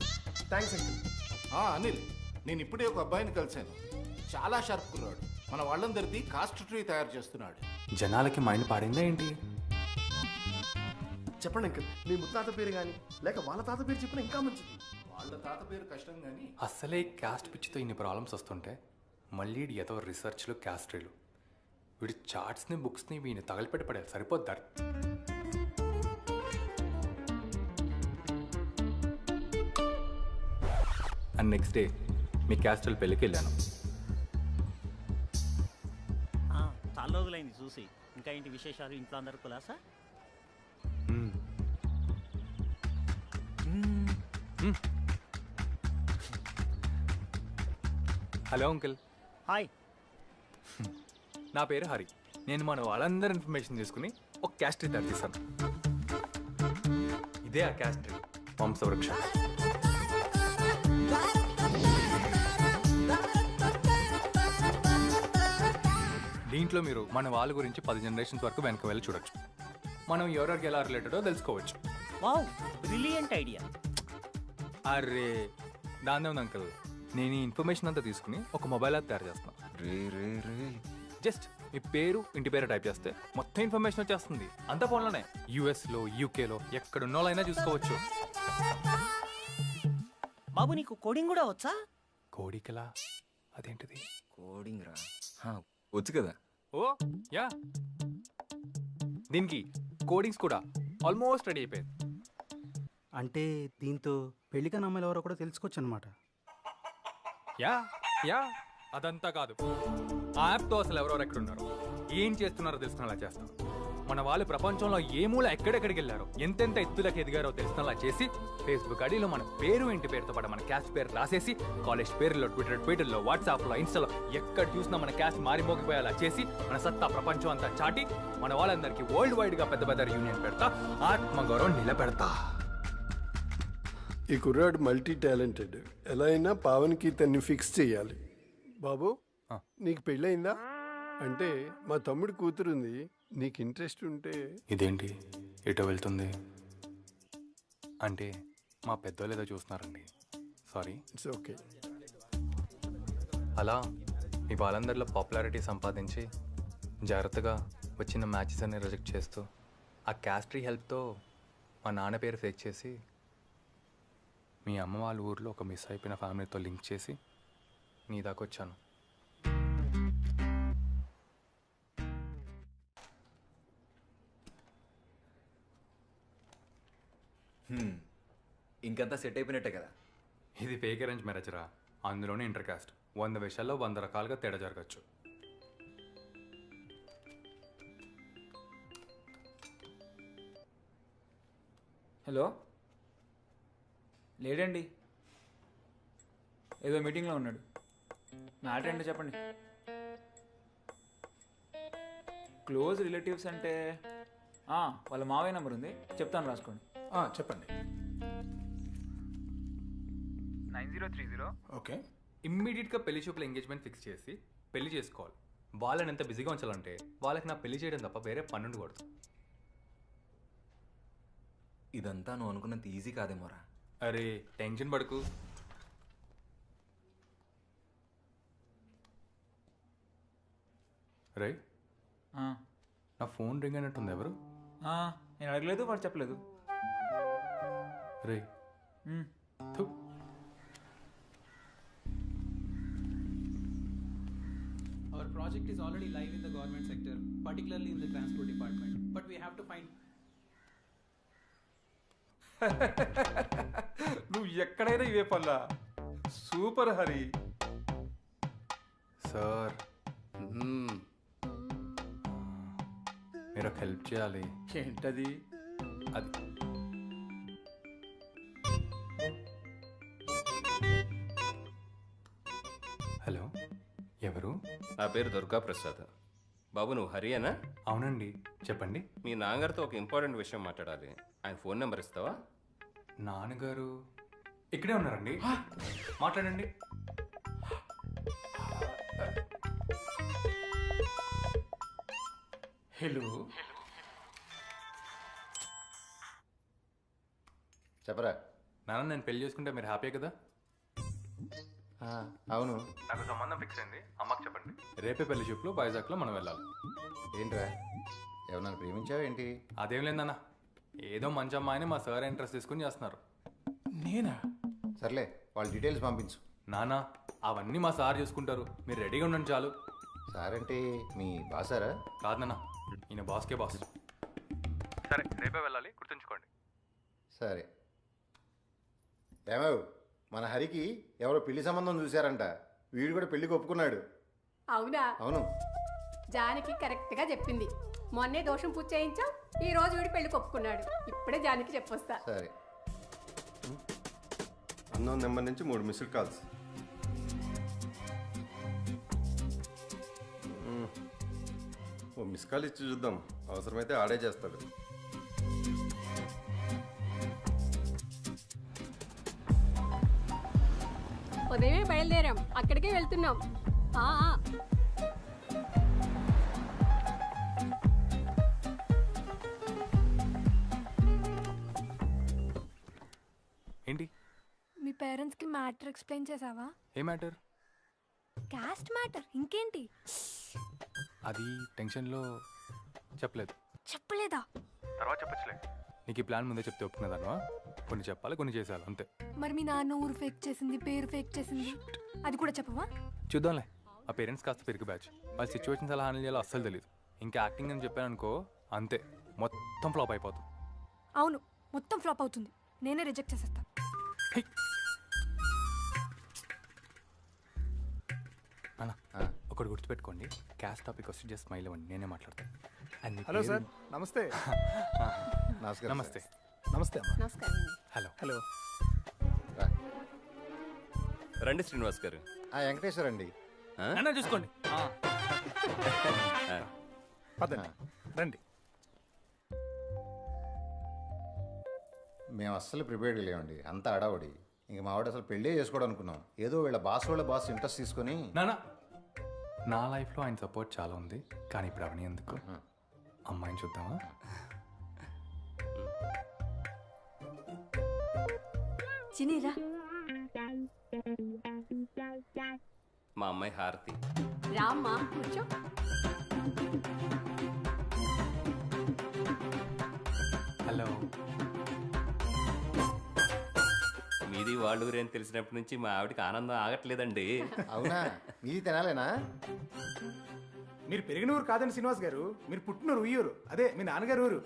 Thanks uncle. Anil, నేను ఇప్పుడే ఒక అబ్బాయిని కలిశాను, చాలా షార్ప్ కుర్రాడు. మన వాళ్ళందరిది కాస్ట్ ట్రీ తయారు చేస్తున్నాడు. జనాలకి మైండ్ పాడిందా ఏంటి? చెప్పండి అంకుల్, మీ ముత్తాత పేరు కానీ లేక వాళ్ళ తాత పేరు చెప్పినా ఇంకా మంచిది. వాళ్ళ తాత పేరు కష్టం కానీ అసలే క్యాస్ట్ పిచ్చితో ఇన్ని ప్రాబ్లమ్స్ వస్తుంటే మళ్ళీ ఏదో రీసెర్చ్లు క్యాస్ట్రీలు, వీడి చార్ట్స్ని బుక్స్ని వీడిని తగలిపెట్టి పడేది సరిపోద్దారు. అండ్ నెక్స్ట్ డే మీ క్యాస్ట్రల్ పెళ్ళికి వెళ్ళాను. చాలా రోజులైంది చూసి. ఇంకా ఏంటి విశేషాలు? ఇంట్లో అందరు కులాసా? Hello uncle. హాయ్. నా పేరు హరి. నేను మన వాళ్ళందరి ఇన్ఫర్మేషన్ తీసుకుని ఒక క్యాస్ట్ ట్రీ తయారు చేశాను. ఇదే ఆ క్యాస్ట్ ట్రీ, వంశవృక్షం. దీంట్లో మీరు మన వాళ్ళ గురించి 10 జనరేషన్స్ వరకు వెనక వెళ్ళి చూడొచ్చు. మనం ఎవరెవరికి ఎలా రిలేటెడో తెలుసుకోవచ్చు. Wow, brilliant idea. అరే దాని ఉంది అంకుల్, నేను ఈ ఇన్ఫర్మేషన్ అంతా తీసుకుని ఒక మొబైల్ యాప్ తయారు చేస్తున్నాను. జస్ట్ మీ పేరు, ఇంటి పేరు టైప్ చేస్తే మొత్తం ఇన్ఫర్మేషన్ వచ్చేస్తుంది. అంతా ఫోన్లోనే. యూఎస్లో, యూకేలో ఎక్కడున్న వాళ్ళైనా చూసుకోవచ్చు. బాబు, నీకు కోడింగ్ కూడా వచ్చా? కోడికలా? అదేంటిది? కోడింగ్ రా, వచ్చు కదా. ఓ యా, దీనికి కోడింగ్స్ కూడా ఆల్మోస్ట్ రెడీ అయిపోయింది. అంటే దీంతో పెళ్లికని అమ్మాయిలు ఎవరో కూడా తెలుసుకోవచ్చు అనమాట. యా యా, అదంతా కాదు. ఆ యాప్తో అసలు ఎవరెవరు ఎక్కడున్నారో, ఏం చేస్తున్నారో తెలుసుకునేలా చేస్తాం. మన వాళ్ళు ప్రపంచంలో ఏ మూల ఎక్కడెక్కడికి వెళ్ళారో, ఎంతెంత ఎత్తులకు ఎదిగారో తెలుసుకునేలా చేసి, ఫేస్బుక్ ఐడిలో మన పేరు, ఇంటి పేరుతో పాటు మన క్యాస్ట్ పేరు రాసేసి, కాలేజ్ పేరులో, ట్విట్టర్లో, వాట్సాప్లో, ఇన్స్టాలో ఎక్కడ చూసినా మన క్యాస్ట్ మారిమోగిపోయేలా చేసి, మన సత్తా ప్రపంచం అంతా చాటి మన వాళ్ళందరికీ వరల్డ్ వైడ్గా పెద్ద పెద్ద యూనియన్ పెడతా, ఆత్మగౌరవం నిలబెడతా. ఈ కుర్రాడు మల్టీ టాలెంటెడ్. ఎలా అయినా పావన్కి తన్ని ఫిక్స్ చేయాలి. బాబు, నీకు పెళ్ళయిందా? అంటే మా తమ్ముడి కూతురుంది, నీకు ఇంట్రెస్ట్ ఉంటే. ఇదేంటి ఎటో వెళ్తుంది? అంటే మా పెద్దోళ్ళు ఏదో చూస్తున్నారండి, సారీ. It's okay. అలా మీ వాళ్ళందరిలో పాపులారిటీ సంపాదించి జాగ్రత్తగా వచ్చిన మ్యాచెస్ అన్ని రిజెక్ట్ చేస్తూ, ఆ క్యాస్ట్రీ హెల్ప్తో మా నాన్న పేరు ఫేక్ చేసి, మీ అమ్మ వాళ్ళ ఊర్లో ఒక మిస్ అయిపోయిన ఫ్యామిలీతో లింక్ చేసి నీ దాకా వచ్చాను. ఇంకంతా సెట్ అయిపోయినట్టే కదా. ఇది ఫేక్ అరేంజ్ మ్యారేజ్ రా, అందులోనే ఇంటర్ కాస్ట్. 100 విషయాల్లో 100 రకాలుగా తేడా జరగచ్చు. హలో, లేడండి, ఏదో మీటింగ్లో ఉన్నాడు. మ్యాటర్ ఏంటో చెప్పండి. క్లోజ్ రిలేటివ్స్ అంటే వాళ్ళ మావయ్య నెంబర్ ఉంది, చెప్తాను, రాసుకోండి. చెప్పండి. 9030. ఓకే. ఇమ్మీడియట్గా పెళ్లి చూపుల ఎంగేజ్మెంట్ ఫిక్స్ చేసి పెళ్లి చేసుకోవాలి. వాళ్ళని ఎంత బిజీగా ఉంచాలంటే వాళ్ళకి నా పెళ్లి చేయడం తప్ప వేరే పని ఉండకూడదు. ఇదంతా నువ్వు అనుకున్నంత ఈజీ కాదేమోరా. అరే టెన్షన్ పడకు. రే, నా ఫోన్ రింగ్ అయినట్టుంది. ఎవరు? నేను అడగలేదు, వాడు చెప్పలేదు. రే, Our project project is already live in the government sector, particularly in the transport department. But we have to find. నువ్వు ఎక్కడైనా ఇవే పనులా సూపర్ హరి. సార్ మీరు ఒక హెల్ప్ చేయాలి. ఏంటది? అది హలో, ఎవరు? నా పేరు దుర్గా ప్రసాద్. బాబు నువ్వు హరియేనా? అవునండి, చెప్పండి. మీ నాన్నగారితో ఒక ఇంపార్టెంట్ విషయం మాట్లాడాలి. ఆయన ఫోన్ నెంబర్ ఇస్తావా? నాన్నగారు ఇక్కడే ఉన్నారండి, మాట్లాడండి. హలో, చెప్పరా నాన్న, నేను పెళ్లి చేసుకుంటే మీరు హ్యాపీ కదా? అవును. నాకు సంబంధం ఫిక్స్ అయింది, అమ్మకి చెప్పండి. రేపే పెళ్లి చూపులు వైజాగ్లో మనం వెళ్ళాలి. ఏంట్రా, ఎవరన్నా ప్రేమించావు ఏంటి? అదేం లేదన్న, ఏదో మంచి అమ్మాయిని మా సార్ ఇంట్రెస్ట్ తీసుకుని చేస్తున్నారు. నేనా? సర్లే, వాళ్ళ డీటెయిల్స్ పంపించు. నానా, అవన్నీ మా సార్ చూసుకుంటారు, మీరు రెడీగా ఉండండి చాలు. సార్ అంటే మీ బాసారా? కాదు నాన్న, ఈయన బాస్కే బాస్. సరే, రేపే వెళ్ళాలి, గుర్తుంచుకోండి. సరే. ఏమవు, మన హరికి ఎవరో పెళ్లి సంబంధం చూశారంట, వీడు కూడా పెళ్లికి ఒప్పుకున్నాడు. అవునా? అవును. జానకి కరెక్ట్గా చెప్పింది. మొన్నే దోషం పూజ చేయించాం, ఈ రోజు వీడి పెళ్లికి ఒప్పుకున్నాడు. ఇప్పుడే జానకి చెప్పొస్తా. సరే. అన్నోన్ నెంబర్ నుంచి 3 మిస్డ్ కాల్స్. ఓ మిస్ కాల్ ఇచ్చి చూద్దాం, అవసరమైతే ఆడే చేస్తాడు. ఉదయమే బయలుదేరాం, అక్కడికే వెళ్తున్నాం. ఏంటి? మీ పేరెంట్స్కి మ్యాటర్ ఎక్స్ప్లెయిన్ చేసావా? ఏ మ్యాటర్? Caste matter. ఇంకేంటి? అది టెన్షన్లో చెప్పలేదు. చెప్పలేదా? తర్వాత చెప్పచ్చులే. నీకు ఈ ప్లాన్ ముందే చెప్తే ఒప్పుకునేదాను. కొన్ని చెప్పాలి, కొన్ని చేసేయాలి, అంతే. మరి మీ నాన్న ఊరు ఫేక్ చేసింది, పేరు ఫేక్ చేసింది, అది కూడా చెప్పవా? చూద్దాంలే. ఆ పేరెంట్స్ కాస్త పెరుగు బ్యాచ్, వాళ్ళ సిచ్యువేషన్స్ ఎలా హ్యాండిల్ చేయాలో అస్సలు తెలియదు. ఇంకా యాక్టింగ్ అని చెప్పాను అనుకో, అంతే, మొత్తం ఫ్లాప్ అయిపోతుంది. అవును, మొత్తం ఫ్లాప్ అవుతుంది. నేనే రిజెక్ట్ చేసేస్తా. అన్న, ఒకటి గుర్తుపెట్టుకోండి, క్యాస్ట్ టాపిక్ వస్తే జస్ట్ స్మైల్ ఇవ్వండి, నేనే మాట్లాడతాను. హలో సార్, నమస్తే. నమస్కారం. నమస్తే. నమస్తే అమ్మా. నమస్కారం. హలో. హలో. రండి శ్రీనివాస్ గారు. వెంకటేశ్వర్ అండి. చూసుకోండి. పదండి, రండి. మేము అస్సలు ప్రిపేర్డ్ లేవండి, అంత అడావుడి. ఇంక మా వాడు అసలు పెళ్ళే చేసుకోవడం అనుకున్నాం. ఏదో వీళ్ళ బాస్ ఇంట్రెస్ట్ తీసుకొని. నా లైఫ్లో ఆయన సపోర్ట్ చాలా ఉంది, కానీ ఇప్పుడు అవన్నీ ఎందుకు, అమ్మాయిని చూద్దామా? చినీరా. మా అమ్మాయి హారతి. రామ్మా, కూర్చో. హలో. మీది వాళ్ళ ఊరే అని తెలిసినప్పటి నుంచి మా ఆవిడకి ఆనందం ఆగట్లేదండి. అవునా? మీది తినాలేనా? మీరు పెరిగిన ఊరు కాదండి శ్రీనివాస్ గారు, మీరు పుట్టినూరు ఉయ్యూరు, అదే మీ నాన్నగారు ఊరు.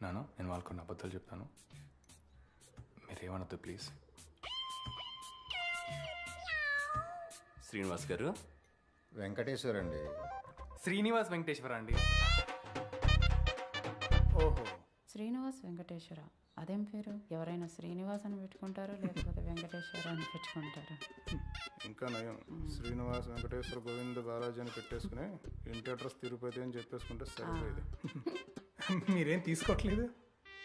నాను, నేను వాళ్ళకు కొన్ని అబద్ధాలు చెప్తాను, మీరేమనొద్దు ప్లీజ్. శ్రీనివాస్ గారు. వెంకటేశ్వర్ అండి. శ్రీనివాస్ వెంకటేశ్వర అండి. ఓహో, శ్రీనివాస్ వెంకటేశ్వర, అదేం పేరు? ఎవరైనా శ్రీనివాస్ అని పెట్టుకుంటారు, లేకపోతే వెంకటేశ్వర అని పెట్టుకుంటారు. ఇంకా నయం, శ్రీనివాస్ వెంకటేశ్వర గోవింద బాలాజీ అని పెట్టేసుకుని ఇంటి అడ్రస్ తిరుపతి అని చెప్పేసుకుంటే సరిపోయేది. మీరేం తీసుకోవట్లేదు?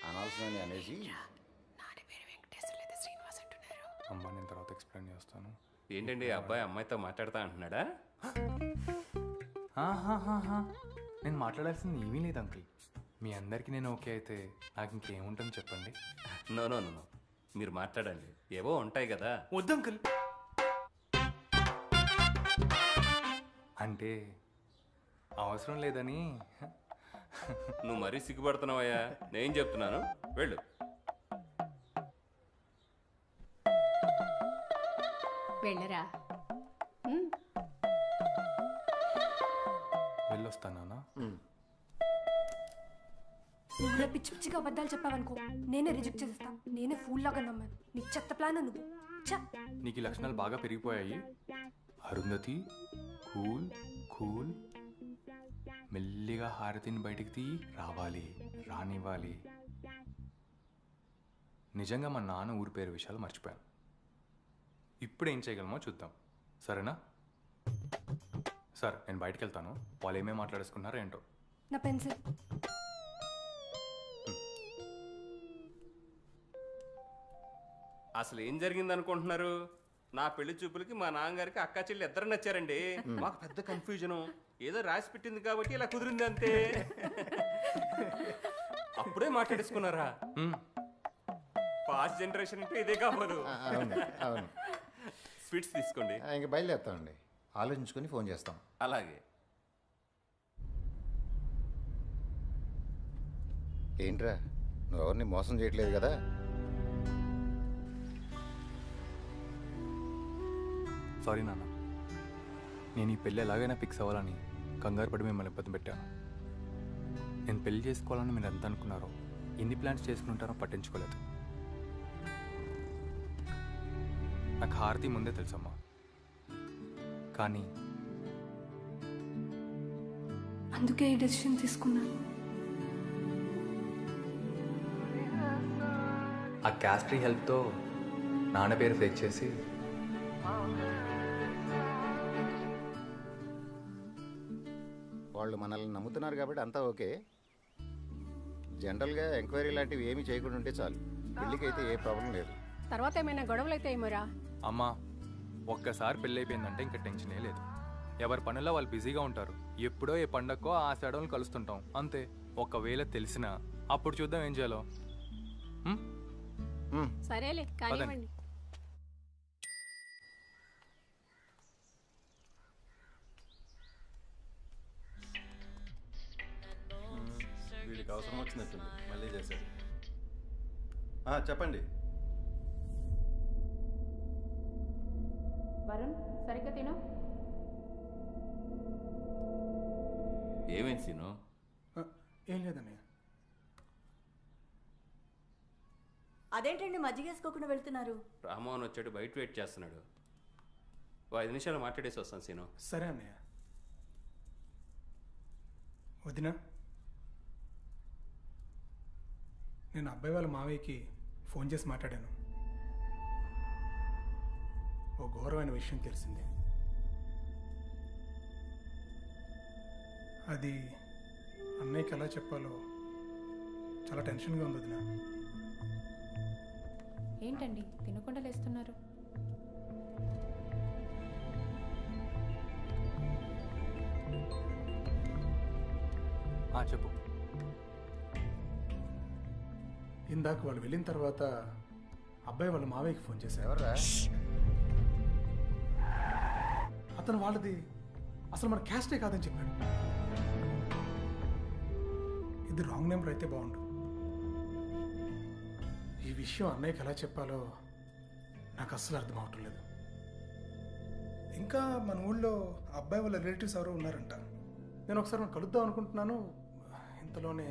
అనాల్సిన అనేసి. అమ్మ, నేను తర్వాత ఎక్స్ప్లెయిన్ చేస్తాను. ఏంటండి, అబ్బాయి అమ్మాయితో మాట్లాడతా అంటున్నాడా? నేను మాట్లాడాల్సింది ఏమీ లేదు అంకుల్. మీ అందరికీ నేను ఓకే అయితే నాకు ఇంకేముంటుంది చెప్పండి. నో నో నో, మీరు మాట్లాడండి, ఏవో ఉంటాయి కదా. వద్దు అంకుల్. అంటే అవసరం లేదని. నువ్వు మరీ సిగ్గుపడుతున్నావయ్యా, నేను చెప్తున్నాను, వెళ్ళు. వెళ్ళరా. వస్తా నాన్న. నువ్వు ఇలా పిచ్చి పిచ్చిగా అబద్ధాలు చెప్పావనుకో నేనే రిజెక్ట్ చేసేస్తా. నేనే ఫూల్ లాగా నమ్మాను. నీ చెత్త ప్లాన్ నువ్వు. నీకు ఈ లక్షణాలు బాగా పెరిగిపోయాయి. Arundhati, cool cool. మెల్లిగా హారతిని బయటికి తీ. రావాలి, రానివ్వాలి. నిజంగా మా నాన్న ఊరి పేరు విషయాలు మర్చిపోయాను. ఇప్పుడు ఏం చేయగలమో చూద్దాం, సరేనా? సరే, నేను బయటికి వెళ్తాను. వాళ్ళు ఏమేమి మాట్లాడేసుకున్నారో ఏంటో. నా పెన్సిల్. అసలు ఏం జరిగింది అనుకుంటున్నారు? నా పెళ్లి చూపులకి మా నాన్నగారికి అక్క చెల్లి ఇద్దరు నచ్చారండి. మాకు పెద్ద కన్ఫ్యూజను. ఏదో రాసి పెట్టింది కాబట్టి ఇలా కుదిరింది అంతే. అప్పుడే మాట్లాడేసుకున్నారా? ఫాస్ట్ జనరేషన్ అంటే ఇదే కావాలి. అవును. స్వీట్స్ తీసుకోండి. ఇంక బయలుదేరుతామండి. ఆలోచించుకొని ఫోన్ చేస్తాం. అలాగే. ఏంట్రా, నువ్వు ఎవరిని మోసం చేయట్లేదు కదా? సారీ నాన్న, నేను ఈ పెళ్ళి ఎలాగైనా ఫిక్స్ అవ్వాలని కంగారు పడి మిమ్మల్ని ఇబ్బంది పెట్టాను. నేను పెళ్లి చేసుకోవాలని మీరు ఎంత అనుకున్నారో, ఎన్ని ప్లాన్స్ చేసుకుని ఉంటారో పట్టించుకోలేదు. నాకు హారతి ముందే తెలుసమ్మా, కానీ అందుకే ఈ డెసిషన్ తీసుకున్నాను. ఆ క్యాస్ట్రీ హెల్ప్తో నాన్న పేరు ఫేక్ చేసి వాళ్ళు మనల్ని నమ్ముతున్నారు కాబట్టి అంతా ఓకే. జనరల్గా ఎంక్వైరీ లాంటివి ఏమీ చేయకుండా ఉంటే చాలు. పెళ్ళికి అయితే ఏ ప్రాబ్లం లేదు. తర్వాత ఏమైనా గొడవలు అయితే ఏమోరా? అమ్మా, ఒక్కసారి పెళ్ళి అయిపోయిందంటే ఇంకా టెన్షనే లేదు. ఎవరి పనుల్లో వాళ్ళు బిజీగా ఉంటారు. ఎప్పుడో ఏ పండగకో ఆ సడన్లు కలుస్తుంటాం అంతే. ఒకవేళ తెలిసినా అప్పుడు చూద్దాం ఏం చేయాలో. సరేలే, కానివ్వండి. వీడికి అవసరం వచ్చినట్టుంది, మళ్ళీ చేశాడు. చెప్పండి. వరుణ్, సరిగ్గా తిను. ఏమైంది సీను? ఏం లేదన్నయ్య. అదేంటండి మజ్జిగేసుకోకుండా వెళ్తున్నారు? రామోహన్ వచ్చాడు, బయట వెయిట్ చేస్తున్నాడు. 5 నిమిషాలు మాట్లాడేసి వస్తాను సీను. సరే అన్నయ్య. వదినా, నేను అబ్బాయి వాళ్ళ మావయ్యకి ఫోన్ చేసి మాట్లాడాను. ఓ ఘోరమైన విషయం తెలిసింది. అది అన్నయ్యకి ఎలా చెప్పాలో చాలా టెన్షన్గా ఉంది వదినా. ఏంటండి తినకుండా లేస్తున్నారు? చెప్పు. ఇందాక వాళ్ళు వెళ్ళిన తర్వాత అబ్బాయి వాళ్ళ మావయ్యకి ఫోన్ చేశారు. ఎవర్రా? అతను వాళ్ళది అసలు మన క్యాస్టే కాదని చెప్పాడు. ఇది రాంగ్ నెంబర్ అయితే బాగుండు. ఈ విషయం అన్నయ్యకి ఎలా చెప్పాలో నాకు అస్సలు అర్థం అవటం లేదు. ఇంకా మన ఊళ్ళో అబ్బాయి వాళ్ళ రిలేటివ్స్ ఎవరో ఉన్నారంట. నేను ఒకసారి మనం కలుద్దాం అనుకుంటున్నాను. ఇంతలోనే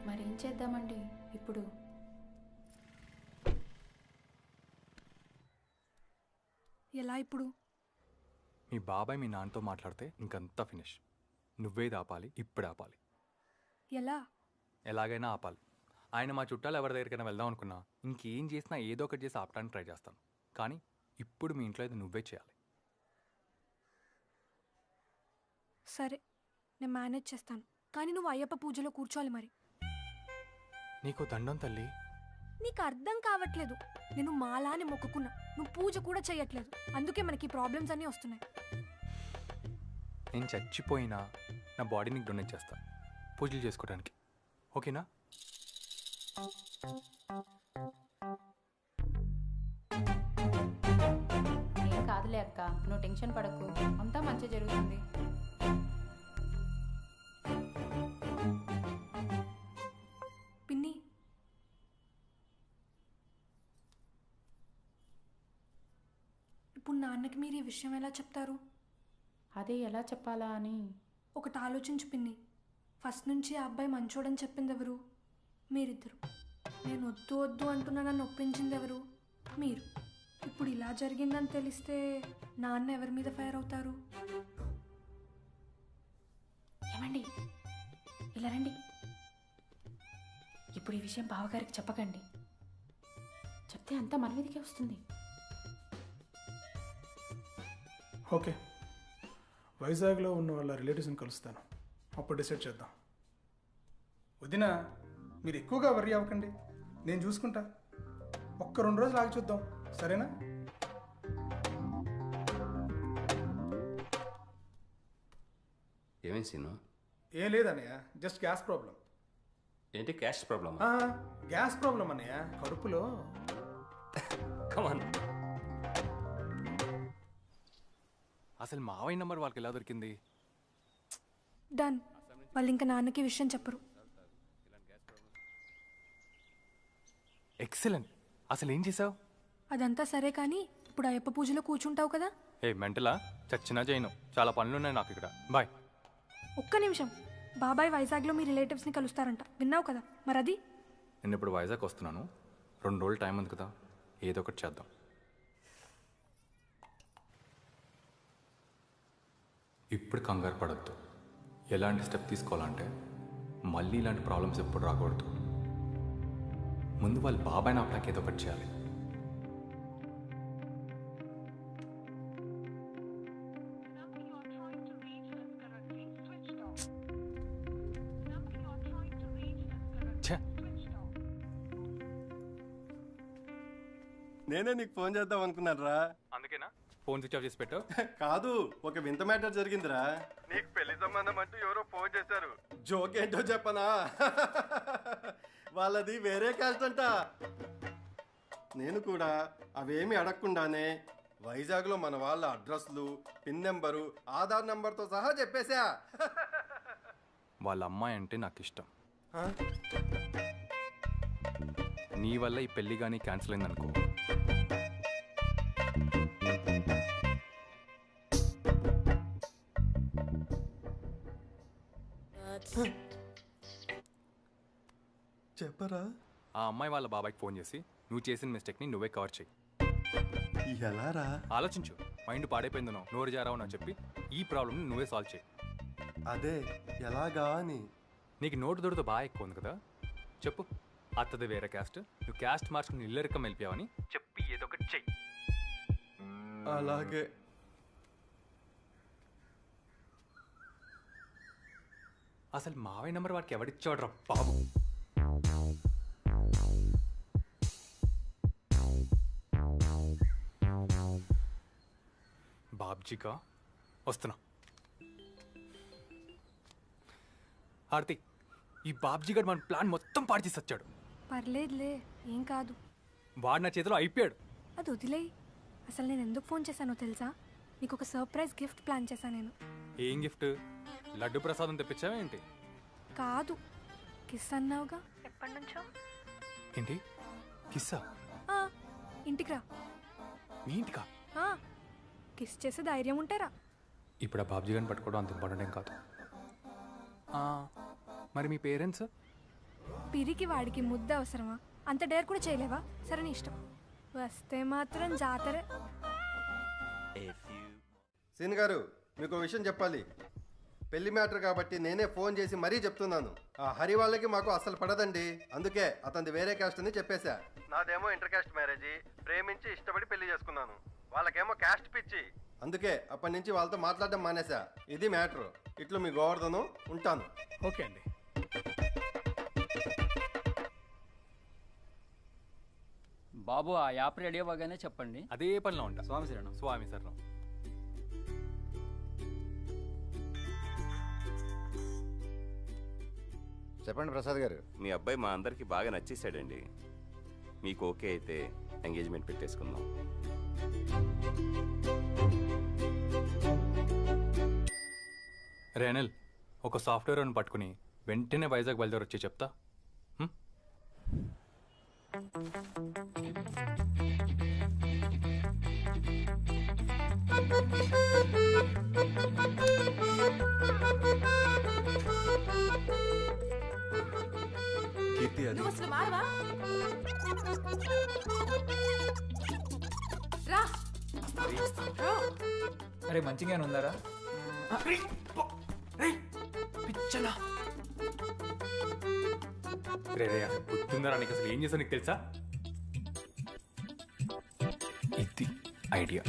మరేం చేద్దామండి ఇప్పుడు? ఎలా ఇప్పుడు? మీ బాబాయ్ మీ నాన్నతో మాట్లాడితే ఇంకంతా ఫినిష్. నువ్వేది ఆపాలి, ఇప్పుడు ఆపాలి. ఎలా? ఎలాగైనా ఆపాలి. ఆయన మా చుట్టాలు ఎవరి దగ్గరికైనా వెళ్దాం అనుకున్నా ఇంకేం చేసినా ఏదో ఒకటి చేసి ఆపడానికి ట్రై చేస్తాను. కానీ ఇప్పుడు మీ ఇంట్లో ఇది నువ్వే చేయాలి. సరే, నేను మేనేజ్ చేస్తాను. కానీ నువ్వు అయ్యప్ప పూజలో కూర్చోవాలి మరి. నీకు దండం తల్లి. నీకు అర్థం కావట్లేదు. నేను మాలాని మొక్కుకున్నా, నువ్వు పూజ కూడా చేయట్లేదు. అందుకే మనకి ప్రాబ్లమ్స్ అన్నీ వస్తున్నాయి. నేను చచ్చిపోయినా నా బాడీ నీకు డొనేట్ చేస్తా పూజలు చేసుకోవడానికి. ఓకేనా? ఏం కాదులే అక్క, నువ్వు టెన్షన్ పడకు. అంతా మంచి జరుగుతుంది. పిన్ని, నాన్నకి మీరు ఈ విషయం ఎలా చెప్తారు? అదే ఎలా చెప్పాలా అని. ఒకటి ఆలోచించు పిన్ని. ఫస్ట్ నుంచి ఆ అబ్బాయి మంచోడని చెప్పింది ఎవరు? మీరిద్దరు. నేను వద్దు వద్దు అంటున్నా నన్ను ఒప్పించింది ఎవరు? మీరు. ఇప్పుడు ఇలా జరిగిందని తెలిస్తే నాన్న ఎవరి మీద ఫైర్ అవుతారు? ఏమండి, ఇలా రండి. ఇప్పుడు ఈ విషయం బావగారికి చెప్పకండి. చెప్తే అంతా మన మీదకే వస్తుంది. ఓకే, వైజాగ్లో ఉన్న వాళ్ళ రిలేటివ్స్ని కలుస్తాను, అప్పుడు డిసైడ్ చేద్దాం. వదిన, మీరు ఎక్కువగా వర్రీ అవ్వకండి, నేను చూసుకుంటా. ఒక్క 2 రోజులు ఆగి చూద్దాం, సరేనా? ఏమేం సీను? ఏం లేదన్నయ్య, జస్ట్ గ్యాస్ ప్రాబ్లం. ఏంటి క్యాష్ ప్రాబ్లమ్? గ్యాస్ ప్రాబ్లం అన్నయ్య, కడుపులో. కమాన్. అసలు మావయ్య నంబర్ వాళ్ళకి ఎలా దొరికింది? డన్. వాళ్ళు ఇంకా నాన్నకి విషయం చెప్పరు. ఎక్సలెంట్. అసలు ఏం చేసావు? అదంతా సరే కానీ ఇప్పుడు అయ్యప్ప పూజలో కూర్చుంటావు కదా? ఏ మెంటలా, చచ్చినా చేయను, చాలా పనులున్నాయి నాకు ఇక్కడ. బాయ్. ఒక్క నిమిషం. బాబాయ్ వైజాగ్లో మీ రిలేటివ్స్ని కలుస్తారంట, విన్నావు కదా? మరి అది? నేను ఇప్పుడు వైజాగ్ వస్తున్నాను, 2 రోజులు టైం ఉంది కదా, ఏదో ఒకటి చేద్దాం. ఇప్పుడు కంగారు పడద్దు. ఎలాంటి స్టెప్ తీసుకోవాలంటే మళ్ళీ ఇలాంటి ప్రాబ్లమ్స్ ఎప్పుడు రాకూడదు. ముందు వాళ్ళ బాబాయ్ ఆపడానికి ఏదో ఒకటి చేయాలి. నేనే నీకు ఫోన్ చేద్దాం అనుకున్నాను రా. అందుకేనా ఫోన్ స్విచ్ ఆఫ్ చేసి పెట్టావు? కాదు, ఒక వింత మ్యాటర్ జరిగిందిరా. నీకు పెళ్లి సంబంధం అంటూ ఎవరో ఫోన్ చేశారు. జోక్ ఏంటో చెప్పనా? వాళ్ళది వేరే క్యాస్ట్ అంట. నేను కూడా అవేమి అడగకుండానే వైజాగ్లో మన వాళ్ళ అడ్రస్లు, పిన్ నెంబరు, ఆధార్ నెంబర్తో సహా చెప్పేశా. వాళ్ళ అమ్మాయి అంటే నాకు ఇష్టం. నీ వల్ల ఈ పెళ్లి కానీ క్యాన్సిల్ అయిందనుకో, చెప్పరా? ఆ అమ్మాయి వాళ్ళ బాబాయ్కి ఫోన్ చేసి నువ్వు చేసిన మిస్టేక్ని నువ్వే కవర్ చేయి. ఎలారా? ఆలోచించు. మైండ్ పాడైపోయిందనో, నోరు జారావు అని చెప్పి ఈ ప్రాబ్లమ్ని నువ్వే సాల్వ్ చేయి. అదే ఎలాగా అని. నీకు నోటు దొరతో బాగా ఎక్కువ ఉంది కదా, చెప్పు. అత్తది వేరే క్యాస్ట్, నువ్వు క్యాస్ట్ మార్చుకుని ఇల్లరికం వెళ్ళిపోయావని చెప్పి ఏదో ఒకటి చెయ్యి. అలాగే. అసలు మావయ్య నెంబర్ వాడికి ఎవడిచ్చాడు రా బాబు? బాబ్జీకా వస్తున్నా. హార్తిక్, ఈ బాబ్జీ గారు మన ప్లాన్ మొత్తం పాడు చేసి వచ్చాడు. పర్లేదులే, ఏం కాదు. వాడు నా చేతిలో అయిపోయాడు. అది వదిలేయి. అసలు నేను ఎందుకు ఫోన్ చేశానో తెలుసా? నీకు ఒక సర్ప్రైజ్ గిఫ్ట్ ప్లాన్ చేశాను నేను. ఏం గిఫ్ట్? లడ్డు ప్రసాదం తెప్పించావా ఏంటి? కాదు, కిస్ అన్నావుగా ఎప్పటి నుంచో. ఏంటి కిస్సా? ఇంటికి రా. మీ ఇంటికా? కిస్ చేసే ధైర్యం ఉంటారా? ఇప్పుడు ఆ బాబ్జీ గారిని పట్టుకోవడం అంత ఇంపార్టెంట్ ఏం కాదు. మరి మీ పేరెంట్స్? పిరికి వాడికి ముద్ద అవసరమా? అంత డేర్ కూడా చేయలేవా? సరే నీ ఇష్టం. వస్తే మాత్రం జాతరే. సీన్ గారు, మీకు విషయం చెప్పాలి. పెళ్లి మ్యాటర్ కాబట్టి నేనే ఫోన్ చేసి మరీ చెప్తున్నాను. ఆ హరి వాళ్ళకి మాకు అసలు పడదండి. అందుకే అతనిది వేరే క్యాస్ట్ అని చెప్పేశా. నాదేమో ఇంటర్ క్యాస్ట్ మ్యారేజీ, ప్రేమించి ఇష్టపడి పెళ్లి చేసుకున్నాను. వాళ్ళకేమో క్యాస్ట్ పిచ్చి. అందుకే అప్పటి నుంచి వాళ్ళతో మాట్లాడడం మానేశా. ఇది మ్యాటర్. ఇట్లు మీ గోవర్ధను, ఉంటాను. ఓకే అండి. బాబు, ఆ యాప్ రెడీ అవ్వగానే చెప్పండి. అదే పనిలో ఉంటా. స్వామి శరణం. స్వామి శరణం. చెప్పండి ప్రసాద్ గారు. మీ అబ్బాయి మా అందరికి బాగా నచ్చేసాడండి. మీకు ఓకే అయితే ఎంగేజ్మెంట్ పెట్టేసుకుందాం. రేనల్, ఒక సాఫ్ట్వేర్ అని పట్టుకుని వెంటనే వైజాగ్ బయలుదేరి వచ్చి చెప్తా. కీర్తి అది నువ్వు అసలు మారవా? రా రా. అరే మంచిగా ఉందారా? పిచ్చలా రే రే అసలు గుర్తుందరా నీకు అసలు ఏం చేసా నీకు తెలుసా ఇది ఐడియా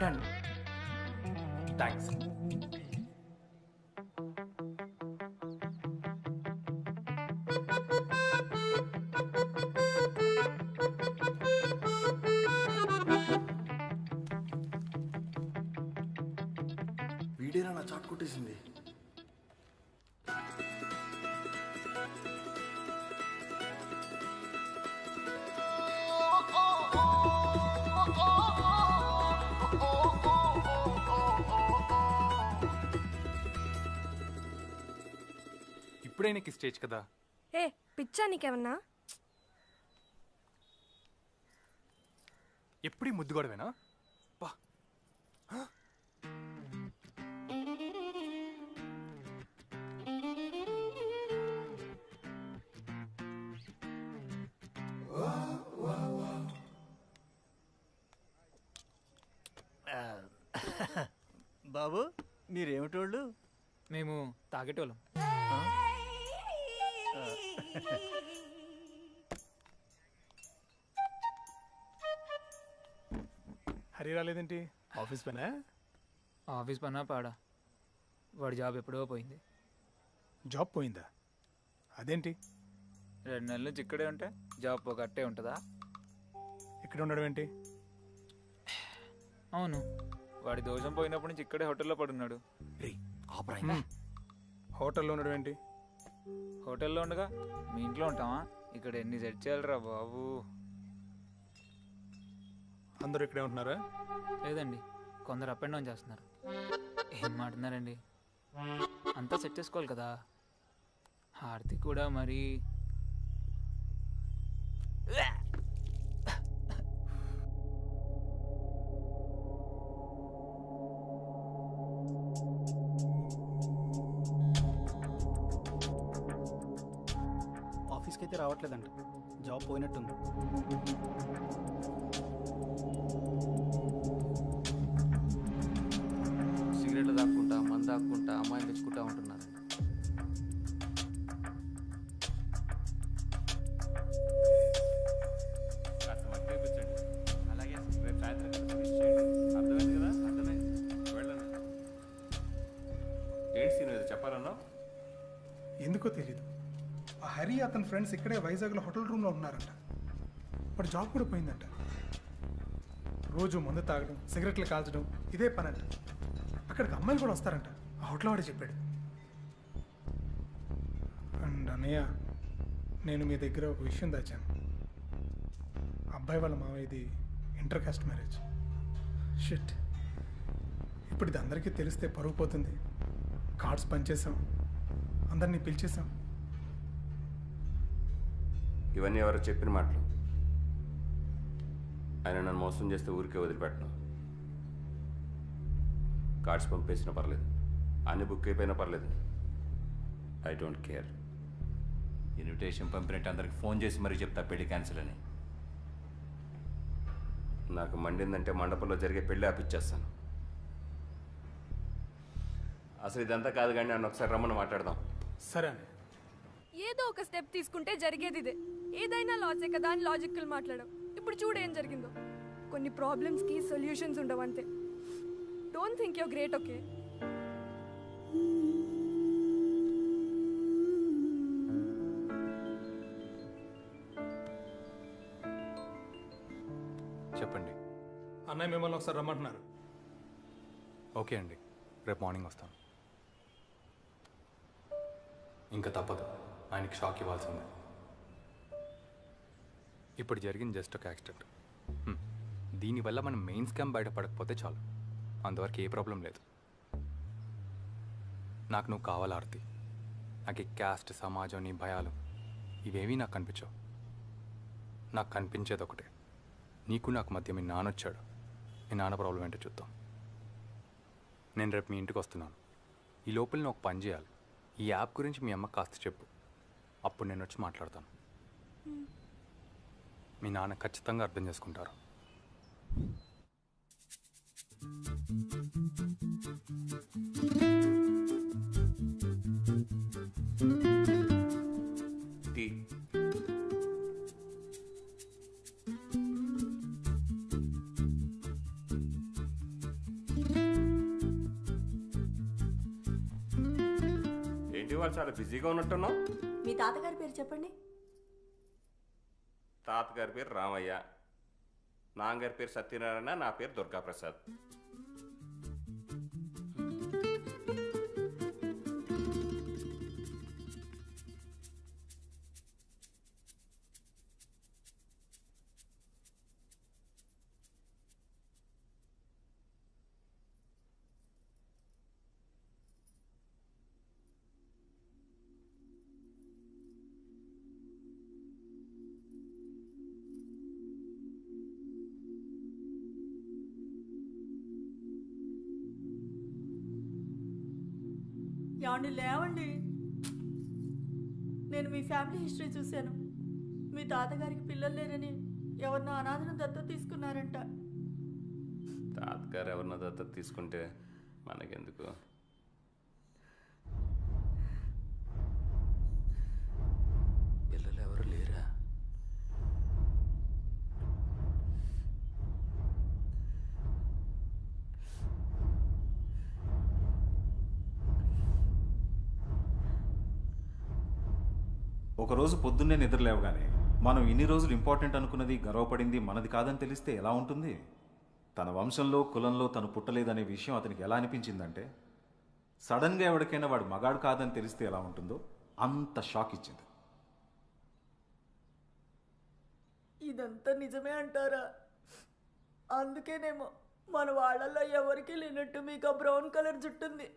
డన్ థ్యాంక్స్ వీడేనా నా చాట్ కొట్టేసింది? ఇప్పుడే నీకు స్టేజ్ కదా. ఏ పిచ్చా నీకేమన్నా? ఎప్పుడు ముద్దు గొడవేనా? పా బాబు మీరేమిటోళ్ళు? మేము తాగేటోళ్ళం. హరి రాలేదేంటి? ఆఫీస్ పనా? ఆఫీస్ పనా పాడా? వాడి జాబ్ ఎప్పుడో పోయింది. జాబ్ పోయిందా? అదేంటి? 2 నెలల నుంచి ఇక్కడే ఉంటే జాబ్ పోగట్టే ఉంటుందా? ఇక్కడ ఉండడం ఏంటి? అవును, వాడి దోషం పోయినప్పటి నుంచి ఇక్కడే హోటల్లో పడున్నాడు. హోటల్లో ఉండడం ఏంటి? హోటల్లో ఉండగా మీ ఇంట్లో ఉంటావా? ఇక్కడ ఎన్ని సెట్ చేయాలరా బాబు. అందరూ ఇక్కడే ఉంటున్నారా? లేదండి, కొందరు అప్ అండ్ డౌన్ చేస్తున్నారు. ఏం మాట్లాడుతున్నారండి? అంతా సెట్ చేసుకోవాలి కదా. హార్దిక్ కూడా మరి ఆఫీస్కి అయితే రావట్లేదంట, జాబ్ పోయినట్టుంది. సిగరెట్లు తాక్కుంటా మందు తాక్కుంటా అమ్మాయిని తెచ్చుకుంటా ఉంటున్నారు. అలాగే రేపు సాయంత్రం అర్థమైంది కదా? అర్థమైంది, వెళ్ళండి. ఏంటి సీన్ ఏదో చెప్పాలన్నా? ఎందుకో తెలీదు, ఆ హరి అతని ఫ్రెండ్స్ ఇక్కడే వైజాగ్లో హోటల్ రూమ్లో ఉన్నారంట. వాడు జాబ్ కూడా పోయిందంట. రోజు మందు తాగడం, సిగరెట్లు కాల్చడం ఇదే పని అంట. అక్కడికి అమ్మాయిలు కూడా వస్తారంట, ఆ హోటల్ వాడే చెప్పాడు. అండ్ అన్నయ్య, నేను మీ దగ్గర ఒక విషయం దాచాను. అబ్బాయి వాళ్ళ మావయ్యది ఇంటర్ కాస్ట్ మ్యారేజ్. షిట్, ఇప్పుడు ఇది అందరికీ తెలిస్తే పరుగు పోతుంది. కార్డ్స్ పనిచేసాం, అందరినీ పిలిచేసాం. ఇవన్నీ ఎవరో చెప్పిన మాటలు. ఆయన నన్ను మోసం చేస్తే ఊరికే వదిలిపెట్టను. కార్డ్స్ పంపేసినా పర్లేదు, అన్ని బుక్ అయిపోయినా పర్లేదు, ఐ డోంట్ కేర్. ఇన్విటేషన్ పంపినట్టు అందరికి ఫోన్ చేసి మరీ చెప్తా పెళ్లి క్యాన్సిల్ అని. నాకు మండిందంటే మండపంలో జరిగే పెళ్ళి ఆపిచ్చేస్తాను. అసలు ఇదంతా కాదు కానీ నన్ను ఒకసారి రమ్మని మాట్లాడదాం. సరే. ఏదో ఒక స్టెప్ తీసుకుంటే జరిగేది ఇదే. ఏదైనా లాసే కదా అని లాజికల్ మాట్లాడడం. ఇప్పుడు చూడు ఏం జరిగిందో. కొన్ని ప్రాబ్లమ్స్కి సొల్యూషన్స్ ఉండవు అంతే. Don't think your great, okay? చెప్పండి. అన్నయ్య మిమ్మల్ని ఒకసారి రమ్మంటున్నారు. ఓకే అండి, రేపు మార్నింగ్ వస్తాను. ఇంకా తప్పదు, ఆయనకి షాక్ ఇవ్వాల్సిందే. ఇప్పుడు జరిగింది జస్ట్ ఒక యాక్సిడెంట్. దీనివల్ల మనం మెయిన్ స్కామ్ బయటపడకపోతే చాలు, అంతవరకు ఏ ప్రాబ్లం లేదు. నాకు నువ్వు కావాలి ఆర్తి. నాకు ఈ క్యాస్ట్, సమాజం, నీ భయాలు ఇవేవీ నాకు కనిపించవు. నాకు కనిపించేది ఒకటే, నీకు నాకు మధ్య మీ నాన్న వచ్చాడు. మీ నాన్న ప్రాబ్లం ఏంటో చూద్దాం. నేను రేపు మీ ఇంటికి వస్తున్నాను. ఈ లోపల నేను ఒక పని చేయాలి. ఈ యాప్ గురించి మీ అమ్మకి కాస్త చెప్పు. అప్పుడు నేను వచ్చి మాట్లాడతాను. మీ నాన్న ఖచ్చితంగా అర్థం చేసుకుంటారు. ఏంటి వాళ్ళు చాలా బిజీగా ఉన్నట్టున్నావు? మీ తాతగారి పేరు చెప్పండి. తాతగారి పేరు రామయ్య, నాన్నగారి పేరు సత్యనారాయణ, నా పేరు దుర్గాప్రసాద్. ఏమండి లేవండి. నేను మీ ఫ్యామిలీ హిస్టరీ చూశాను. మీ తాతగారికి పిల్లలు లేరని ఎవరినో అనాథను దత్తత తీసుకున్నారంట. తాతగారు ఎవరినో దత్తత తీసుకుంటే మనకెందుకు? పిల్లలు ఎవరు లేరా? ఒకరోజు పొద్దున్నే నిద్రలేవగానే మనం ఇన్ని రోజులు ఇంపార్టెంట్ అనుకున్నది, గర్వపడింది మనది కాదని తెలిస్తే ఎలా ఉంటుంది? తన వంశంలో కులంలో తను పుట్టలేదనే విషయం అతనికి ఎలా అనిపించిందంటే, సడన్గా ఎవరికైనా వాడు మగాడు కాదని తెలిస్తే ఎలా ఉంటుందో అంత షాక్ ఇచ్చింది. ఇదంతా నిజమే అంటారా? అందుకేనేమో మన వాళ్ళల్లో ఎవరికి లేనట్టు మీకు ఆ బ్రౌన్ కలర్ జుట్టుంది.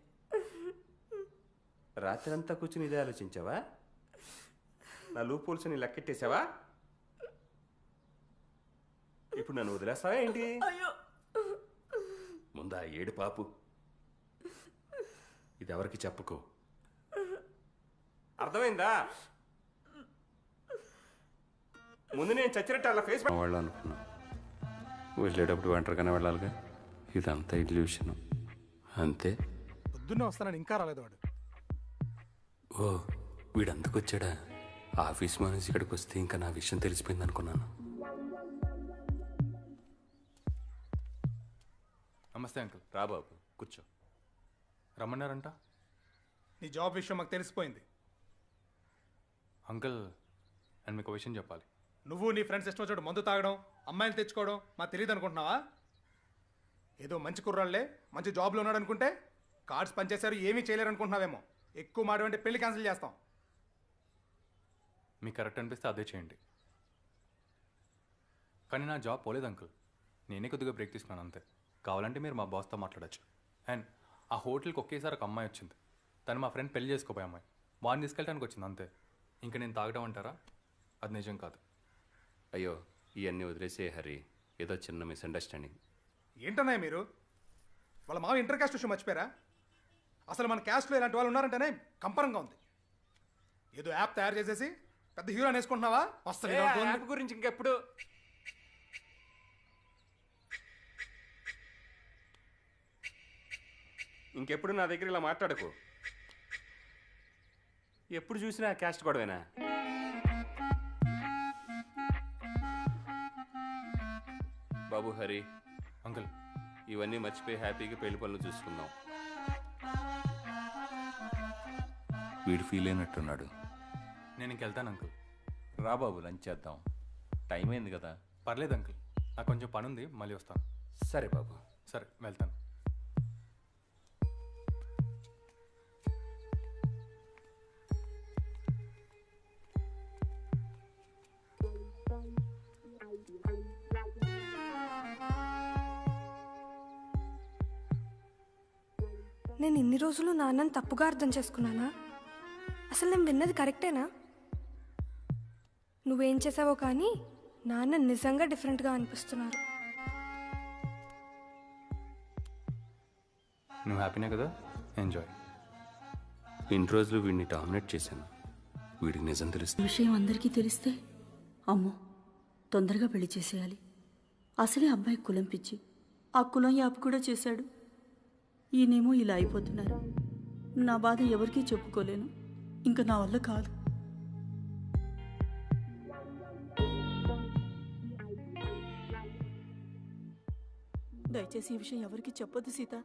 రాత్రంతా కూర్చుని ఇదే ఆలోచించావా? నా లూపోల్స్ని లెక్కెట్టేసావా? ఇప్పుడు నన్ను వదిలేస్తావా ఏంటి? ముందా ఏడు పాపు, ఇది ఎవరికి చెప్పుకో, అర్థమైందా? ముందు నేను చచ్చినట్టు అలా ఫేస్ వాళ్ళు అనుకున్నా. వెళ్ళేటప్పుడు ఒంటరిగానే వెళ్ళాలిగా. ఇదంతా ఇల్యూషన్ అంతే. పొద్దున్నే వస్తానని ఇంకా రాలేదు వాడు. ఓ వీడంతకొచ్చాడా? ఆఫీస్ మనిషి ఇక్కడికి వస్తే ఇంకా నా విషయం తెలిసిపోయింది అనుకున్నాను. నమస్తే అంకుల్. రా బాబు కూర్చో. రమ్మన్నారంట? నీ జాబ్ విషయం మాకు తెలిసిపోయింది. అంకుల్ నేను మీకు విషయం చెప్పాలి. నువ్వు నీ ఫ్రెండ్స్ ఇష్టం వచ్చాడు మందు తాగడం, అమ్మాయిలు తెచ్చుకోవడం మాకు తెలియదు అనుకుంటున్నావా? ఏదో మంచి కుర్రాళ్ళే మంచి జాబ్లో ఉన్నాడు అనుకుంటే కార్డ్స్ పనిచేశారు, ఏమీ చేయలేరు అనుకుంటున్నావేమో. ఎక్కువ మాడవంటే పెళ్లి క్యాన్సిల్ చేస్తాం. మీకు కరెక్ట్ అనిపిస్తే అదే చేయండి. కానీ నా జాబ్ పోలేదు అంకుల్. నేనే కొద్దిగా బ్రేక్ తీసుకున్నాను అంతే. కావాలంటే మీరు మా బాస్తో మాట్లాడచ్చు. అండ్ ఆ హోటల్కి ఒకేసారి ఒక అమ్మాయి వచ్చింది. తను మా ఫ్రెండ్ పెళ్లి చేసుకోపోయే అమ్మాయి. వాడిని తీసుకెళ్ళడానికి వచ్చింది అంతే. ఇంకా నేను తాగడం అంటారా? అది నిజం కాదు. అయ్యో ఇవన్నీ వదిలేసే హరి, ఏదో చిన్న మిస్అండర్స్టాండింగ్. ఏంటన్నాయి మీరు? వాళ్ళ మావ ఇంటర్ క్యాస్ట్ విషయం మర్చిపోయారా? అసలు మన క్యాస్ట్లో ఇలాంటి వాళ్ళు ఉన్నారంటేనే కంపరంగా ఉంది. ఏదో యాప్ తయారు చేసేసి పెద్ద హీరో వేసుకుంటున్నావా? అసలు యాప్ గురించి ఇంకెప్పుడు ఇంకెప్పుడు నా దగ్గర ఇలా మాట్లాడకు. ఎప్పుడు చూసినా క్యాస్ట్ గొడవేనా? బాబు హరి అంకుల్ ఇవన్నీ మర్చిపోయి హ్యాపీగా పెళ్లి పనులు చూసుకుందాం. వీడు ఫీల్ అయినట్టున్నాడు. నేను ఇంకెళ్తాను అంకుల్. రా బాబు లంచ్ చేద్దాం, టైం అయింది కదా. పర్లేదు అంకుల్, నాకు కొంచెం పని ఉంది, మళ్ళీ వస్తాను. సరే బాబు. సరే వెళ్తాను. నేను ఇన్ని రోజులు నాన్నని తప్పుగా అర్థం చేసుకున్నానా? అసలు నేను విన్నది కరెక్టేనా? నువ్వేం చేసావో కానీ నాన్న నిజంగా డిఫరెంట్గా అనిపిస్తున్నారు. నువ్వు హ్యాపీనే కదా? ఎంజాయ్. ఇన్ని రోజులు వీడిని డామినేట్ చేశాను. వీడికి నిజం తెలిస్తే విషయం అందరికీ తెలిస్తే అమ్మో, తొందరగా పెళ్లి చేసేయాలి. అసలే అబ్బాయి కులం పిచ్చి, ఆ కులం యాప్ కూడా చేశాడు. ఈయనేమో ఇలా అయిపోతున్నారు. నా బాధ ఎవరికీ చెప్పుకోలేను. ఇంకా నా వల్ల కాదు. దయచేసి ఈ విషయం ఎవరికి చెప్పొద్దు సీత.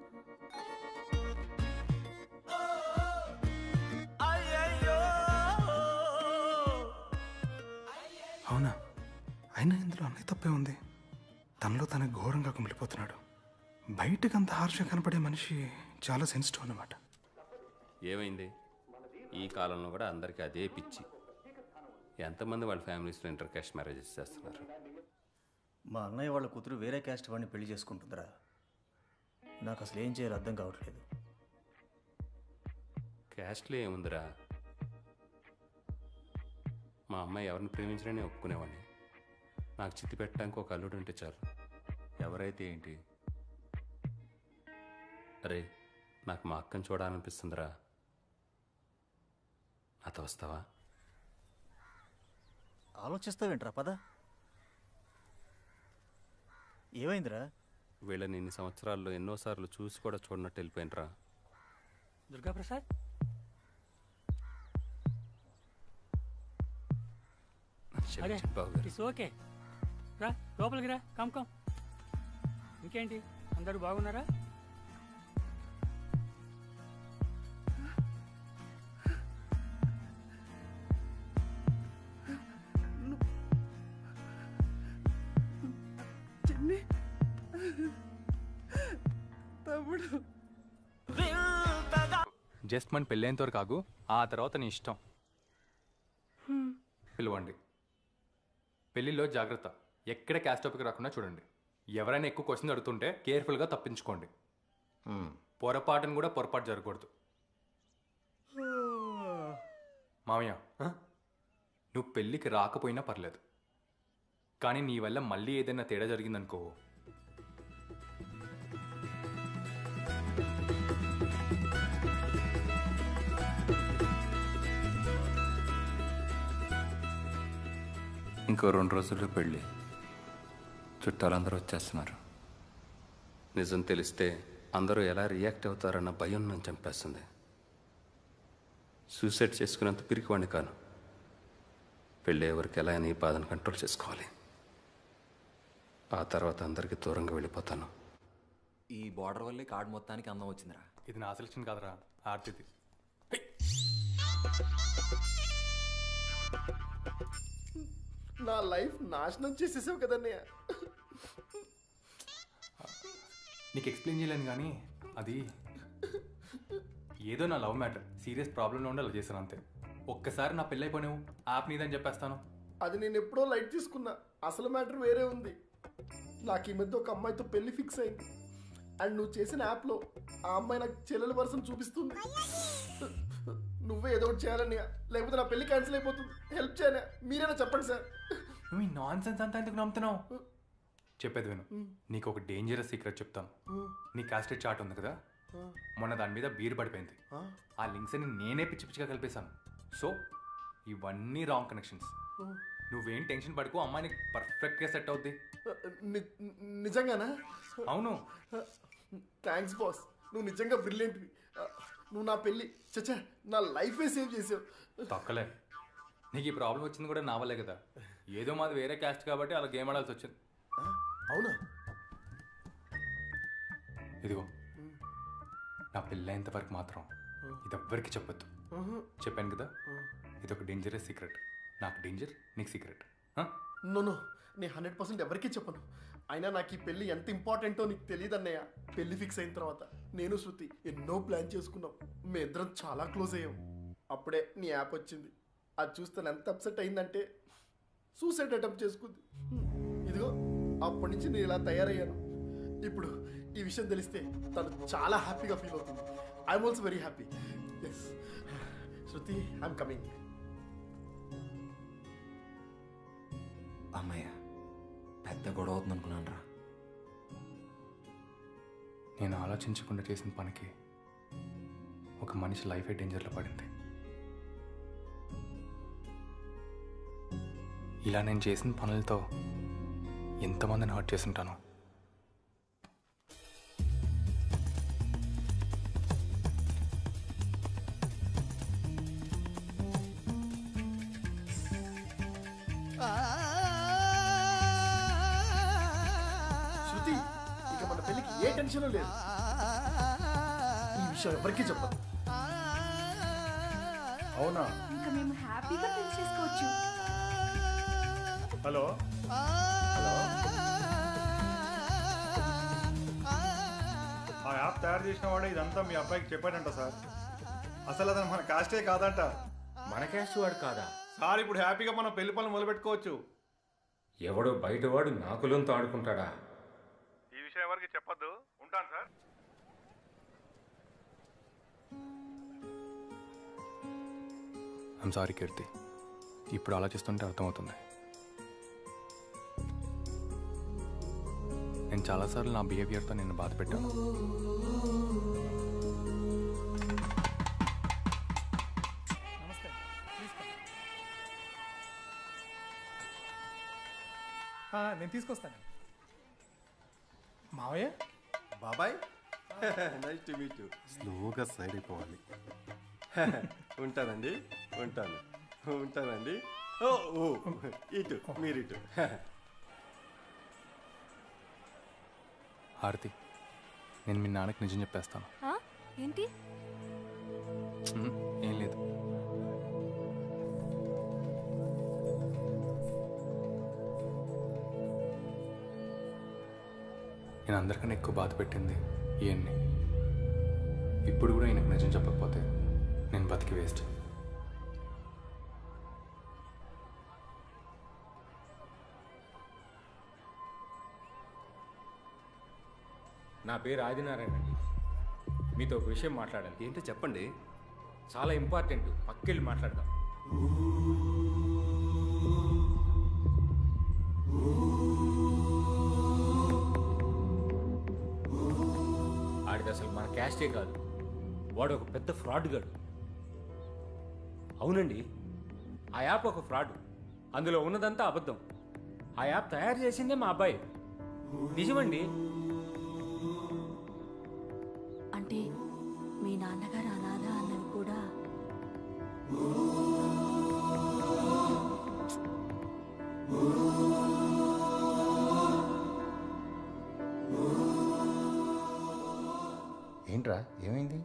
అవునా? అయినా ఇందులో అన్నయ్య తప్పే ఉంది. తనలో తన ఘోరంగా కుమిలిపోతున్నాడు. బయటకు అంత హార్ష్గా కనపడే మనిషి చాలా సెన్సిటివ్ అన్నమాట. ఏమైంది? ఈ కాలంలో కూడా అందరికీ అదే పిచ్చి. ఎంతమంది వాళ్ళ ఫ్యామిలీస్లో ఇంటర్ క్యాస్ట్ మ్యారేజెస్ చేస్తున్నారు. మా అన్నయ్య వాళ్ళ కూతురు వేరే క్యాస్ట్ వాడిని పెళ్లి చేసుకుంటుందిరా. నాకు అసలు ఏం చేయాలో అర్థం కావట్లేదు. క్యాస్ట్లో ఏముందిరా? మా అమ్మాయి ఎవరిని ప్రేమించడని ఒప్పుకునేవాడిని. నాకు చిత్తి పెట్టడానికి ఒక అల్లుడు ఉంటే చాలు. ఎవరైతే ఏంటి? అరే, నాకు మా అక్కని చూడాలనిపిస్తుందిరా. నాతో వస్తావా? ఆలోచిస్తావేంట్రా? పద. ఏమైందిరా? వీళ్ళని ఇన్ని సంవత్సరాల్లో ఎన్నోసార్లు చూసి కూడా చూడనట్టు వెళ్ళిపోయినరా. దుర్గాప్రసాద్, అరే ఇట్స్ ఓకే, రా లోపలికి రా. Come come. ఇంకేంటి, అందరూ బాగున్నారా? జస్ట్ మన పెళ్ళైనంత వరకు ఆగు, ఆ తర్వాత నీ ఇష్టం. పిలవండి. పెళ్ళిలో జాగ్రత్త, ఎక్కడ క్యాస్ట్ టాపిక్ రాకుండా చూడండి. ఎవరైనా ఎక్కువ క్వశ్చన్ అడుగుతుంటే కేర్ఫుల్గా తప్పించుకోండి. పొరపాటును కూడా పొరపాటు జరగకూడదు. మామయ్య, నువ్వు పెళ్ళికి రాకపోయినా పర్లేదు, కానీ నీ వల్ల మళ్ళీ ఏదైనా తేడా జరిగిందనుకో, ఇంకో 2 రోజుల్లో పెళ్ళి. చుట్టాలందరూ వచ్చేస్తున్నారు. నిజం తెలిస్తే అందరూ ఎలా రియాక్ట్ అవుతారన్న భయం నన్ను చంపేస్తుంది. సూసైడ్ చేసుకునేంత పిరికివాడిని కాను. పెళ్ళి ఎవరికి ఎలా అని బాధను కంట్రోల్ చేసుకోవాలి. ఆ తర్వాత అందరికీ దూరంగా వెళ్ళిపోతాను. ఈ బార్డర్ వల్లే కార్డు మొత్తానికి అందం వచ్చిందిరా. ఇది నా సెలక్షన్ కాదురా, ఆర్తిది. నా లైఫ్ నాశనం చేసేసావు కదన్నయ్య. నీకు ఎక్స్ప్లెయిన్ చేయలేను కానీ అది ఏదో నా లవ్ మ్యాటర్ సీరియస్ ప్రాబ్లంలో ఉండి అలా చేశాను అంతే. ఒక్కసారి నా పెళ్ళి అయిపోయావు యాప్ నీదని చెప్పేస్తాను. అది నేను ఎప్పుడో లైట్ తీసుకున్నా. అసలు మ్యాటర్ వేరే ఉంది. నాకు ఈ మధ్య ఒక అమ్మాయితో పెళ్లి ఫిక్స్ అయింది. అండ్ నువ్వు చేసిన యాప్లో ఆ అమ్మాయి నాకు చెల్లెల పర్సన్ చూపిస్తుంది. నువ్వే ఏదో ఒకటి చేయాలన్నయ్య, లేకపోతే నా పెళ్లి క్యాన్సిల్ అయిపోతుంది. హెల్ప్ చేయనా? మీరైనా చెప్పండి సార్. నువ్వు ఈ నాన్ సెన్స్ అంతా ఎందుకు నమ్ముతున్నావు? చెప్పేది విను, నీకు ఒక డేంజరస్ సీక్రెట్ చెప్తాను. నీ క్యాస్టెడ్ చార్ట్ ఉంది కదా, మొన్న దాని మీద బీరు పడిపోయింది. ఆ లింక్స్ అని నేనే పిచ్చి పిచ్చిగా కలిపేశాను. సో ఇవన్నీ రాంగ్ కనెక్షన్స్. నువ్వేం టెన్షన్ పడుకో, అమ్మాయి నీకు పర్ఫెక్ట్గా సెట్ అవుద్ది. నిజంగానా? అవును. థ్యాంక్స్ బాస్, నువ్వు నిజంగా బ్రిలియంట్వి. నువ్వు నా పెళ్ళి చచ్చా నా లైఫే సేవ్ చేసావు. తక్కలే, నీకు ఈ ప్రాబ్లం వచ్చింది కూడా నా వల్లే కదా. ఏదో మాది వేరే క్యాస్ట్ కాబట్టి అలా గేమ్ ఆడాల్సి వచ్చింది. అవునా? ఇదిగో, నా పెళ్ళైనంత వరకు మాత్రం ఇది ఎవ్వరికి చెప్పొద్దు. చెప్పాను కదా, ఇది ఒక డేంజరస్ సీక్రెట్. నాకు డేంజర్, నీకు సీక్రెట్. నో నేను 100% ఎవరికీ చెప్పను. అయినా నాకు ఈ పెళ్ళి ఎంత ఇంపార్టెంటో నీకు తెలియదు అన్నయ్య. పెళ్ళి ఫిక్స్ అయిన తర్వాత నేను శృతి ఎన్నో ప్లాన్ చేసుకున్నాం. మీ ఇద్దరం చాలా క్లోజ్ అయ్యాం. అప్పుడే నీ యాప్ వచ్చింది. అది చూస్తే ఎంత అప్సెట్ అయిందంటే సూసైడ్ అటెంప్ట్ చేసుకుంది. ఇదిగో అప్పటి నుంచి నేను ఇలా తయారయ్యాను. ఇప్పుడు ఈ విషయం తెలిస్తే తను చాలా హ్యాపీగా ఫీల్ అవుతుంది. I'm also very happy. Yes Shruti, I'm coming. అమ్మయ్య, పెద్ద గొడవ అవుతుంది అనుకున్నాను రా. నేను ఆలోచించకుండా చేసిన పనికి ఒక మనిషి లైఫే డేంజర్లో పడింది. ఇలా నేను చేసిన పనులతో ఎంతమందిని హర్ట్ చేస్తుంటాను. శృతి, ఇక మన పెళ్ళికి ఏ టెన్షన్ లేదు. ఈ విషయం ఎవరికీ చెప్పదు. అవునా? ఇంకా మేము హ్యాపీగా పెళ్లి చేసుకోవచ్చు. హలో ఆ యాప్ తయారు చేసిన వాడే ఇదంతా మీ అబ్బాయికి చెప్పాడంట సార్. అసలు అతను మన కాస్టే కాదంట. మన క్యాస్ట్ వాడు కాదా? సార్ ఇప్పుడు హ్యాపీగా మనం పెళ్లి పనులు మొదలు పెట్టుకోవచ్చు. ఎవడో బయటవాడు నాకులంతో ఆడుకుంటాడా? ఈ విషయం ఎవరికి చెప్పొద్దు. ఉంటాను సార్. ఐమ్ సారీ కీర్తి, ఇప్పుడు ఆలోచిస్తుంటే అర్థమవుతుంది. నేను చాలాసార్లు నా బిహేవియర్తో నిన్ను బాధ పెట్టాను. నేను తీసుకొస్తాను. మావయ్య, బాబాయ్, నైస్ టు మీట్ యూ. స్లోగా సైడ్ అయిపోవాలి. ఉంటానండి, ఉంటానండి. ఓ ఇటు, మీరు ఇటు. హారతి, నేను మీ నాన్నకి నిజం చెప్పేస్తాను. ఏంటి? ఏం లేదు. నేను అందరికన్నా ఎక్కువ బాధ పెట్టింది ఈయన్ని. ఇప్పుడు కూడా ఈయనకు నిజం చెప్పకపోతే నేను బతికి వేస్ట్. నా పేరు ఆదినారాయణ అండి. మీతో ఒక విషయం మాట్లాడాలి. ఏంటో చెప్పండి. చాలా ఇంపార్టెంట్. పక్కెళ్ళి మాట్లాడదాం. ఆడిది అసలు మన క్యాస్టే కాదు. వాడు ఒక పెద్ద ఫ్రాడ్ గాడు. అవునండి, ఆ యాప్ ఒక ఫ్రాడ్. అందులో ఉన్నదంతా అబద్ధం. ఆ యాప్ తయారు చేసిందే మా అబ్బాయి. నిజమండి. అంటే మీ నాన్నగారు అనాథ అన్నది కూడా ఏంట్రా, ఏమైంది?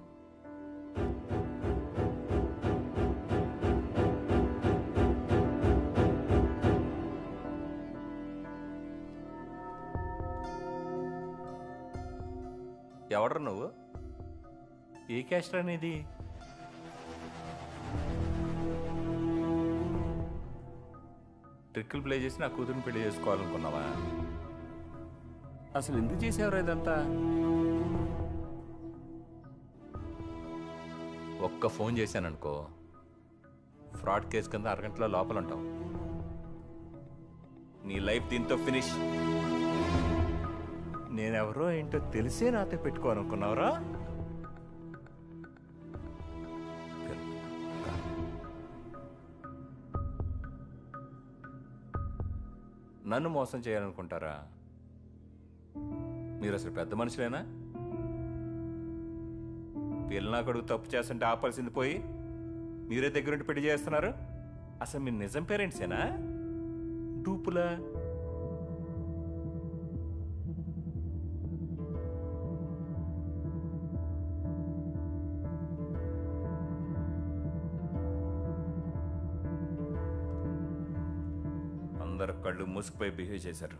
ఎవడ్రా నువ్వు? ఏ క్యాస్ట్ అనేది? ట్రిక్కులు ప్లే చేసి నా కూతురుని పెళ్లి చేసుకోవాలనుకున్నావా? అసలు ఎందుకు చేసేవారు ఇదంతా? ఒక్క ఫోన్ చేశాననుకో, ఫ్రాడ్ కేసు కింద అరగంటలో లోపల ఉంటావు. నీ లైఫ్ దీంతో ఫినిష్. నేనెవరో ఏంటో తెలిసే నాతో పెట్టుకోవాలనుకున్నావురా? నన్ను మోసం చేయాలనుకుంటారా? మీరు అసలు పెద్ద మనుషులేనా? పిల్లనా కొడుకు తప్పు చేస్తుంటే ఆపాల్సింది పోయి మీరే దగ్గరుండి పెళ్లి చేస్తున్నారు. అసలు మీరు నిజం పేరెంట్సేనా, డూపులా? అందరు కళ్ళు మూసుకుపోయి బిహేవ్ చేశారు.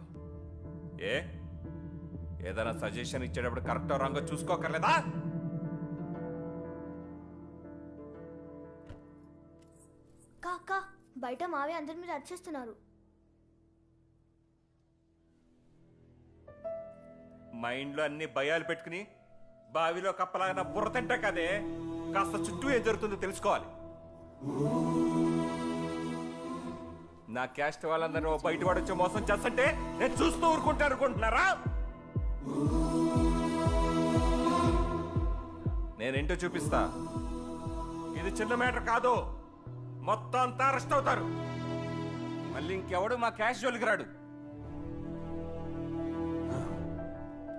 ఏదైనా సజెషన్ ఇచ్చేటప్పుడు కరెక్టో రాంగో చూసుకోకర్లేదా? కాకా, బయట మావి అందరి మీద అరిచేస్తున్నారు. మైండ్లో అన్ని భయాలు పెట్టుకుని బావిలో కప్పలాగా బుర్ర తింటే కదే కాస్త చుట్టూ ఏం జరుగుతుందో తెలుసుకోవాలి. నా క్యాస్ట్ వాళ్ళందరూ బయట వాడొచ్చి మోసం చేస్తుంటే నేను చూస్తూ ఊరుకుంటాను అనుకుంటున్నారా? నేనేంటో చూపిస్తా. ఇది చిన్న మ్యాటర్ కాదు, మొత్తం అంతా అరెస్ట్ అవుతారు. మళ్ళీ ఇంకెవడు మా క్యాష్ జోలికి రాడు.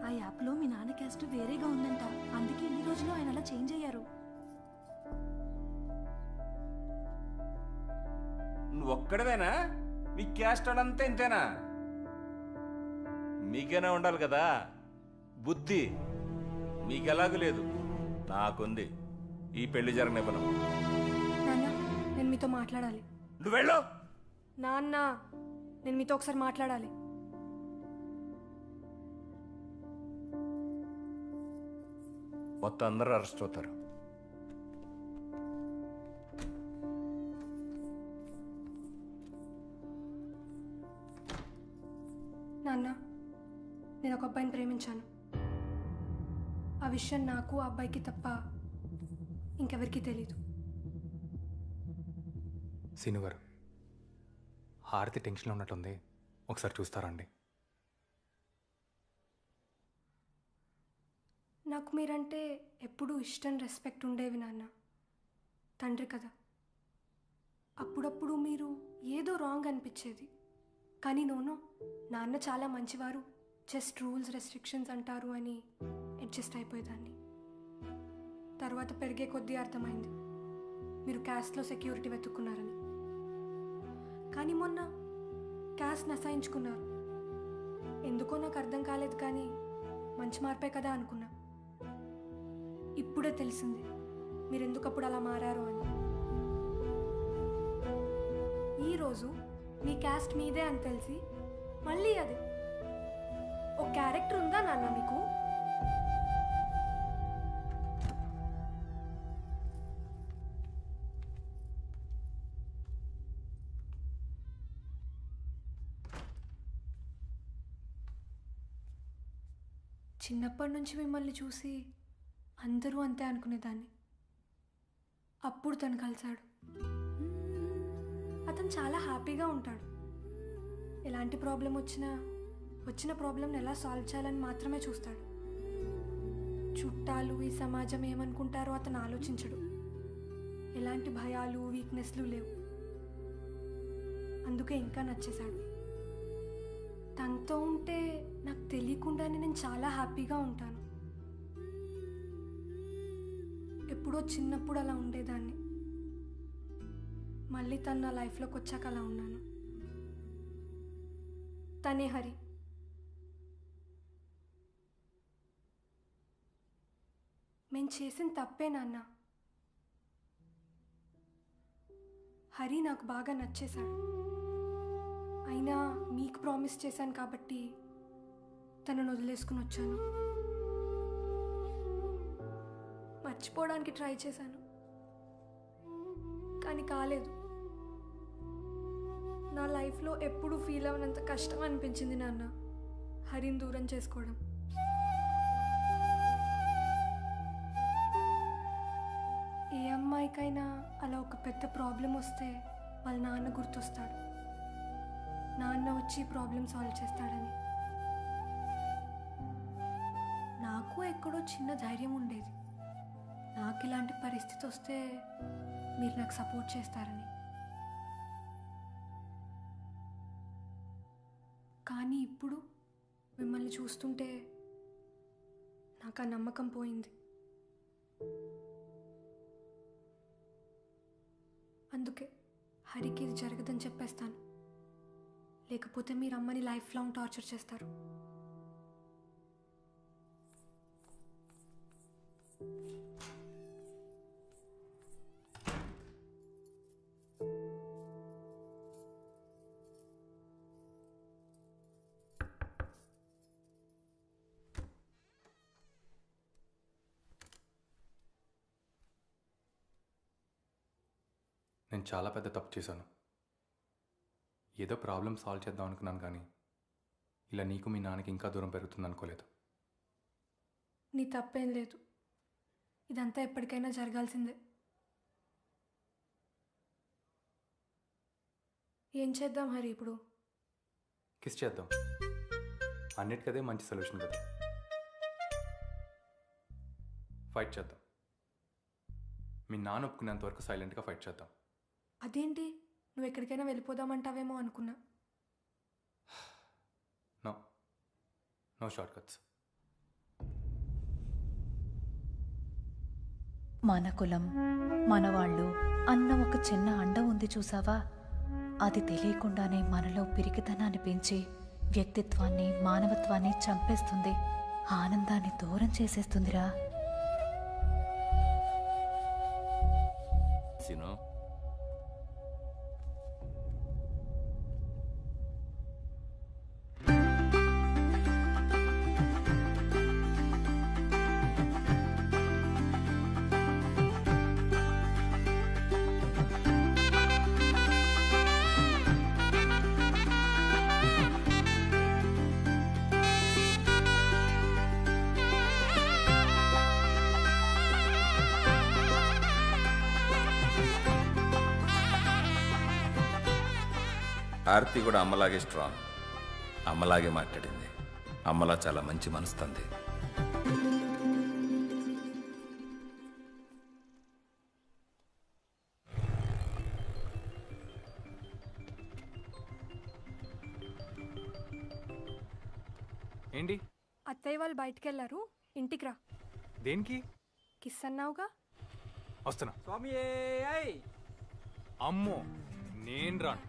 ఆ యాప్లో మీ నాన్న క్యాస్ట్ వేరేగా ఉందంట, అందుకే ఇన్ని రోజులు ఆయన అలా చేంజ్ అయ్యారు. నువ్వు ఒక్కడవేనా? మీ క్యాస్ట్ అంతా ఇంతేనా? మీకైనా ఉండాలి కదా బుద్ధి. మీకెలాగూ లేదు, నాకుంది. ఈ పెళ్లి జరగనివ్వను. నాన్న నేను మీతో మాట్లాడాలి. నువ్వు వెళ్ళు. నాన్న నేను మీతో ఒకసారి మాట్లాడాలి. మొత్తం అందరూ అరెస్ట్ అవుతారు. నాన్న నేను ఒక అబ్బాయిని ప్రేమించాను. ఆ విషయం నాకు ఆ అబ్బాయికి తప్ప ఇంకెవరికీ తెలీదు. సీను గారు, హారతి టెన్షన్లో ఉన్నట్టుంది, ఒకసారి చూస్తారండి. నాకు మీరంటే ఎప్పుడూ ఇష్టం, రెస్పెక్ట్ ఉండేవి నాన్న. తండ్రి కదా. అప్పుడప్పుడు మీరు ఏదో రాంగ్ అనిపించేది, కానీ నోనో నాన్న చాలా మంచివారు, జస్ట్ రూల్స్ రెస్ట్రిక్షన్స్ అంటారు అని అడ్జస్ట్ అయిపోయేదాన్ని. తర్వాత పెరిగే కొద్దీ అర్థమైంది మీరు క్యాస్ట్లో సెక్యూరిటీ వెతుక్కున్నారని. కానీ మొన్న క్యాస్ట్ నసాయించుకున్నారు. ఎందుకో నాకు అర్థం కాలేదు, కానీ మంచి మార్పే కదా అనుకున్నా. ఇప్పుడే తెలిసింది మీరు ఎందుకప్పుడు అలా మారారు అని. ఈరోజు మీ క్యాస్ట్ మీదే అని తెలిసి మళ్ళీ అదే. ఓ క్యారెక్టర్ ఉందా నాన్న మీకు? చిన్నప్పటి నుంచి మిమ్మల్ని చూసి అందరూ అంతే అనుకునేదాన్ని. అప్పుడు తను కలిశాడు. అతను చాలా హ్యాపీగా ఉంటాడు. ఎలాంటి ప్రాబ్లం వచ్చిన ప్రాబ్లంని ఎలా సాల్వ్ చేయాలని మాత్రమే చూస్తాడు. చుట్టాలు, ఈ సమాజం ఏమనుకుంటారో అతను ఆలోచించడు. ఎలాంటి భయాలు, వీక్నెస్లు లేవు. అందుకే ఇంకా నచ్చేశాడు. తనతో ఉంటే నాకు తెలియకుండానే నేను చాలా హ్యాపీగా ఉంటాను. ఎప్పుడో చిన్నప్పుడు అలా ఉండేదాన్ని, మళ్ళీ తను నా లైఫ్లోకి వచ్చాక అలా ఉన్నాను. తనే హరి. మేము చేసిన తప్పే నాన్న. హరి నాకు బాగా నచ్చేశాడు. అయినా మీకు ప్రామిస్ చేశాను కాబట్టి తనను వదిలేసుకుని వచ్చాను. మర్చిపోవడానికి ట్రై చేశాను, కానీ కాలేదు. నా లైఫ్లో ఎప్పుడూ ఫీల్ అవనంత కష్టం అనిపించింది నాన్న హరిని దూరం చేసుకోవడం. ఏ అమ్మాయికైనా అలా ఒక పెద్ద ప్రాబ్లం వస్తే వాళ్ళ నాన్న గుర్తొస్తాడు. నాన్న వచ్చి ప్రాబ్లం సాల్వ్ చేస్తాడని. నాకు ఎక్కడో చిన్న ధైర్యం ఉండేది, నాకు ఇలాంటి పరిస్థితి వస్తే మీరు నాకు సపోర్ట్ చేస్తారని. కానీ ఇప్పుడు మిమ్మల్ని చూస్తుంటే నాకు ఆ నమ్మకం పోయింది. అందుకే హరికి ఇది జరగదని చెప్పేస్తాను, లేకపోతే మీరు అమ్మని లైఫ్ లాంగ్ టార్చర్ చేస్తారు. నేను చాలా పెద్ద తప్పు చేశాను. ఏదో ప్రాబ్లం సాల్వ్ చేద్దాం అనుకున్నాను, కానీ ఇలా నీకు మీ నాన్నకి ఇంకా దూరం పెరుగుతుంది అనుకోలేదు. నీ తప్పేం లేదు, ఇదంతా ఎప్పటికైనా జరగాల్సిందే. ఏం చేద్దాం హరి ఇప్పుడు? కిస్ చేద్దాం. అన్నిటికదే మంచి సొల్యూషన్ కదా. ఫైట్ చేద్దాం. మీ నాన్న ఒప్పుకునేంత వరకు సైలెంట్గా ఫైట్ చేద్దాం. అదేంటి, నువ్వు ఎక్కడికైనా వెళ్ళిపోదామంటావేమో అనుకున్నా. No no short cuts. మన కులం మనవాళ్ళు అన్న ఒక చిన్న అండ ఉంది చూసావా, అది తెలియకుండానే మనలో పిరికితనాన్ని పెంచి వ్యక్తిత్వాన్ని మానవత్వాన్ని చంపేస్తుంది, ఆనందాన్ని దూరం చేసేస్తుందిరా. సినో ఆర్తి కూడా అమ్మలాగే స్ట్రాంగ్, అమ్మలాగే మాట్లాడింది. అమ్మలా చాలా మంచి మనసుతుంది. ఏంటి? అత్తయ్య వాళ్ళు బయటికి వెళ్ళారు, ఇంటికి రా. దేనికి? కిస్ అన్నావుగా. వస్తున్నా. అమ్మో నేను రాను.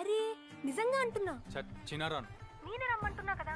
అరే నిజంగా అంటున్నా. చచ్చినా రాను. నేనే రమ్మంటున్నా కదా.